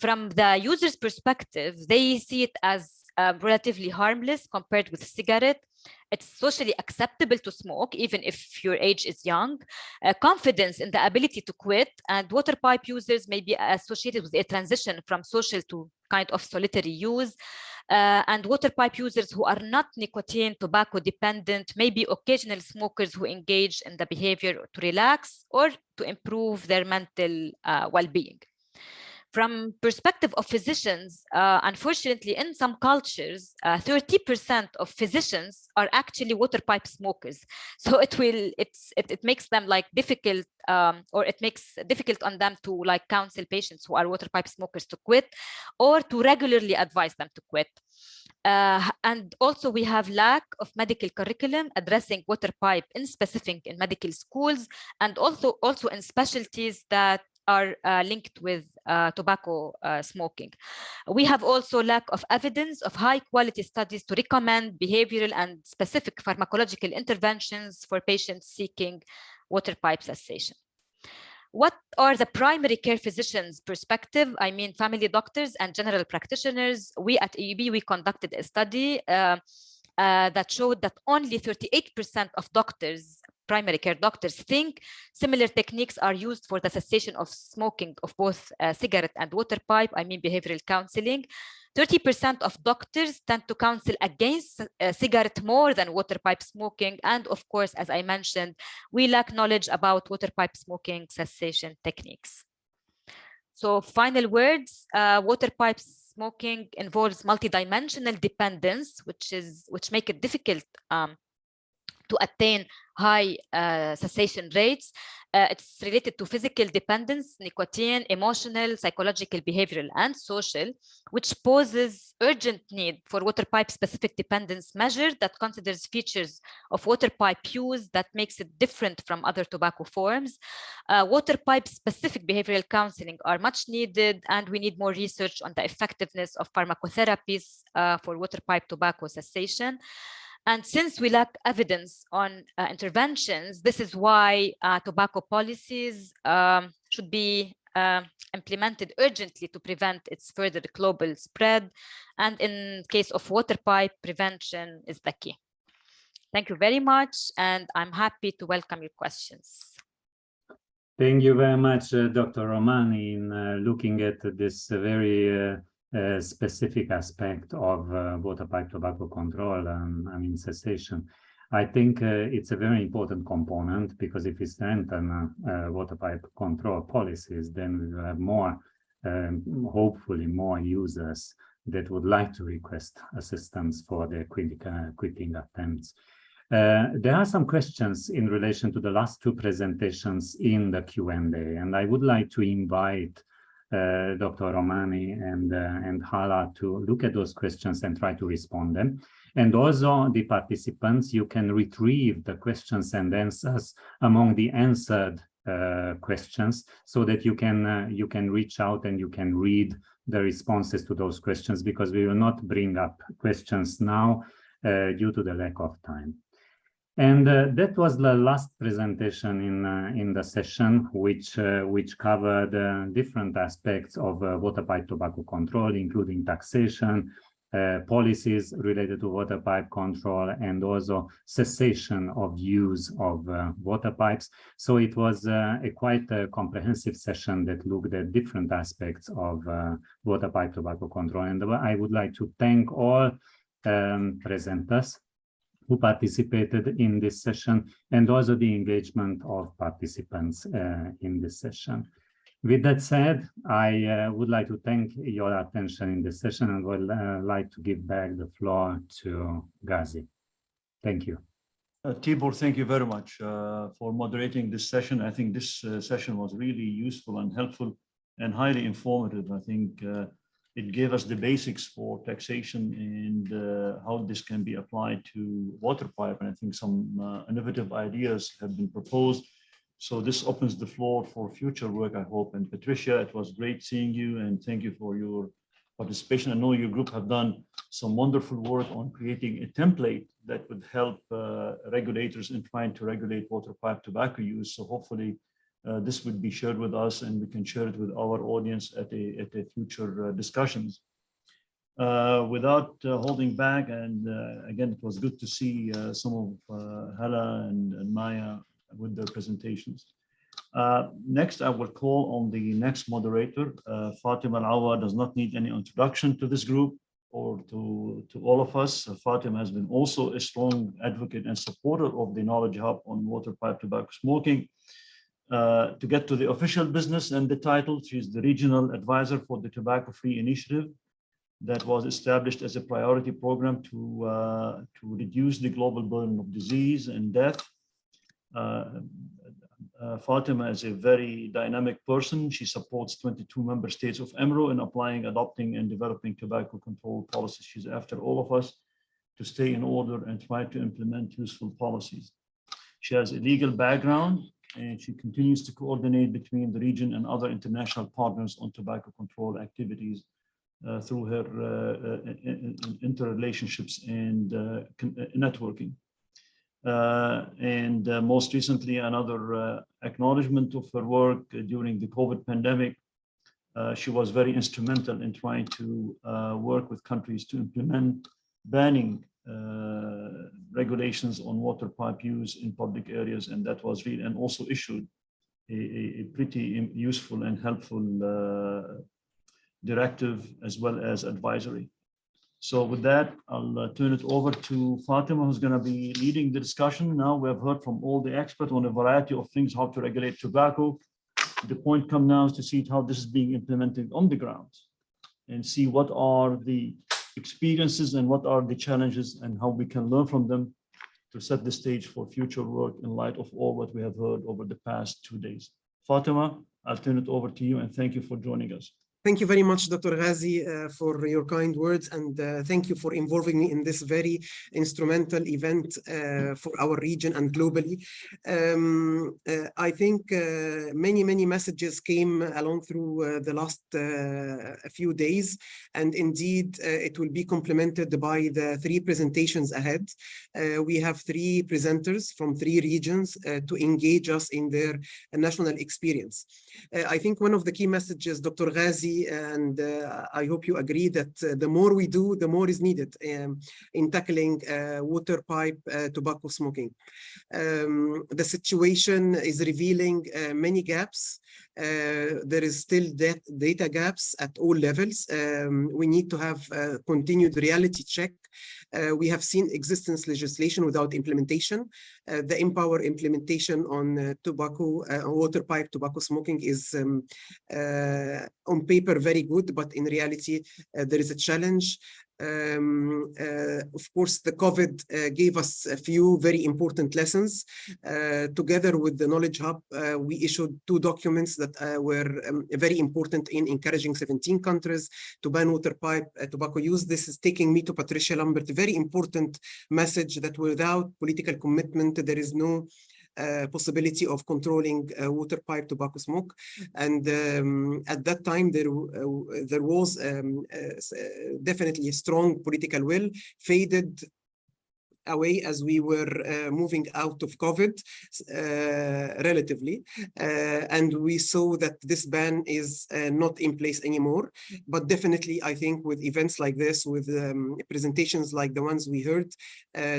From the user's perspective, they see it as relatively harmless compared with cigarette. It's socially acceptable to smoke, even if your age is young. Confidence in the ability to quit, and water pipe users may be associated with a transition from social to kind of solitary use. and water pipe users who are not nicotine, tobacco dependent, maybe occasional smokers who engage in the behavior to relax or to improve their mental well-being. From perspective of physicians, unfortunately, in some cultures, 30% of physicians are actually water pipe smokers. So it makes them like difficult, or it makes difficult on them to like counsel patients who are water pipe smokers to quit, or to regularly advise them to quit. And also we have lack of medical curriculum addressing water pipe in specific in medical schools, and also in specialties that are linked with tobacco smoking. We have also lack of evidence of high quality studies to recommend behavioral and specific pharmacological interventions for patients seeking water pipe cessation. What are the primary care physicians' perspective? I mean, family doctors and general practitioners. We at AUB, we conducted a study that showed that only 38% of doctors, primary care doctors, think similar techniques are used for the cessation of smoking of both cigarette and water pipe. I mean, behavioral counseling. 30% of doctors tend to counsel against cigarette more than water pipe smoking. And of course, as I mentioned, we lack knowledge about water pipe smoking cessation techniques. So final words, water pipe smoking involves multidimensional dependence, which make it difficult to attain high cessation rates. It's related to physical dependence, nicotine, emotional, psychological, behavioral, and social, which poses urgent need for water pipe specific dependence measure that considers features of water pipe use that makes it different from other tobacco forms. Water pipe specific behavioral counseling are much needed, and we need more research on the effectiveness of pharmacotherapies for water pipe tobacco cessation. And since we lack evidence on interventions, this is why tobacco policies should be implemented urgently to prevent its further global spread. And in case of water pipe, prevention is the key. Thank you very much, and I'm happy to welcome your questions. Thank you very much, Dr. Romani, in looking at this very specific aspect of water pipe tobacco control and I mean cessation. I think it's a very important component, because if we strengthen water pipe control policies, then we will have more, hopefully more users that would like to request assistance for their quitting attempts. There are some questions in relation to the last two presentations in the Q&A, and I would like to invite Dr. Romani and Hala to look at those questions and try to respond them. And also the participants, you can retrieve the questions and answers among the answered questions, so that you can reach out and you can read the responses to those questions, because we will not bring up questions now due to the lack of time. And that was the last presentation in the session, which covered different aspects of water pipe tobacco control, including taxation, policies related to water pipe control, and also cessation of use of water pipes. So it was a quite comprehensive session that looked at different aspects of water pipe tobacco control. And I would like to thank all presenters who participated in this session, and also the engagement of participants in this session. With that said, I would like to thank your attention in this session, and would like to give back the floor to Ghazi. Thank you. Tibor, thank you very much for moderating this session. I think this session was really useful and helpful and highly informative. I think it gave us the basics for taxation and how this can be applied to water pipe. And I think some innovative ideas have been proposed. So this opens the floor for future work, I hope. And Patricia, it was great seeing you, and thank you for your participation. I know your group have done some wonderful work on creating a template that would help regulators in trying to regulate water pipe tobacco use. So hopefully this would be shared with us, and we can share it with our audience at a future discussions. Without holding back, and again, it was good to see some of Hala and Maya with their presentations. Next, I will call on the next moderator. Fatima Al-Awa does not need any introduction to this group. or to all of us. Fatima has been also a strong advocate and supporter of the Knowledge Hub on water pipe tobacco smoking. To get to the official business and the title, she's the Regional Advisor for the Tobacco Free Initiative that was established as a priority program to reduce the global burden of disease and death. Fatima is a very dynamic person. She supports 22 member states of EMRO in applying, adopting, and developing tobacco control policies. She's after all of us to stay in order and try to implement useful policies. She has a legal background, and she continues to coordinate between the region and other international partners on tobacco control activities through her interrelationships and networking. Most recently, another acknowledgement of her work during the COVID pandemic. She was very instrumental in trying to work with countries to implement banning regulations on water pipe use in public areas, and that was really, and also issued a pretty useful and helpful directive as well as advisory. So with that, I'll turn it over to Fatima, who's going to be leading the discussion. Now we have heard from all the experts on a variety of things, how to regulate tobacco. The point come now is to see how this is being implemented on the ground and see what are the experiences and what are the challenges and how we can learn from them to set the stage for future work in light of all what we have heard over the past 2 days. Fatima, I'll turn it over to you and thank you for joining us. Thank you very much, Dr. Ghazi, for your kind words, and thank you for involving me in this very instrumental event for our region and globally. I think many messages came along through the last few days, and indeed it will be complemented by the 3 presentations ahead. We have 3 presenters from 3 regions to engage us in their national experience. I think one of the key messages, Dr. Ghazi, and I hope you agree that the more we do, the more is needed in tackling water pipe tobacco smoking. The situation is revealing many gaps. There is still data gaps at all levels. We need to have continued reality check. We have seen existence legislation without implementation. The Empower implementation on tobacco, water pipe tobacco smoking is on paper very good, but in reality there is a challenge. Of course, the COVID gave us a few very important lessons. Together with the Knowledge Hub, we issued 2 documents that were very important in encouraging 17 countries to ban water pipe tobacco use. This is taking me to Patricia Lambert, a very important message that without political commitment, there is no possibility of controlling water pipe tobacco smoke. And at that time, there was definitely a strong political will, faded away as we were moving out of COVID relatively. And we saw that this ban is not in place anymore. But definitely, I think with events like this, with presentations like the ones we heard,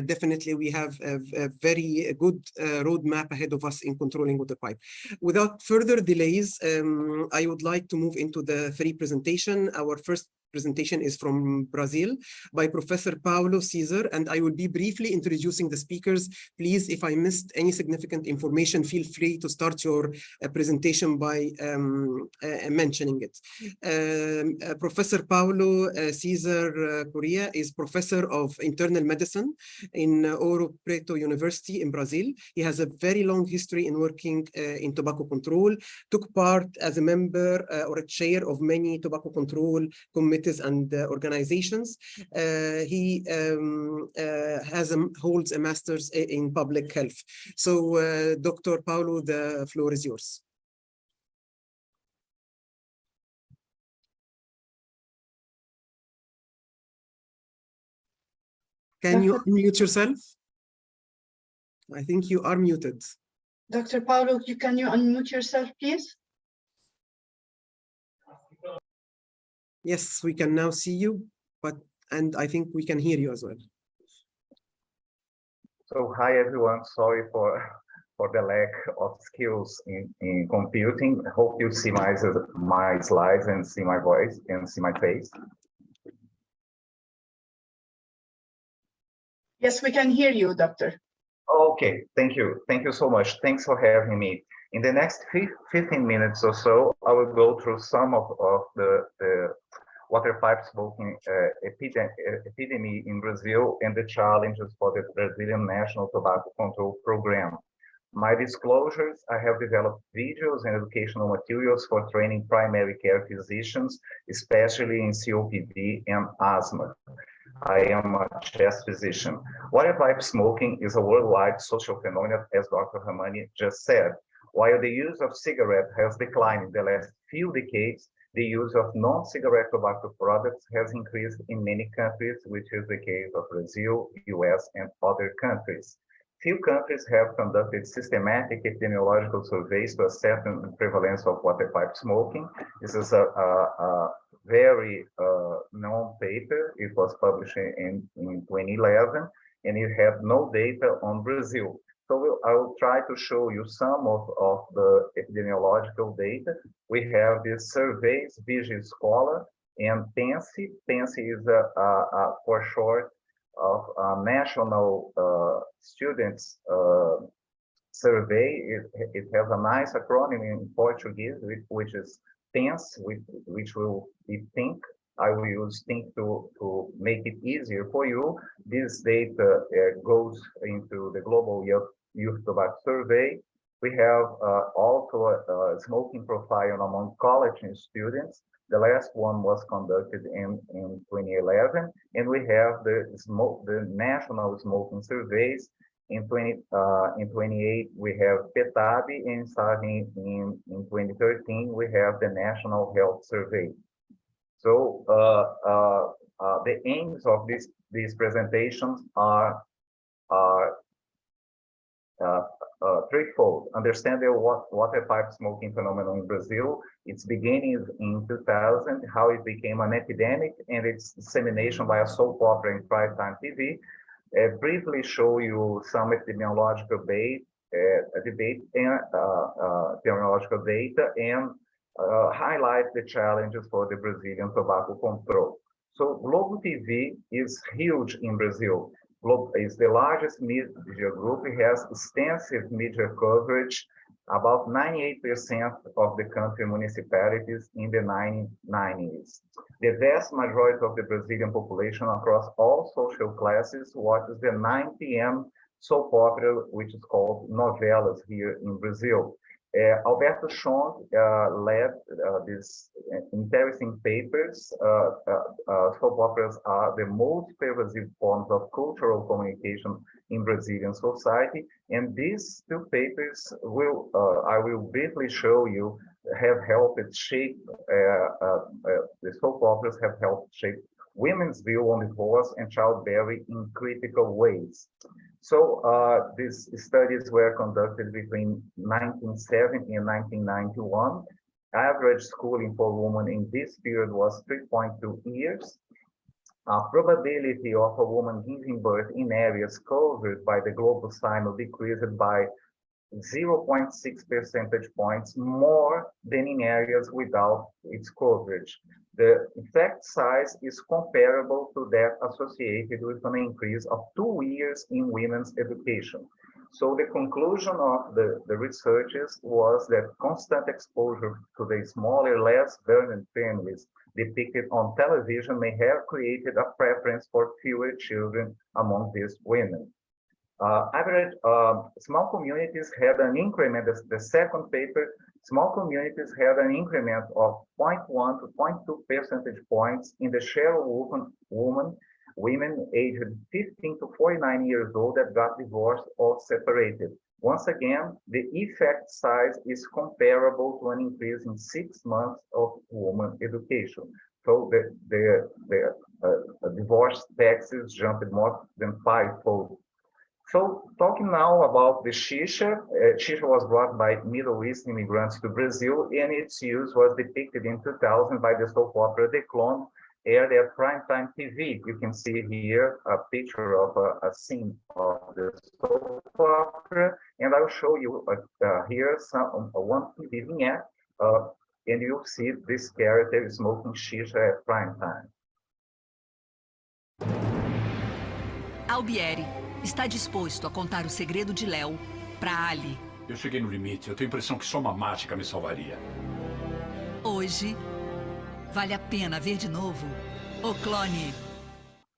definitely we have a very good roadmap ahead of us in controlling water pipe. Without further delays, I would like to move into the 3 presentation. Our first presentation is from Brazil by Professor Paulo Cesar, and I will be briefly introducing the speakers. Please, if I missed any significant information, feel free to start your presentation by mentioning it. Professor Paulo Cesar Correa is Professor of Internal Medicine in Ouro Preto University in Brazil. He has a very long history in working in tobacco control, took part as a member or a chair of many tobacco control committees and organizations. He holds a master's in public health. So, Dr. Paulo, the floor is yours. Can you unmute yourself? I think you are muted. Dr. Paulo, can you unmute yourself, please? Yes, we can now see you, and I think we can hear you as well. So hi everyone, sorry for the lack of skills in computing. I hope you see my slides and see my voice and see my face. Yes, we can hear you, Doctor. Okay, thank you. Thank you so much. Thanks for having me. In the next 15 minutes or so, I will go through some of the water pipe smoking epidemic in Brazil and the challenges for the Brazilian National Tobacco Control Program. My disclosures, I have developed videos and educational materials for training primary care physicians, especially in COPD and asthma. I am a chest physician. Water pipe smoking is a worldwide social phenomenon, as Dr. Hamani just said. While the use of cigarette has declined in the last few decades, the use of non-cigarette tobacco products has increased in many countries, which is the case of Brazil, US, and other countries. Few countries have conducted systematic epidemiological surveys to assess the prevalence of water pipe smoking. This is a very known paper. It was published in 2011, and it had no data on Brazil. So I will try to show you some of the epidemiological data. We have these surveys, Vigil Scholar and TETSiM. TETSiM is for short of National Students Survey. It has a nice acronym in Portuguese, which is TENS, which will be think. I will use think to make it easier for you. This data goes into the Global Youth Tobacco Survey. We have also a smoking profile among college students. The last one was conducted in 2011, and we have the national smoking surveys. In 28, we have PETAB, and starting in 2013, we have the National Health Survey. So the aims of these presentations are threefold. Understand the water pipe smoking phenomenon in Brazil, its beginning in 2000, how it became an epidemic, and its dissemination by a soap opera in primetime TV. Briefly show you some epidemiological debate and epidemiological data, and highlight the challenges for the Brazilian tobacco control. So Globo TV is huge in Brazil. Globo is the largest media group. It has extensive media coverage, about 98% of the country municipalities in the 1990s. The vast majority of the Brazilian population across all social classes watches the 9 p.m. soap opera, which is called novelas here in Brazil. Alberto Schong led these interesting papers. Soap operas are the most pervasive forms of cultural communication in Brazilian society, and these two papers I will briefly show you have helped shape the soap operas have helped shape women's view on divorce and childbearing in critical ways. So these studies were conducted between 1970 and 1991. Average schooling for women in this period was 3.2 years. Probability of a woman giving birth in areas covered by the global sign decreased by 0.6 percentage points more than in areas without its coverage. The effect size is comparable to that associated with an increase of 2 years in women's education. So the conclusion of the researchers was that constant exposure to the smaller, less burdened families depicted on television may have created a preference for fewer children among these women. Small communities had an increment, the second paper, small communities had an increment of 0.1 to 0.2 percentage points in the share of women aged 15 to 49 years old that got divorced or separated. Once again, the effect size is comparable to an increase in 6 months of woman education. So the divorce taxes jumped more than 5-fold. So talking now about the shisha, shisha was brought by Middle East immigrants to Brazil, and its use was depicted in 2000 by the soap opera The Clone, aired at primetime TV. You can see here a picture of a scene of the soap opera, and I'll show you here one TV vignette, and you'll see this character smoking shisha at primetime. Albieri está disposto a contar o segredo de Léo para Ali. Eu cheguei no limite. Eu tenho a impressão que só uma mágica me salvaria. Hoje, vale a pena ver de novo o clone.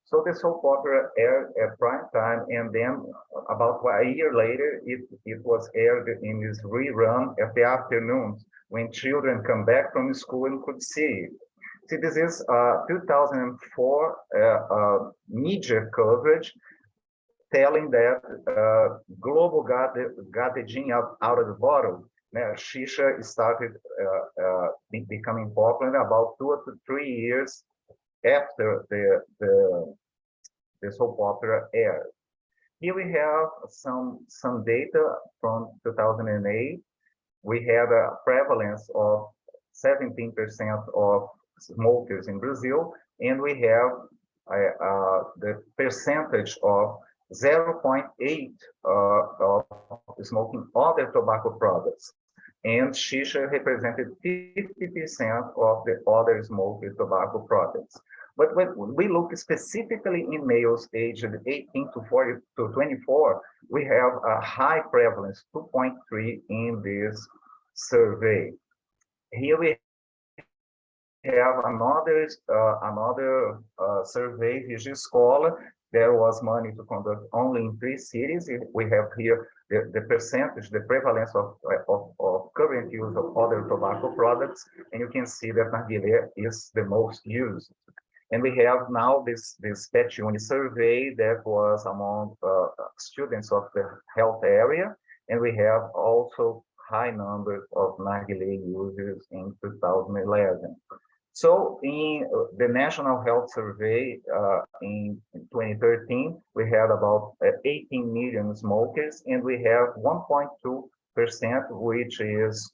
So the soap opera aired at prime time, and then about a year later, it was aired in this rerun at the afternoons when children come back from school and could see it. See, this is 2004 media coverage telling that global got the genie out of the bottle. Now, Shisha started becoming popular about 2 to 3 years after the soap opera aired. Here we have some data from 2008. We had a prevalence of 17% of smokers in Brazil, and we have the percentage of 0.8 of smoking other tobacco products. And Shisha represented 50% of the other smoking tobacco products. But when we look specifically in males aged 18 to 24, we have a high prevalence, 2.3 in this survey. Here we have another survey, Escola. There was money to conduct only in 3 cities. We have here the percentage, the prevalence of current use of other tobacco products, and you can see that narguilé is the most used. And we have now this Petione survey that was among students of the health area, and we have also high numbers of narguilé users in 2011. So in the National Health Survey in 2013, we had about 18 million smokers, and we have 1.2%, which is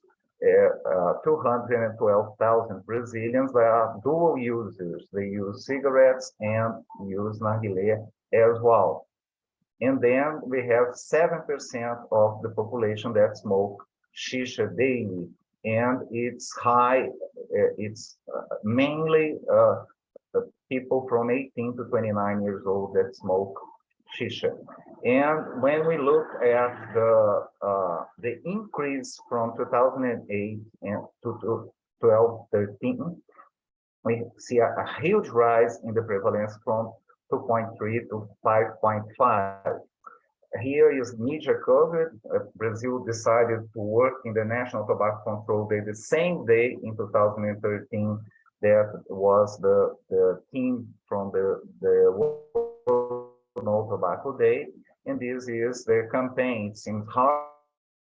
212,000 Brazilians that are dual users. They use cigarettes and use narguilé as well. And then we have 7% of the population that smoke shisha daily, and it's high. It's mainly people from 18 to 29 years old that smoke shisha. And when we look at the increase from 2008 and to 12-13, we see a huge rise in the prevalence from 2.3 to 5.5. Here is media covered. Brazil decided to work in the National Tobacco Control Day the same day in 2013. That was the team from the World No Tobacco Day. And this is the campaign. It seems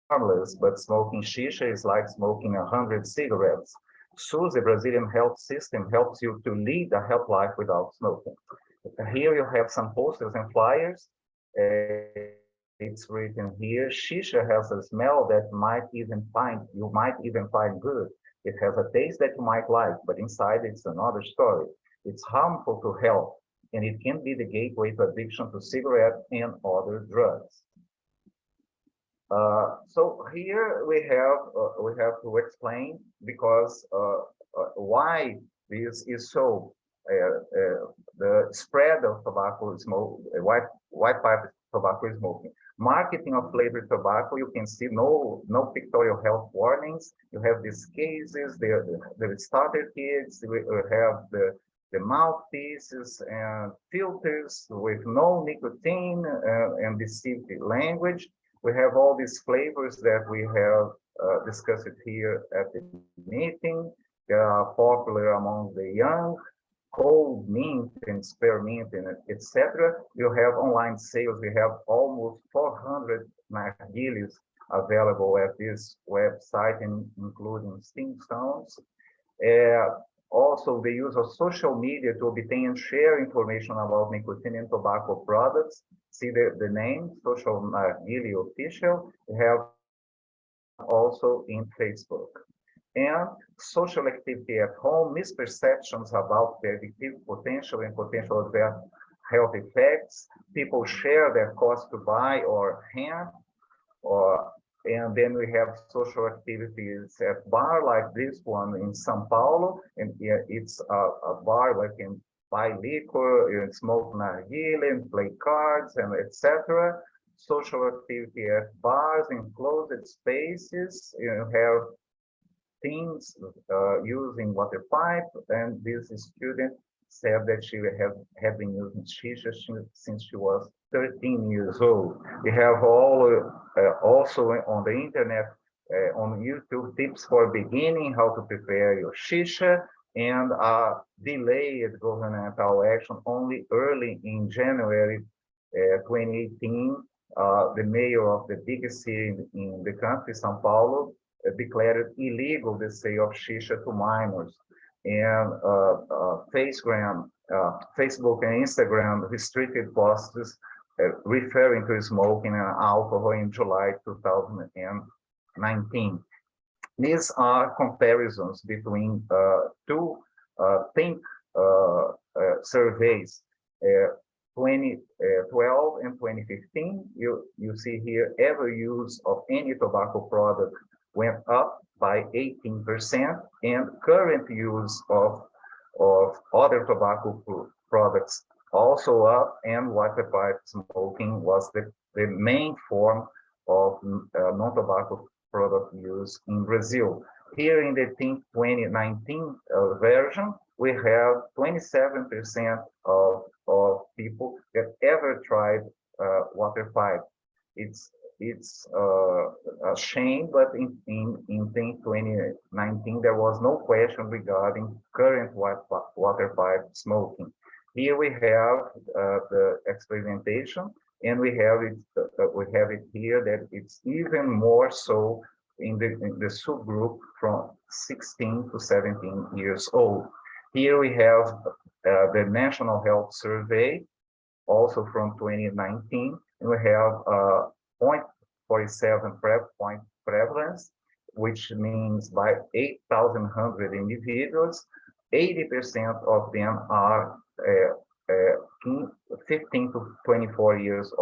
harmless, but smoking shisha is like smoking 100 cigarettes. SUS, the Brazilian health system, helps you to lead a healthy life without smoking. Here you have some posters and flyers. It's written here, shisha has a smell that you might even find good. It has a taste that you might like, but inside it's another story. It's harmful to health, and it can be the gateway to addiction to cigarettes and other drugs. So here we have to explain because why this is so. The spread of tobacco smoke, white pipe tobacco smoking. Marketing of flavored tobacco, you can see no pictorial health warnings. You have these cases, the starter kits, we have the mouthpieces and filters with no nicotine and deceived language. We have all these flavors that we have discussed here at the meeting. They are popular among the young. Cold mint and spearmint and etc. You have online sales. We have almost 400 narguilés available at this website, including steam stones. Also, the use of social media to obtain and share information about nicotine and tobacco products. See the name, Social Narguilé Official. We have also in Facebook. And social activity at home, misperceptions about the addictive potential and potential health effects. People share their cost to buy or hand, and then we have social activities at bar like this one in São Paulo, and it's a bar where you can buy liquor, smoke nargile, and play cards, and etc. Social activity at bars, in closed spaces. You have teens using water pipe, and this student said that she had been using shisha since she was 13 years old. We have also on the internet, on YouTube, tips for beginning, how to prepare your shisha, and delayed governmental action only early in January 2018. The mayor of the biggest city in the country, São Paulo, declared illegal the sale of shisha to minors. And Facebook and Instagram restricted posts referring to smoking and alcohol in July 2019. These are comparisons between two think surveys, 2012 and 2015. You see here, every use of any tobacco product went up by 18%, and current use of other tobacco products also up, and water pipe smoking was the main form of non-tobacco product use in Brazil. Here in the Think 2019 version, we have 27% of people that ever tried water pipe. It's a shame, but in Think 2019, there was no question regarding current water pipe smoking. Here we have the experimentation, and we have it here that it's even more so in the subgroup from 16 to 17 years old. Here we have the National Health Survey, also from 2019, and we have 0.47 point prevalence, which means by 8,100 individuals, 80% of them are 15 to 24 years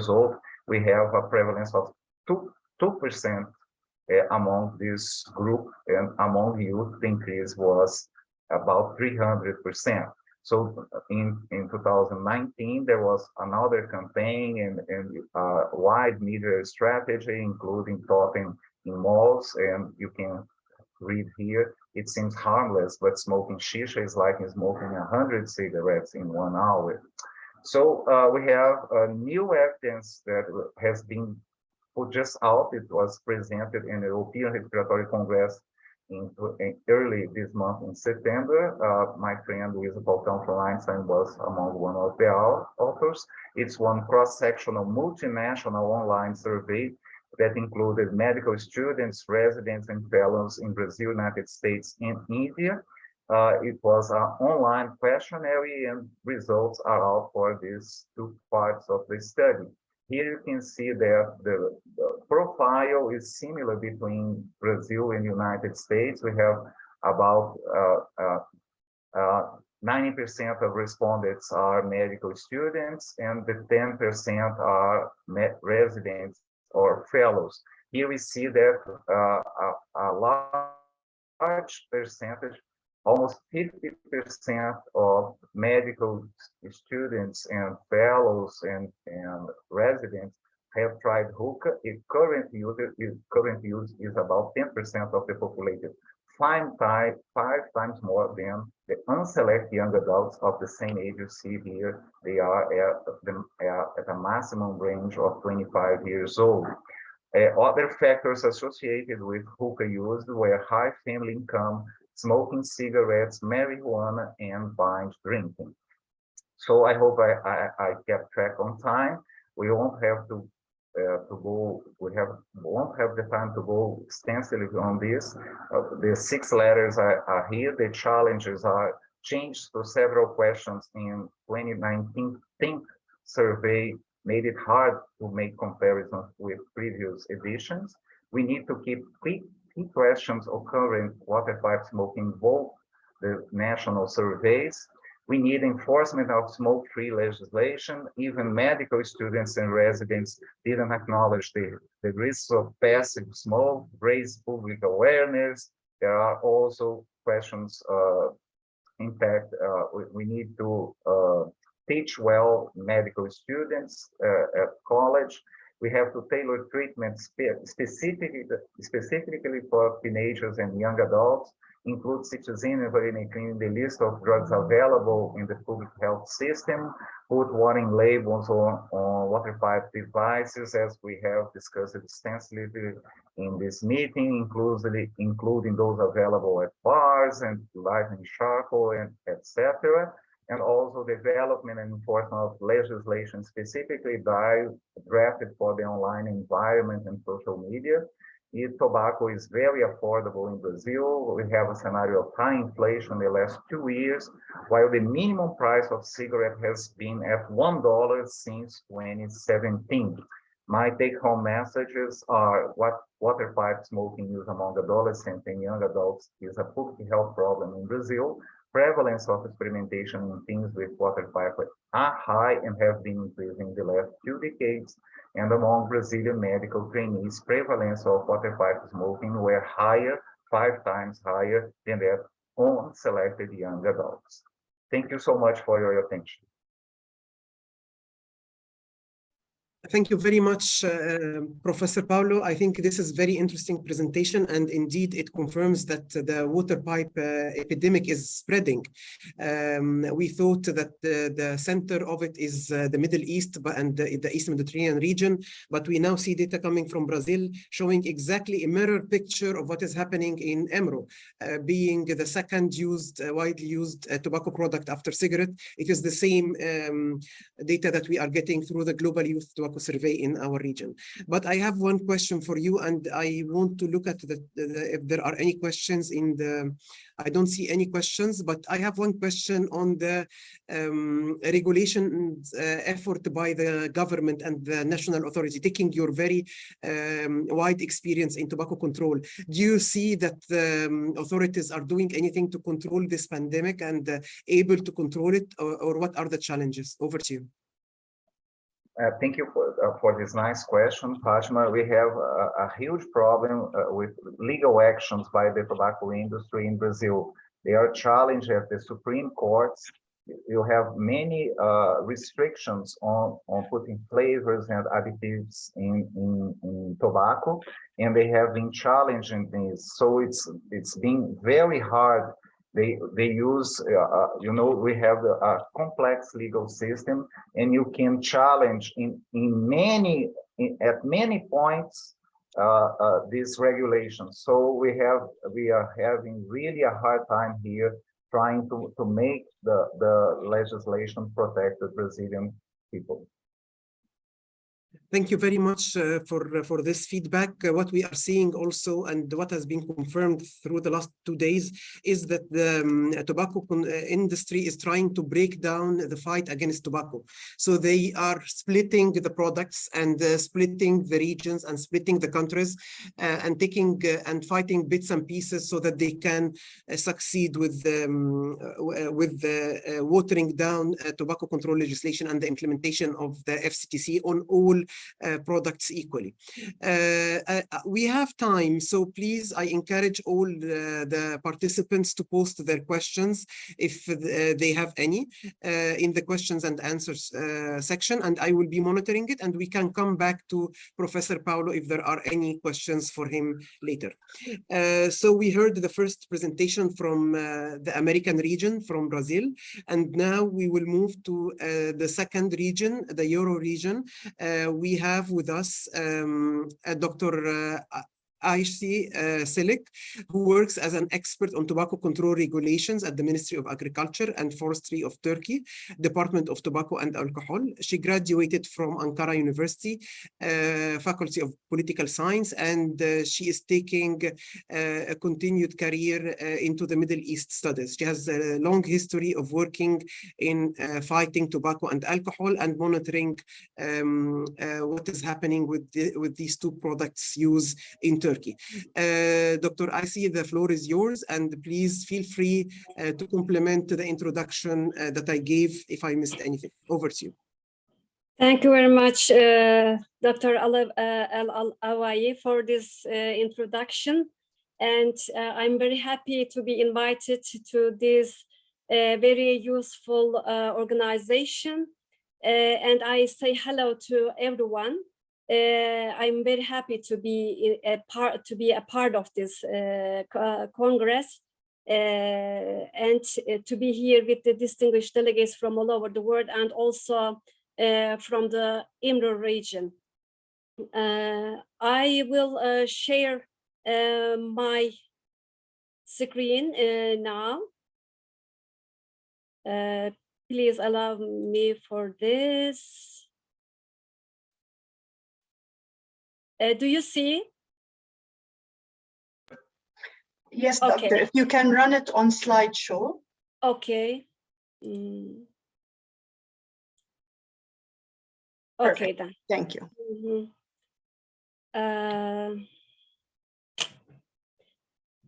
old. We have a prevalence of 2% among this group, and among youth, the increase was about 300%. So in 2019, there was another campaign and wide media strategy, including talking in malls, and you can read here, it seems harmless, but smoking shisha is like smoking 100 cigarettes in 1 hour. So we have new evidence that has been put just out. It was presented in the European Respiratory Congress in early this month in September. My friend Luisa Falcão from Einstein was among one of the authors. It's one cross-sectional multinational online survey that included medical students, residents, and fellows in Brazil, United States, and India. It was an online questionnaire, and results are out for these two parts of the study. Here you can see that the profile is similar between Brazil and the United States. We have about 90% of respondents are medical students, and the 10% are residents or fellows. Here we see that a large percentage, almost 50% of medical students and fellows and residents have tried hookah. Its current use is about 10% of the population, five times more than the unselected young adults of the same age you see here. They are at a maximum range of 25 years old. Other factors associated with hookah use were high family income, smoking cigarettes, marijuana, and binge drinking. So I hope I kept track on time. We won't have to go. Won't have the time to go extensively on this. The 6 letters are here. The challenges are changed to several questions in 2019 Think survey made it hard to make comparisons with previous editions. We need to keep key questions occurring water pipe smoking both the national surveys. We need enforcement of smoke-free legislation. Even medical students and residents didn't acknowledge the risks of passive smoke, raise public awareness. There are also questions In fact, we need to teach well medical students at college. We have to tailor treatments specifically for teenagers and young adults, include cetirizine and varenicline in the list of drugs available in the public health system, put warning labels on water pipe devices, as we have discussed extensively in this meeting, including those available at bars and lightning charcoal and etc. And also development and enforcement of legislation specifically drafted for the online environment and social media. Tobacco is very affordable in Brazil. We have a scenario of high inflation in the last 2 years, while the minimum price of cigarette has been at $1 since 2017. My take-home messages are water pipe smoking use among adolescents and young adults is a public health problem in Brazil. Prevalence of experimentation in teens with water pipe are high and have been increasing in the last 2 decades. And among Brazilian medical trainees, prevalence of water pipe smoking were higher, 5 times higher than that on selected young adults. Thank you so much for your attention. Thank you very much, Professor Paulo. I think this is very interesting presentation, and indeed it confirms that the water pipe epidemic is spreading. We thought that the center of it is the Middle East and the East Mediterranean region, but we now see data coming from Brazil showing exactly a mirror picture of what is happening in EMRO, being the second widely used tobacco product after cigarette. It is the same data that we are getting through the Global Youth Tobacco Survey in our region. But I have one question for you, and I want to look at if there are any questions in the. I don't see any questions, but I have one question on the regulation effort by the government and the national authority, taking your very wide experience in tobacco control. Do you see that the authorities are doing anything to control this pandemic and able to control it, or what are the challenges? Over to you. Thank you for this nice question, Fatima. We have a huge problem with legal actions by the tobacco industry in Brazil. They are challenged at the Supreme Court. You have many restrictions on putting flavors and additives in tobacco, and they have been challenging this. So it's been very hard. They use, we have a complex legal system, and you can challenge at many points these regulations. So we are having really a hard time here trying to make the legislation protect the Brazilian people. Thank you very much for this feedback. What we are seeing also, and what has been confirmed through the last 2 days, is that the tobacco industry is trying to break down the fight against tobacco. So they are splitting the products and splitting the regions and splitting the countries and taking and fighting bits and pieces so that they can succeed with the watering down tobacco control legislation and the implementation of the FCTC on all products equally. We have time, so please, I encourage all the participants to post their questions if they have any in the questions and answers section, and I will be monitoring it, and we can come back to Professor Paulo if there are any questions for him later. So we heard the first presentation from the American region, from Brazil, and now we will move to the second region, the Euro region. We have with us Dr. Ayşe Selik, who works as an expert on tobacco control regulations at the Ministry of Agriculture and Forestry of Turkey, Department of Tobacco and Alcohol. She graduated from Ankara University, Faculty of Political Science, and she is taking a continued career into the Middle East studies. She has a long history of working in fighting tobacco and alcohol and monitoring what is happening with these two products' use in Turkey. Dr. Ayşe, the floor is yours, and please feel free to complement the introduction that I gave if I missed anything. Over to you. Thank you very much, Dr. El-Awayi, for this introduction. And I'm very happy to be invited to this a very useful organization. And I say hello to everyone. I'm very happy to be a part of this Congress and to be here with the distinguished delegates from all over the world and also from the IMRO region. I will share my screen now. Please allow me for this. Do you see? Yes, Okay. Doctor, if you can run it on slideshow. Okay. Okay, then. Thank you.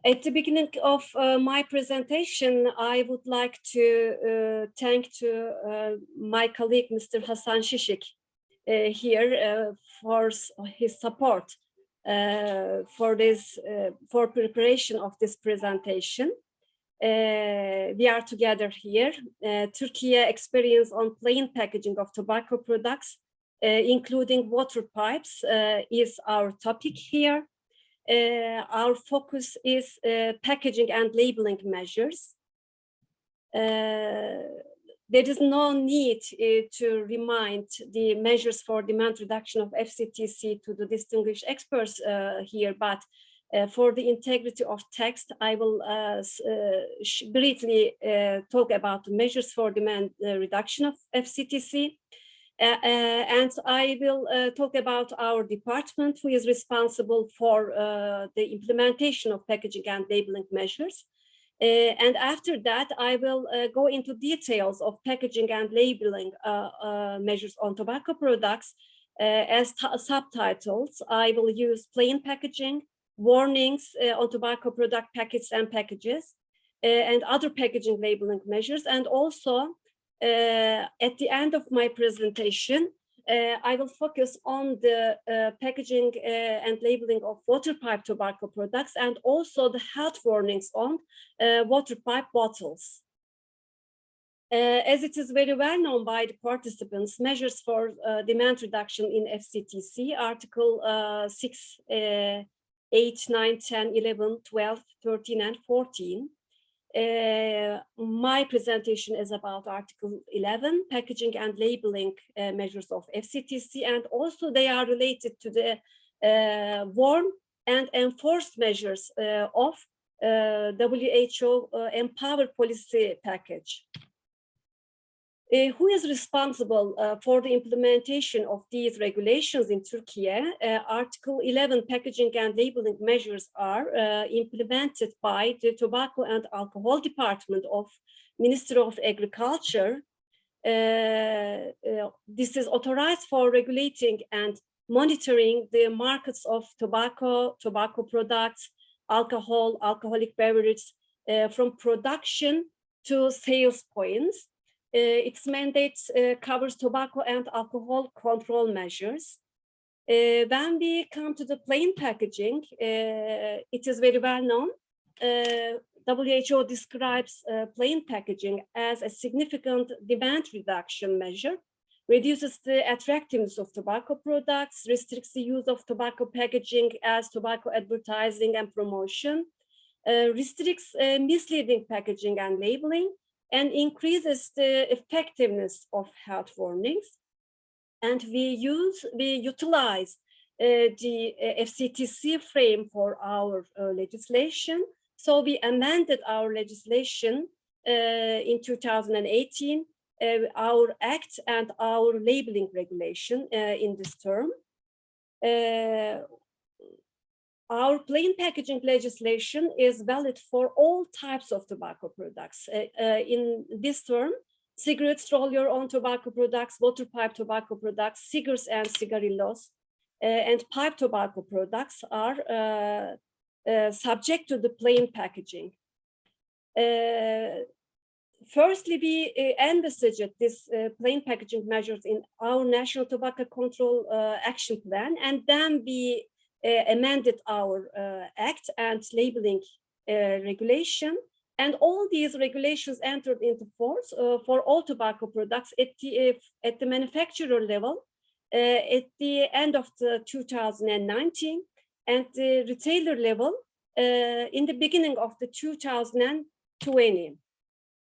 At the beginning of my presentation, I would like to thank my colleague, Mr. Hasan Şişik, here for his support for preparation of this presentation. We are together here. Türkiye experience on plain packaging of tobacco products, including water pipes, is our topic here. Our focus is packaging and labeling measures. There is no need to remind the measures for demand reduction of FCTC to the distinguished experts here, but for the integrity of text, I will briefly talk about the measures for demand reduction of FCTC. And I will talk about our department, who is responsible for the implementation of packaging and labeling measures. And after that, I will go into details of packaging and labeling measures on tobacco products. As subtitles, I will use plain packaging, warnings on tobacco product packets and packages, and other packaging labeling measures. And also, at the end of my presentation, I will focus on the packaging and labeling of water pipe tobacco products and also the health warnings on water pipe bottles. As it is very well known by the participants, measures for demand reduction in FCTC, Article 6, 8, 9, 10, 11, 12, 13, and 14. My presentation is about Article 11, packaging and labeling measures of FCTC, and also they are related to the warn and enforced measures of WHO Empower Policy Package. Who is responsible for the implementation of these regulations in Türkiye? Article 11 packaging and labeling measures are implemented by the Tobacco and Alcohol Department of Ministry of Agriculture. This is authorized for regulating and monitoring the markets of tobacco, tobacco products, alcohol, alcoholic beverages from production to sales points. Its mandate covers tobacco and alcohol control measures. When we come to the plain packaging, it is very well known. WHO describes plain packaging as a significant demand reduction measure, reduces the attractiveness of tobacco products, restricts the use of tobacco packaging as tobacco advertising and promotion, restricts misleading packaging and labeling, and increases the effectiveness of health warnings. And we utilize the FCTC frame for our legislation. So we amended our legislation in 2018, our act and our labeling regulation in this term. Our plain packaging legislation is valid for all types of tobacco products. In this term, cigarettes, roll your own tobacco products, water pipe tobacco products, cigars and cigarillos, and pipe tobacco products are subject to the plain packaging. Firstly, we envisaged this plain packaging measures in our National Tobacco Control Action Plan, and then we amended our act and labeling regulation, And all these regulations entered into force for all tobacco products at the manufacturer level at the end of the 2019, and the retailer level in the beginning of the 2020.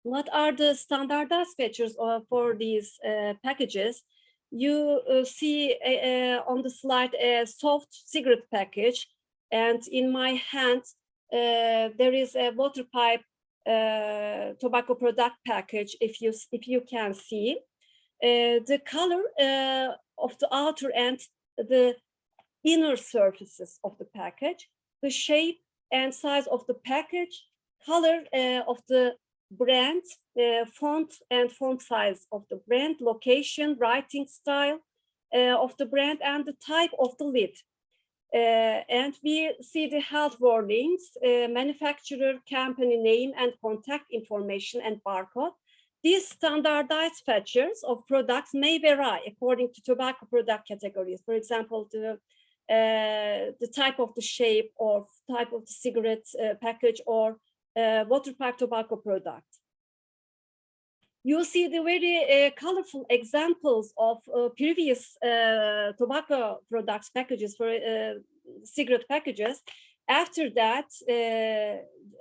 What are the standardized features for these packages? You see on the slide a soft cigarette package, and in my hand there is a water pipe tobacco product package. If you can see the color of the outer and the inner surfaces of the package, the shape and size of the package, color of the brand, font and font size of the brand, location, writing style of the brand, and the type of the lid. And we see the health warnings, manufacturer, company name, and contact information and barcode. These standardized features of products may vary according to tobacco product categories. For example, the type of the shape or type of the cigarette package or water pipe tobacco product. You see the very colorful examples of previous tobacco products packages for cigarette packages. After that,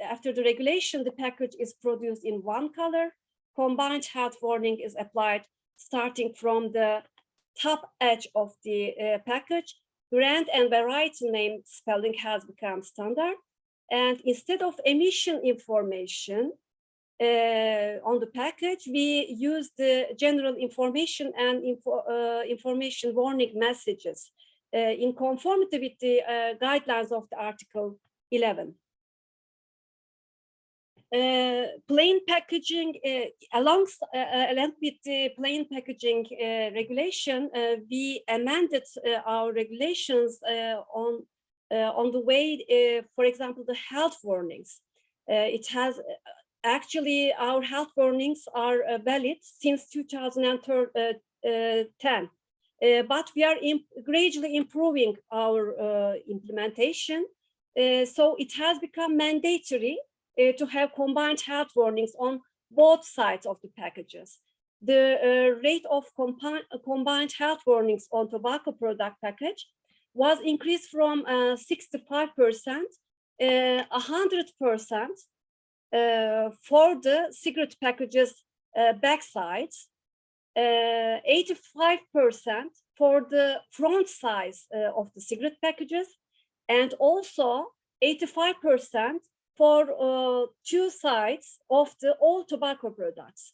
after the regulation, the package is produced in one color. Combined health warning is applied starting from the top edge of the package. Brand and variety name spelling has become standard. And instead of emission information on the package, we use the general information and information warning messages in conformity with the guidelines of the Article 11. Plain packaging, along with the plain packaging regulation, we amended our regulations on the way, for example, the health warnings. It has actually, our health warnings are valid since 2010, but we are gradually improving our implementation. So it has become mandatory to have combined health warnings on both sides of the packages. The rate of combined health warnings on tobacco product package was increased from 65%, 100% for the cigarette packages backsides, 85% for the front size of the cigarette packages, and also 85% for two sides of the all tobacco products.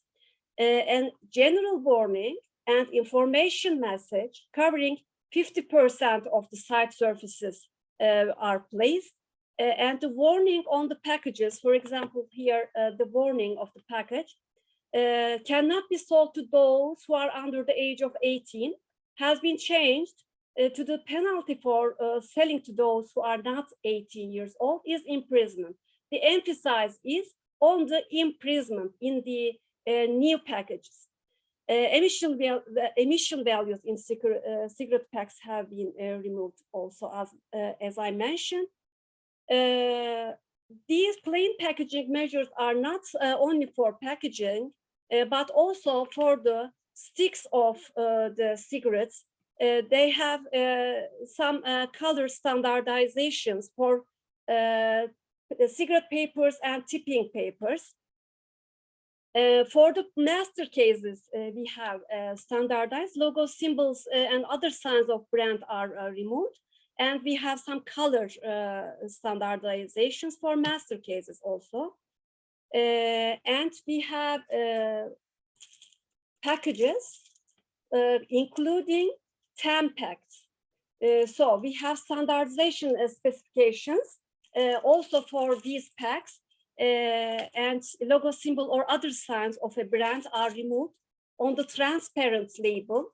And general warning and information message covering 50% of the side surfaces are placed. And the warning on the packages, for example, here, the warning of the package cannot be sold to those who are under the age of 18, has been changed to the penalty for selling to those who are not 18 years old is imprisonment. The emphasis is on the imprisonment in the new packages. Emission values in cigarette packs have been removed also, as I mentioned. These plain packaging measures are not only for packaging, but also for the sticks of the cigarettes. They have some color standardizations for cigarette papers and tipping papers. For the master cases, we have standardized logo symbols and other signs of brand are removed. And we have some color standardizations for master cases also. And we have packages, including tampons. So we have standardization specifications also for these packs, and logo symbol or other signs of a brand are removed on the transparent label,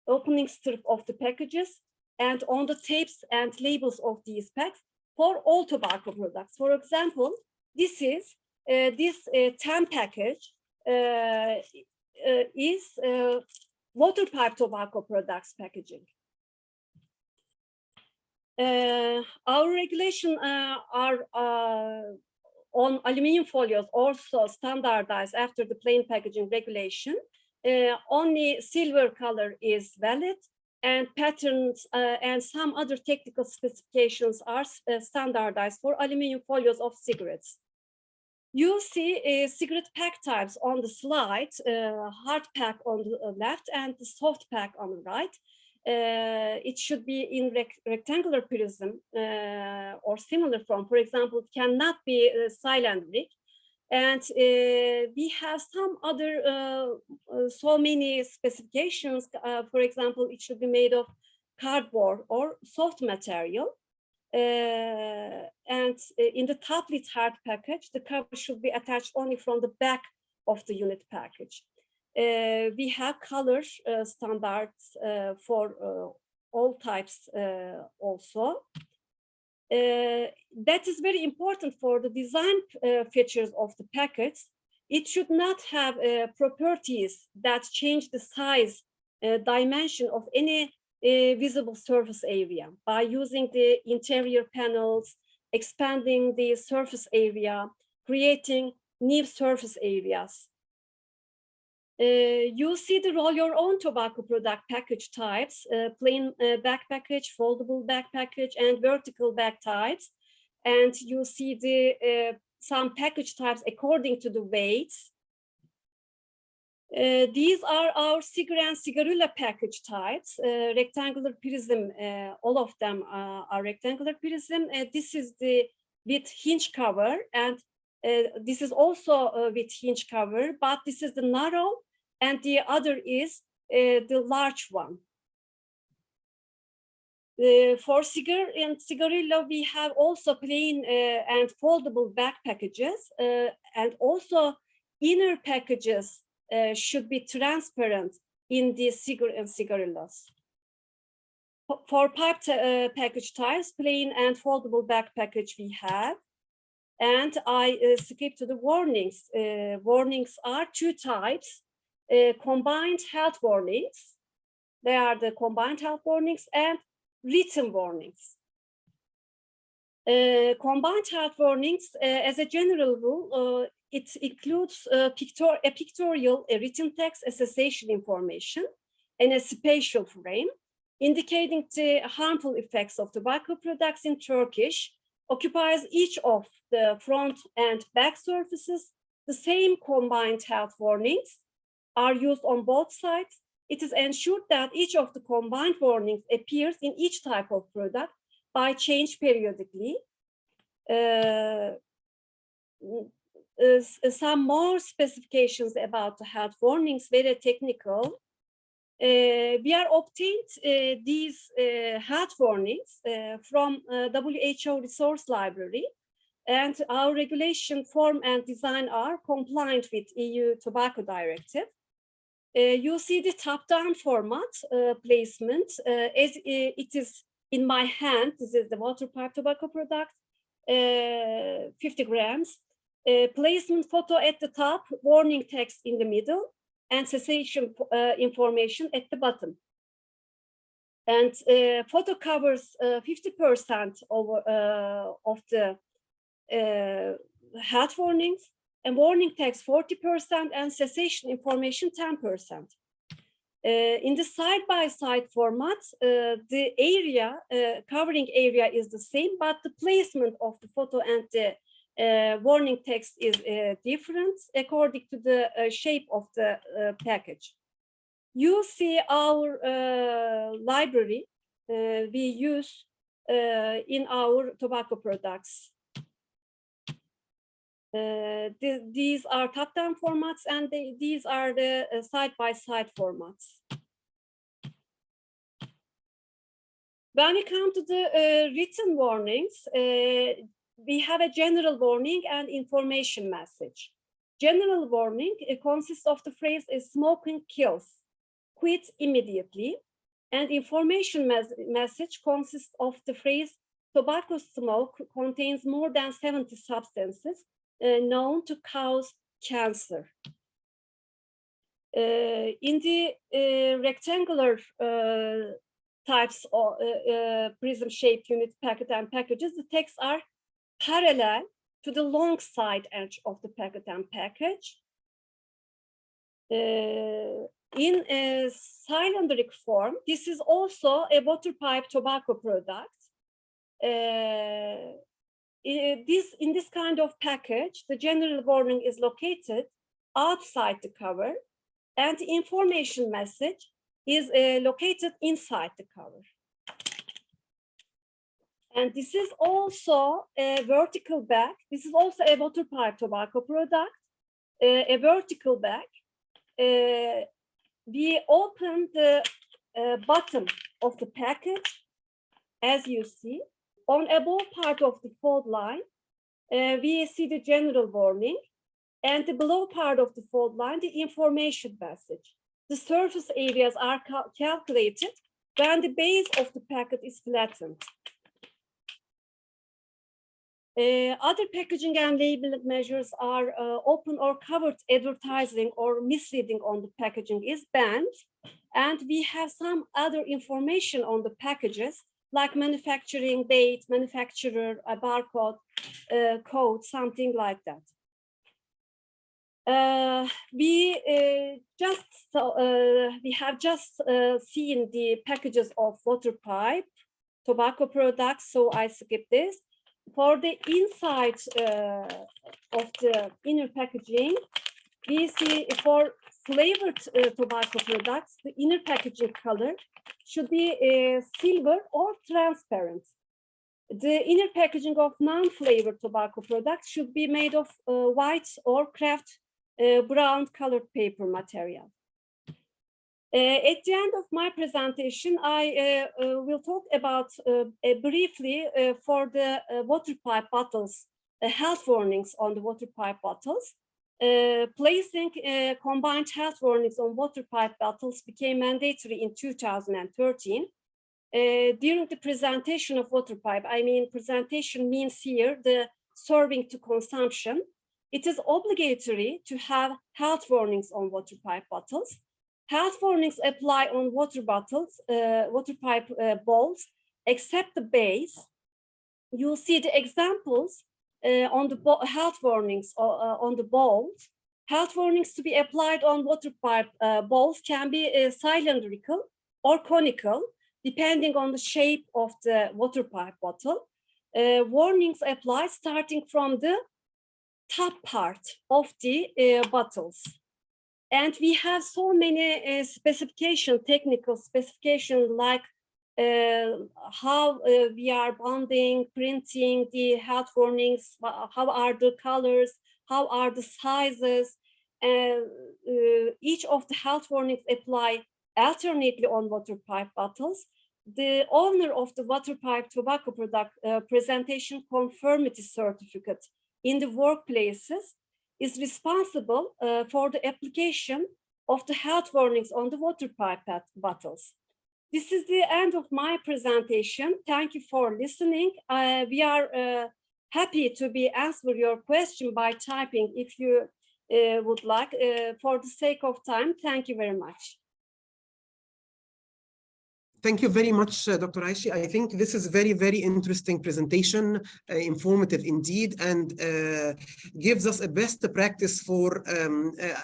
opening strip of the packages, and on the tapes and labels of these packs for all tobacco products. For example, this is this TAM package is water pipe tobacco products packaging. Our regulation are on aluminum folios also standardized after the plain packaging regulation. Only silver color is valid, and patterns and some other technical specifications are standardized for aluminum folios of cigarettes. You see cigarette pack types on the slide, hard pack on the left and the soft pack on the right. It should be in rectangular prism or similar form. For example, it cannot be cylindric. And we have some other, so many specifications. For example, it should be made of cardboard or soft material. And in the top lit hard package, the cover should be attached only from the back of the unit package. We have color standards for all types also. That is very important for the design features of the packets. It should not have properties that change the size, dimension of any visible surface area. By using the interior panels, expanding the surface area, creating new surface areas. You see the roll your own tobacco product package types, plain back package, foldable back package, and vertical back types. And you see the some package types according to the weights. These are our cigar and cigarilla package types, rectangular prism, all of them are rectangular prism. This is the with hinge cover, and this is also with hinge cover, but this is the narrow, and the other is the large one. For cigar and cigarilla, we have also plain and foldable back packages, and also inner packages should be transparent in the cigar and cigarillas. For pipe package types, plain and foldable back package we have. And I skip to the warnings. Warnings are two types, combined health warnings. They are the combined health warnings and written warnings. Combined health warnings, as a general rule, it includes a pictorial, a written text, a cessation information, and a spatial frame, indicating the harmful effects of tobacco products in Turkish, occupies each of the front and back surfaces. The same combined health warnings are used on both sides. It is ensured that each of the combined warnings appears in each type of product by change periodically. Some more specifications about the health warnings, very technical. We are obtained these health warnings from WHO resource library, and our regulation form and design are compliant with EU tobacco directive. You see the top-down format placement as it is in my hand. This is the Waterpipe tobacco product, 50 grams. Placement photo at the top, warning text in the middle, and cessation information at the bottom. And photo covers 50% of the health warnings, and warning text 40%, and cessation information 10%. In the side-by-side format, the area, covering area is the same, but the placement of the photo and the warning text is different according to the shape of the package. You see our library we use in our tobacco products. These are top-down formats, and these are the side-by-side formats. When we come to the written warnings, we have a general warning and information message. General warning consists of the phrase "smoking kills, quit immediately," and information message consists of the phrase "tobacco smoke contains more than 70 substances known to cause cancer." In the rectangular types of prism-shaped unit packet and packages, the texts are parallel to the long side edge of the packet and package. In a cylindric form, this is also a water pipe tobacco product. In this kind of package, the general warning is located outside the cover, and the information message is located inside the cover. And this is also a vertical bag. This is also a water pipe tobacco product, a vertical bag. We open the bottom of the package, as you see. On above part of the fold line, we see the general warning, and the below part of the fold line, the information message. The surface areas are calculated when the base of the packet is flattened. Other packaging and labeling measures are open or covered advertising or misleading on the packaging is banned. And we have some other information on the packages, like manufacturing date, manufacturer, a barcode, code, something like that. We have just seen the packages of water pipe tobacco products, so I skip this. For the inside of the inner packaging, we see for flavored tobacco products, the inner packaging color should be silver or transparent. The inner packaging of non-flavored tobacco products should be made of white or craft brown colored paper material. At the end of my presentation, I will talk about briefly for the water pipe bottles, health warnings on the water pipe bottles. Placing combined health warnings on water pipe bottles became mandatory in 2013. During the presentation of water pipe, I mean presentation means here the serving to consumption. It is obligatory to have health warnings on water pipe bottles. Health warnings apply on water bottles, water pipe bowls, except the base. You'll see the examples on the health warnings on the bowls. Health warnings to be applied on water pipe bowls can be cylindrical or conical, depending on the shape of the water pipe bottle. Warnings apply starting from the top part of the bottles. And we have so many technical specifications, like how we are bonding, printing the health warnings, how are the colors, how are the sizes. Each of the health warnings apply alternately on water pipe bottles. The owner of the water pipe tobacco product presentation conformity certificate in the workplaces is responsible for the application of the health warnings on the water pipe bottles. This is the end of my presentation. Thank you for listening. We are happy to answer your question by typing if you would like. For the sake of time, thank you very much. Thank you very much, Dr. Aishi. I think this is a very, very interesting presentation, informative indeed, and gives us a best practice for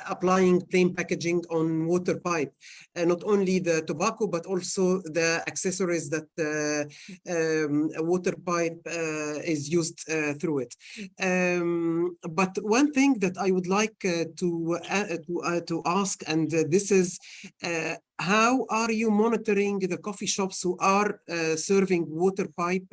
applying plain packaging on water pipe. Not only the tobacco, but also the accessories that a water pipe is used through it. But one thing that I would like to ask, and this is, how are you monitoring the coffee shops who are serving water pipe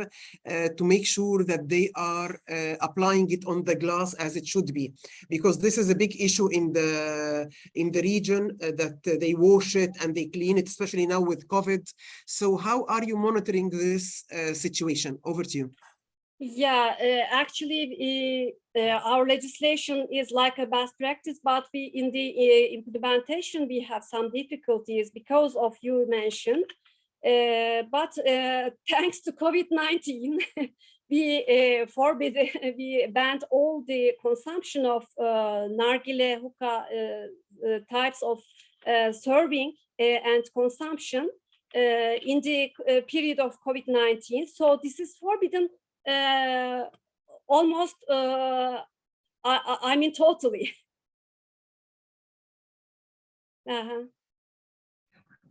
to make sure that they are applying it on the glass as it should be? Because this is a big issue in the region, that they wash it and they clean it, especially now with COVID. So how are you monitoring this situation? Over to you. Yeah, actually, our legislation is like a best practice, but we in the implementation we have some difficulties because of you mentioned. But thanks to COVID-19, we banned all the consumption of nargile, hookah types of serving and consumption in the period of COVID-19. So this is forbidden almost, I mean, totally.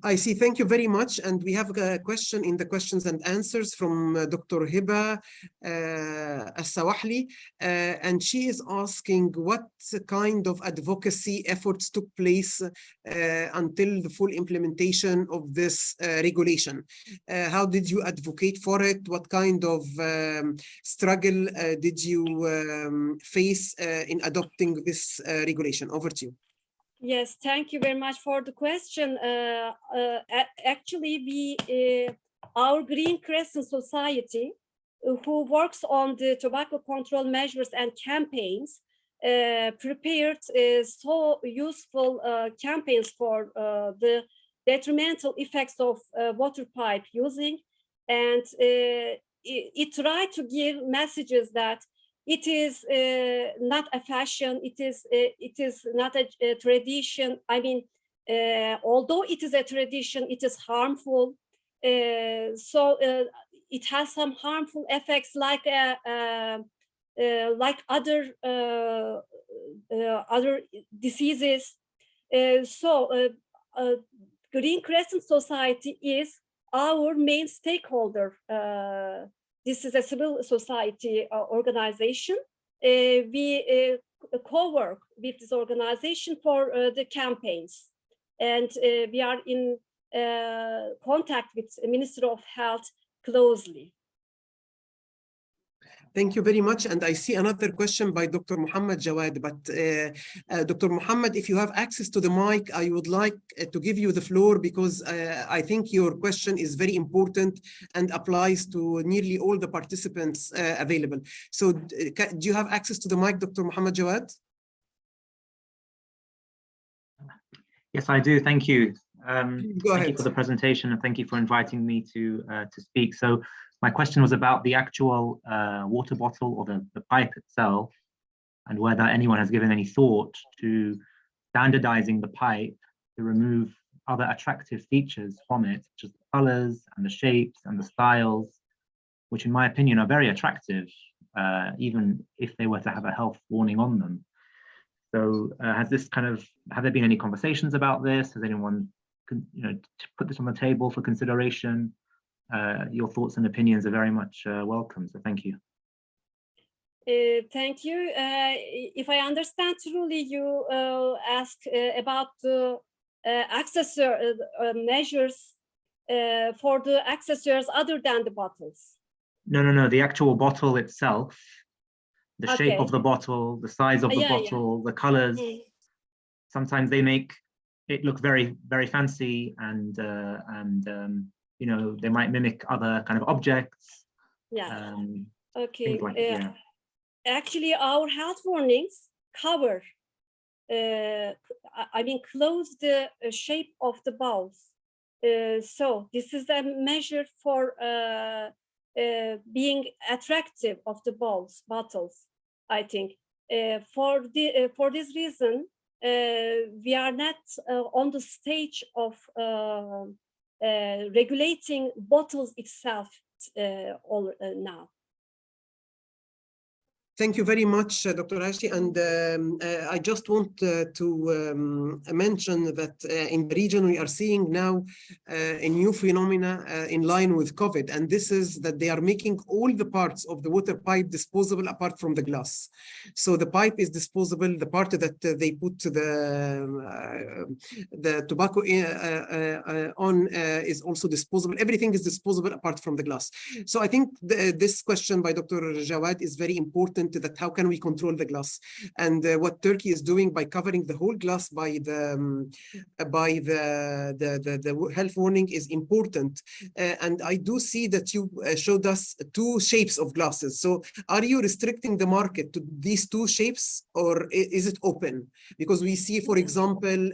I see. Thank you very much. And we have a question in the questions and answers from Dr. Hiba As-Sawahli. And she is asking what kind of advocacy efforts took place until the full implementation of this regulation. How did you advocate for it? What kind of struggle did you face in adopting this regulation? Over to you. Yes, thank you very much for the question. Actually, our Green Crescent Society, who works on the tobacco control measures and campaigns, prepared so useful campaigns for the detrimental effects of water pipe using, and it tried to give messages that it is not a fashion. It is not a tradition. I mean, although it is a tradition, it is harmful. So it has some harmful effects, like other diseases. Green Crescent Society is our main stakeholder. This is a civil society organization. We co-work with this organization for the campaigns. And we are in contact with the Ministry of Health closely. Thank you very much. And I see another question by Dr. Muhammad Jawad. But Dr. Muhammad, if you have access to the mic, I would like to give you the floor, because I think your question is very important and applies to nearly all the participants available. So do you have access to the mic, Dr. Muhammad Jawad? Yes, I do. Thank you. Go thank ahead. you for the presentation, and thank you for inviting me to speak. So my question was about the actual water bottle, or the pipe itself, and whether anyone has given any thought to standardizing the pipe to remove other attractive features from it, such as the colors and the shapes and the styles, which in my opinion are very attractive, even if they were to have a health warning on them. So have there been any conversations about this? Has anyone, put this on the table for consideration? Your thoughts and opinions are very much welcome, so thank you. Thank you. If I understand truly, you ask about the accessory measures for the accessories other than the bottles. No, the actual bottle itself, the shape of the bottle, the size of the bottle, the colors. Sometimes they make it look very, very fancy, and they might mimic other kind of objects. Okay. Like, Actually, our health warnings cover, close the shape of the bowls. So this is a measure for being attractive of the bottles, I think. For this reason, we are not on the stage of regulating bottles itself now. Thank you very much, Dr. Hashi. And I just want to mention that in the region we are seeing now a new phenomena in line with COVID, and this is that they are making all the parts of the water pipe disposable apart from the glass. So the pipe is disposable, the part that they put the tobacco on is also disposable. Everything is disposable apart from the glass. So I think this question by Dr. Jawad is very important, that how can we control the glass, and what Turkey is doing by covering the whole glass by the health warning is important. And I do see that you showed us two shapes of glasses. So are you restricting the market to these two shapes, or is it open? Because we see, for example,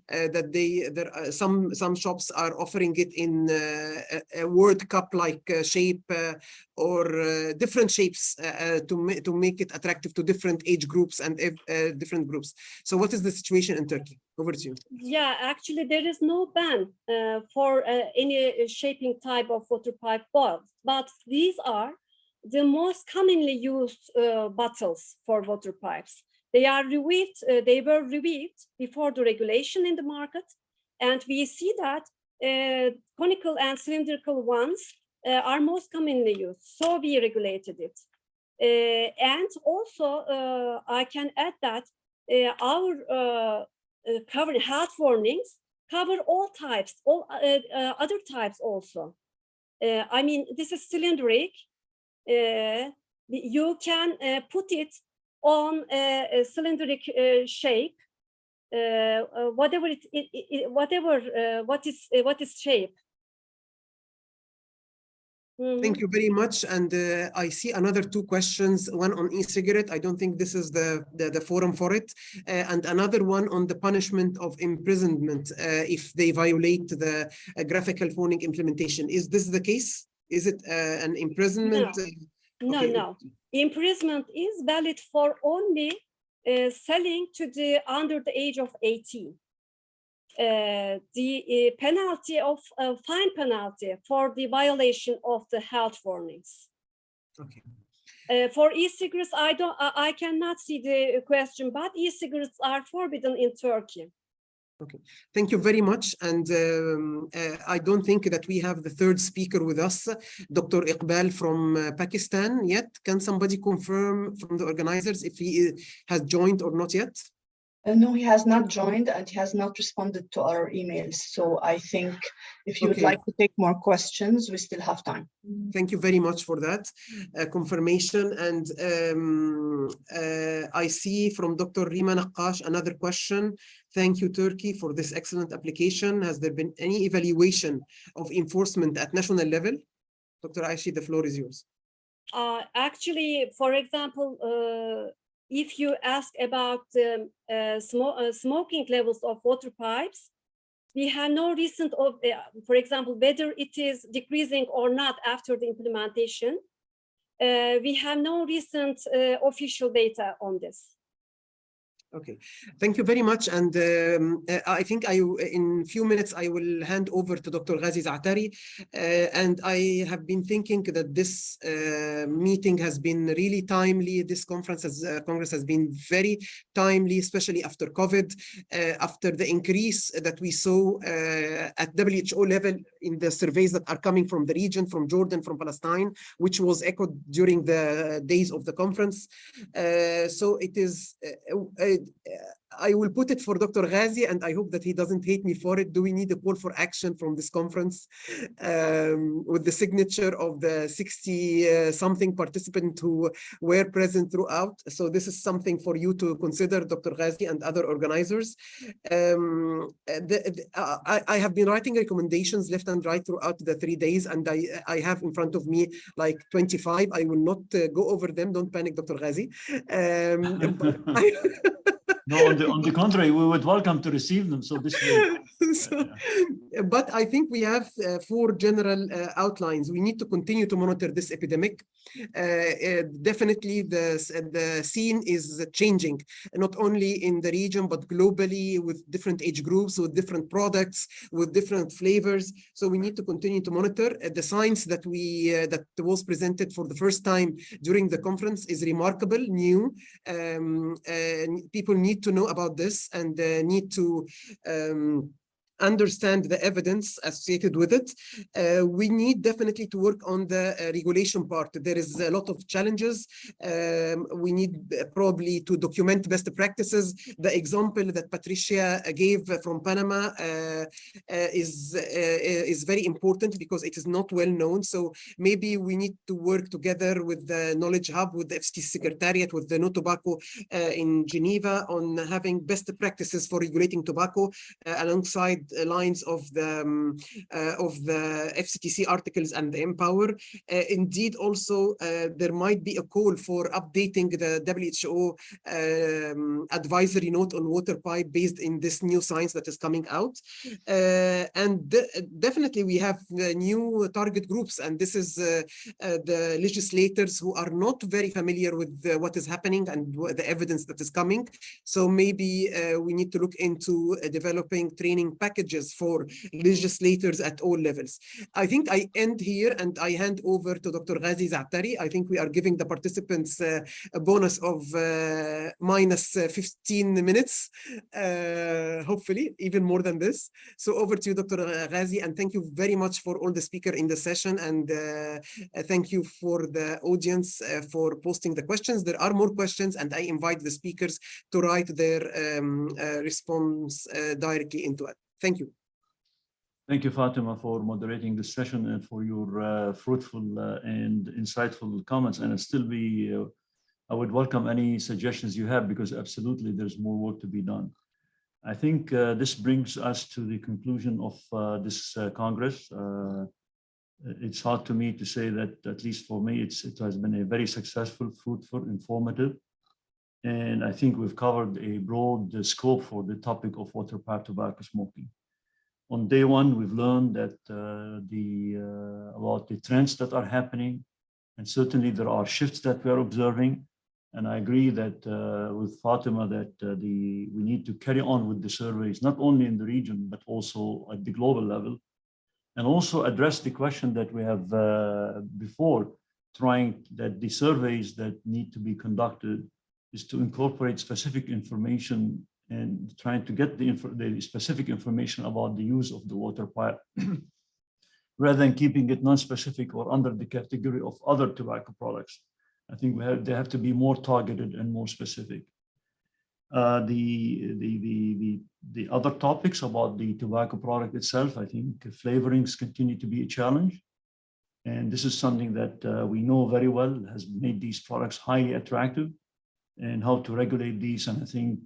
that some shops are offering it in a World Cup like shape, or different shapes to make it attractive to different age groups and different groups. So what is the situation in Turkey? Over to you. Yeah, actually there is no ban for any shaping type of water pipe balls, but these are the most commonly used bottles for water pipes. They are reviewed, they were reviewed before the regulation in the market. And we see that conical and cylindrical ones are most commonly used. So we regulated it. And also I can add that our cover health warnings cover all types, all other types also. I mean, this is cylindric. You can put it on a cylindric shape, whatever what is shape. Thank you very much. And I see another two questions, one on e-cigarette. I don't think this is the forum for it. And another one on the punishment of imprisonment if they violate the graphical phoning implementation. Is this the case? Is it an imprisonment? No, Okay. no. Imprisonment is valid for only selling to the under the age of 18. The penalty of fine penalty for the violation of the health warnings. Okay. For e-cigarettes, I cannot see the question, but e-cigarettes are forbidden in Turkey. Okay, thank you very much. And I don't think that we have the third speaker with us, Dr. Iqbal from Pakistan yet. Can somebody confirm from the organizers if he has joined or not yet? No, he has not joined and he has not responded to our emails. So I think if you would like to take more questions, we still have time. Thank you very much for that confirmation. And I see from Dr. Rima Naqash another question. Thank you, Turkey, for this excellent application. Has there been any evaluation of enforcement at national level? Dr. Aishi, the floor is yours. Actually, for example, if you ask about smoking levels of water pipes, we have no recent of, for example, whether it is decreasing or not after the implementation. We have no recent official data on this. Okay, thank you very much. And I think in a few minutes, I will hand over to Dr. Ghazi Zaatari. And I have been thinking that this meeting has been really timely. This congress has been very timely, especially after COVID, after the increase that we saw at WHO level in the surveys that are coming from the region, from Jordan, from Palestine, which was echoed during the days of the conference. So it is, I will put it for Dr. Ghazi, and I hope that he doesn't hate me for it. Do we need a call for action from this conference with the signature of the 60-something participants who were present throughout? So this is something for you to consider, Dr. Ghazi and other organizers. I have been writing recommendations left and right throughout the 3 days, and I have in front of me like 25. I will not go over them. Don't panic, Dr. Ghazi. No, on the contrary, we would welcome to receive them. So this way. But I think we have 4 general outlines. We need to continue to monitor this epidemic. Definitely the scene is changing, not only in the region, but globally with different age groups, with different products, with different flavors. So we need to continue to monitor. The science that was presented for the first time during the conference is remarkable, new. People need to know about this and need to understand the evidence associated with it. We need definitely to work on the regulation part. There is a lot of challenges. We need probably to document best practices. The example that Patricia gave from Panama is very important because it is not well known. So maybe we need to work together with the Knowledge Hub, with the FCT Secretariat, with the No Tobacco in Geneva on having best practices for regulating tobacco alongside lines of the FCTC articles and the Empower. Indeed, also there might be a call for updating the WHO advisory note on water pipe based in this new science that is coming out. And definitely we have new target groups, and this is the legislators who are not very familiar with what is happening and the evidence that is coming. So maybe we need to look into developing training packages packages for legislators at all levels. I think I end here and I hand over to Dr. Ghazi Za'atari. I think we are giving the participants a bonus of minus 15 minutes, hopefully even more than this. So over to you, Dr. Ghazi, and thank you very much for all the speakers in the session, and thank you for the audience for posting the questions. There are more questions, and I invite the speakers to write their response directly into it. Thank you. Thank you, Fatima, for moderating this session and for your fruitful and insightful comments. And I would welcome any suggestions you have, because absolutely there's more work to be done. I think this brings us to the conclusion of this Congress. It's hard to me to say that, at least for me, it has been a very successful, fruitful, informative. And I think we've covered a broad scope for the topic of water pipe tobacco smoking. On day one, we've learned that about the trends that are happening, and certainly there are shifts that we are observing. And I agree that with Fatima that we need to carry on with the surveys, not only in the region, but also at the global level, and also address the question that we have before, that the surveys that need to be conducted is to incorporate specific information and trying to get the specific information about the use of the water pipe, rather than keeping it non-specific or under the category of other tobacco products. I think they have to be more targeted and more specific. The other topics about the tobacco product itself, I think flavorings continue to be a challenge. And this is something that we know very well has made these products highly attractive, and how to regulate these. And I think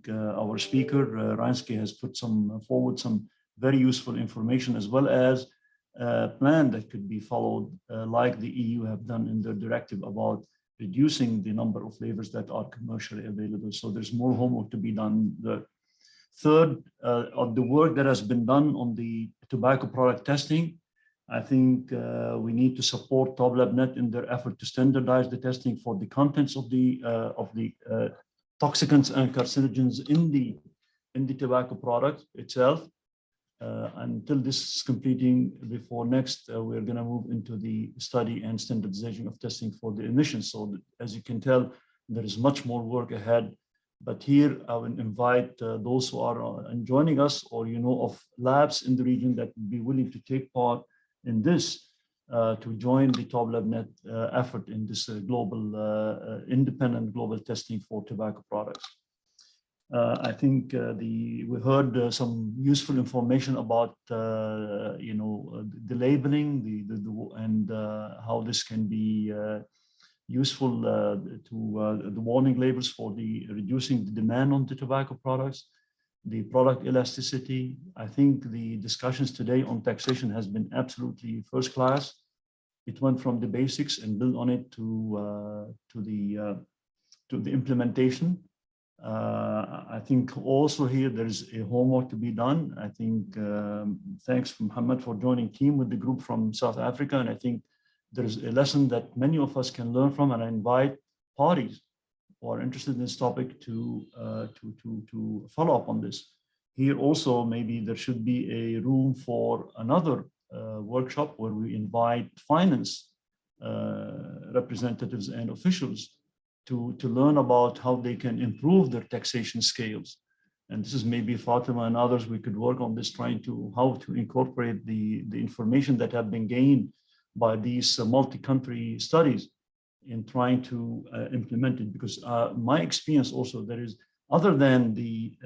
our speaker, Ransky, has put forward some very useful information, as well as a plan that could be followed, like the EU have done in their directive about reducing the number of flavors that are commercially available. So there's more homework to be done there. Third, of the work that has been done on the tobacco product testing, I think we need to support TOBLABnet in their effort to standardize the testing for the contents of the toxicants and carcinogens in the tobacco product itself. Until this is completing, before next, we're going to move into the study and standardization of testing for the emissions. So as you can tell, there is much more work ahead. But here I would invite those who are joining us, or of labs in the region that would be willing to take part in this, to join the TOBLABnet effort in this global, independent global testing for tobacco products. I think we heard some useful information about the labeling, and how this can be useful to the warning labels for reducing the demand on the tobacco products. The product elasticity. I think the discussions today on taxation has been absolutely first class. It went from the basics and built on it to the implementation. I think also here there is a homework to be done. I think thanks Muhammad for joining team with the group from South Africa, and I think there is a lesson that many of us can learn from, and I invite parties who are interested in this topic to follow up on this. Here also, maybe there should be a room for another workshop where we invite finance representatives and officials to learn about how they can improve their taxation scales. And this is maybe Fatima and others, we could work on this, trying to how to incorporate the information that have been gained by these multi-country studies in trying to implement it. Because my experience also, there is, other than the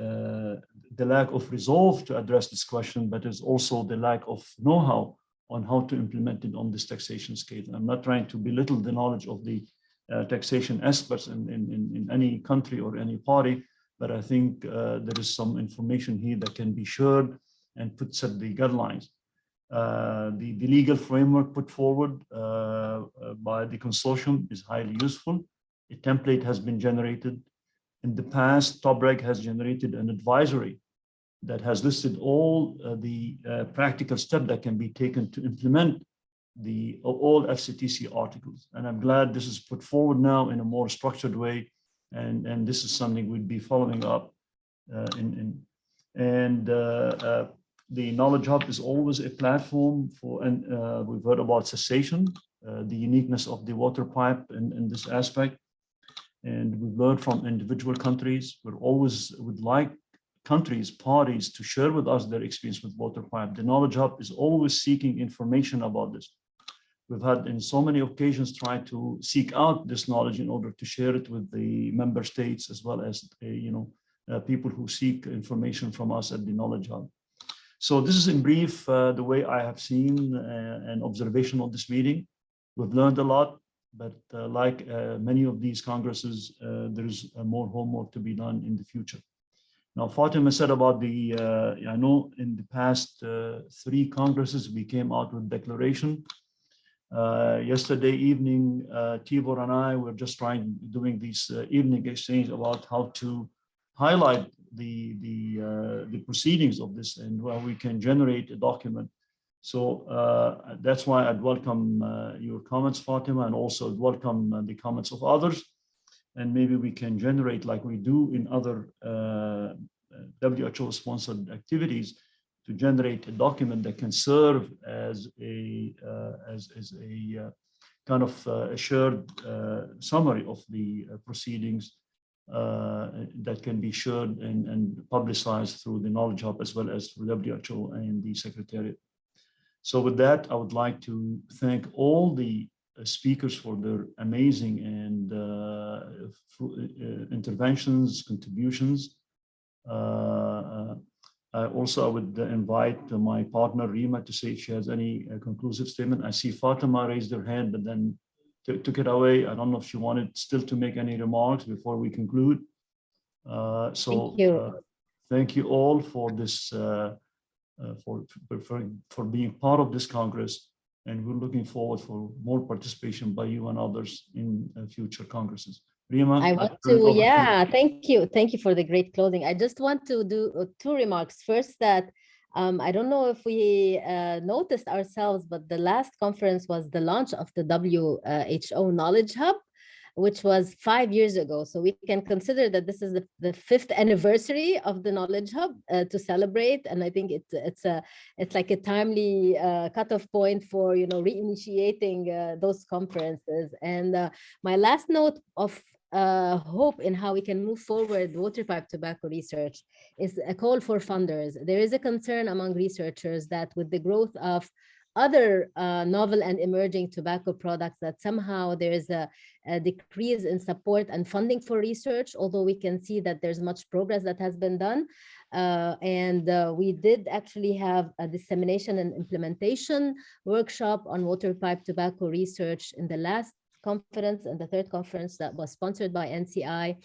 lack of resolve to address this question, but there's also the lack of know-how on how to implement it on this taxation scale. I'm not trying to belittle the knowledge of the taxation experts in any country or any party, but I think there is some information here that can be shared and set the guidelines. The legal framework put forward by the consortium is highly useful. A template has been generated. In the past, TOBREG has generated an advisory that has listed all the practical steps that can be taken to implement all FCTC articles. And I'm glad this is put forward now in a more structured way. And this is something we'd be following up The Knowledge Hub is always a platform for, and we've heard about cessation, the uniqueness of the water pipe in this aspect. And we've learned from individual countries. We're always would like countries, parties to share with us their experience with water pipe. The Knowledge Hub is always seeking information about this. We've had in so many occasions tried to seek out this knowledge in order to share it with the member states, as well as people who seek information from us at the Knowledge Hub. So this is in brief the way I have seen an observation of this meeting. We've learned a lot, but like many of these congresses, there's more homework to be done in the future. Now, Fatima said about the, I know in the past 3 congresses, we came out with declaration. Yesterday evening, Tibor and I were just doing this evening exchange about how to highlight the proceedings of this and where we can generate a document. So that's why I'd welcome your comments, Fatima, and also I'd welcome the comments of others. And maybe we can generate, like we do in other WHO-sponsored activities, to generate a document that can serve as a kind of a shared summary of the proceedings that can be shared and publicized through the Knowledge Hub as well as through WHO and the Secretariat. So with that, I would like to thank all the speakers for their amazing and interventions, contributions. Also, I would invite my partner Rima to say if she has any conclusive statement. I see Fatima raised her hand, but then took it away. I don't know if she wanted still to make any remarks before we conclude. Thank you all for this, for being part of this Congress, and we're looking forward for more participation by you and others in future Congresses. Rima, I want to, yeah, thank you for the great closing. I just want to do 2 remarks. First, that I don't know if we noticed ourselves, but the last conference was the launch of the WHO Knowledge Hub, which was 5 years ago. So we can consider that this is the 5th anniversary of the Knowledge Hub to celebrate. And I think it's like a timely cutoff point for, reinitiating those conferences. And my last note of hope in how we can move forward water pipe tobacco research is a call for funders. There is a concern among researchers that with the growth of other novel and emerging tobacco products, that somehow there is a decrease in support and funding for research, although we can see that there's much progress that has been done. We did actually have a dissemination and implementation workshop on water pipe tobacco research in the last conference and the 3rd conference that was sponsored by NCI.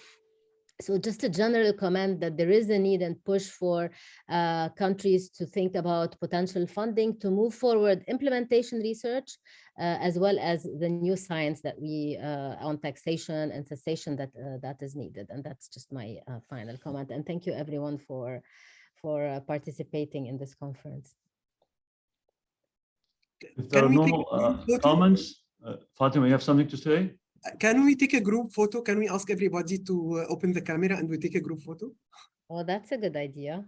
So just a general comment that there is a need and push for countries to think about potential funding to move forward implementation research, as well as the new science that we on taxation and cessation that is needed. And that's just my final comment. And thank you everyone for participating in this conference. If there are no comments, Fatima, you have something to say? Can we take a group photo? Can we ask everybody to open the camera and we take a group photo? Oh, that's a good idea.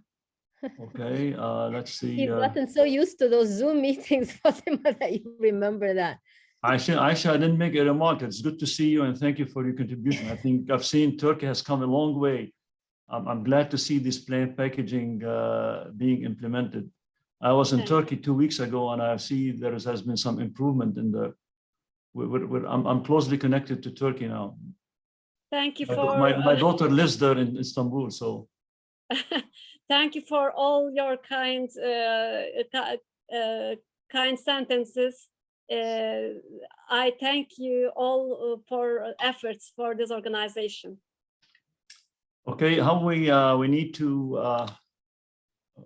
Okay, let's see. You've gotten so used to those Zoom meetings, Fatima, that you remember that. Aisha, I didn't make a remark. It's good to see you and thank you for your contribution. I think I've seen Turkey has come a long way. I'm glad to see this plain packaging being implemented. I was in Turkey 2 weeks ago and I see there has been some improvement in the I'm closely connected to Turkey now. Thank you for my daughter lives there in Istanbul, so thank you for all your kind sentences. I thank you all for efforts for this organization. Okay, how we need to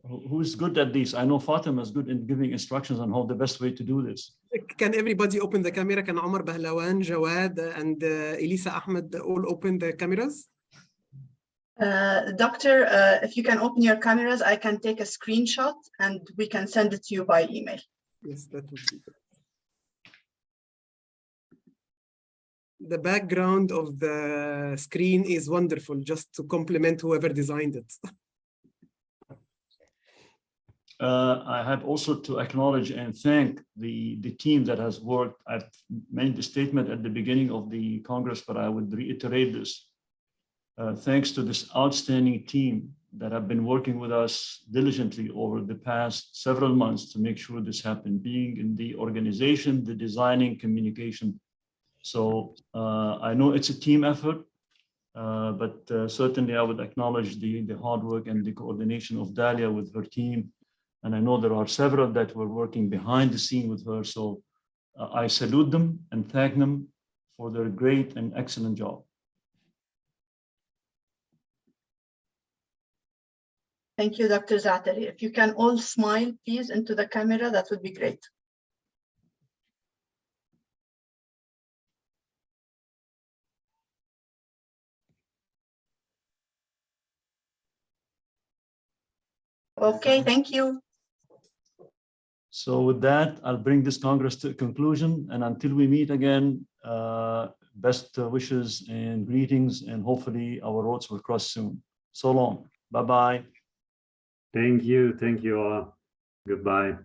who's good at this? I know Fatima is good in giving instructions on how the best way to do this. Can everybody open the camera? Can Omar Bahlawan, Jawad, and Elisa Ahmed all open the cameras? Doctor, if you can open your cameras, I can take a screenshot and we can send it to you by email. Yes, that would be good. The background of the screen is wonderful, just to compliment whoever designed it. I had also to acknowledge and thank the team that has worked. I've made the statement at the beginning of the Congress, but I would reiterate this. Thanks to this outstanding team that have been working with us diligently over the past several months to make sure this happened, being in the organization, the designing, communication. So I know it's a team effort, but certainly I would acknowledge the hard work and the coordination of Dalia with her team. And I know there are several that were working behind the scene with her. So I salute them and thank them for their great and excellent job. Thank you, Dr. Zaatari. If you can all smile, please, into the camera, that would be great. Okay, thank you. So with that, I'll bring this Congress to a conclusion. And until we meet again, best wishes and greetings, and hopefully our roads will cross soon. So long. Bye-bye. Thank you all. Goodbye.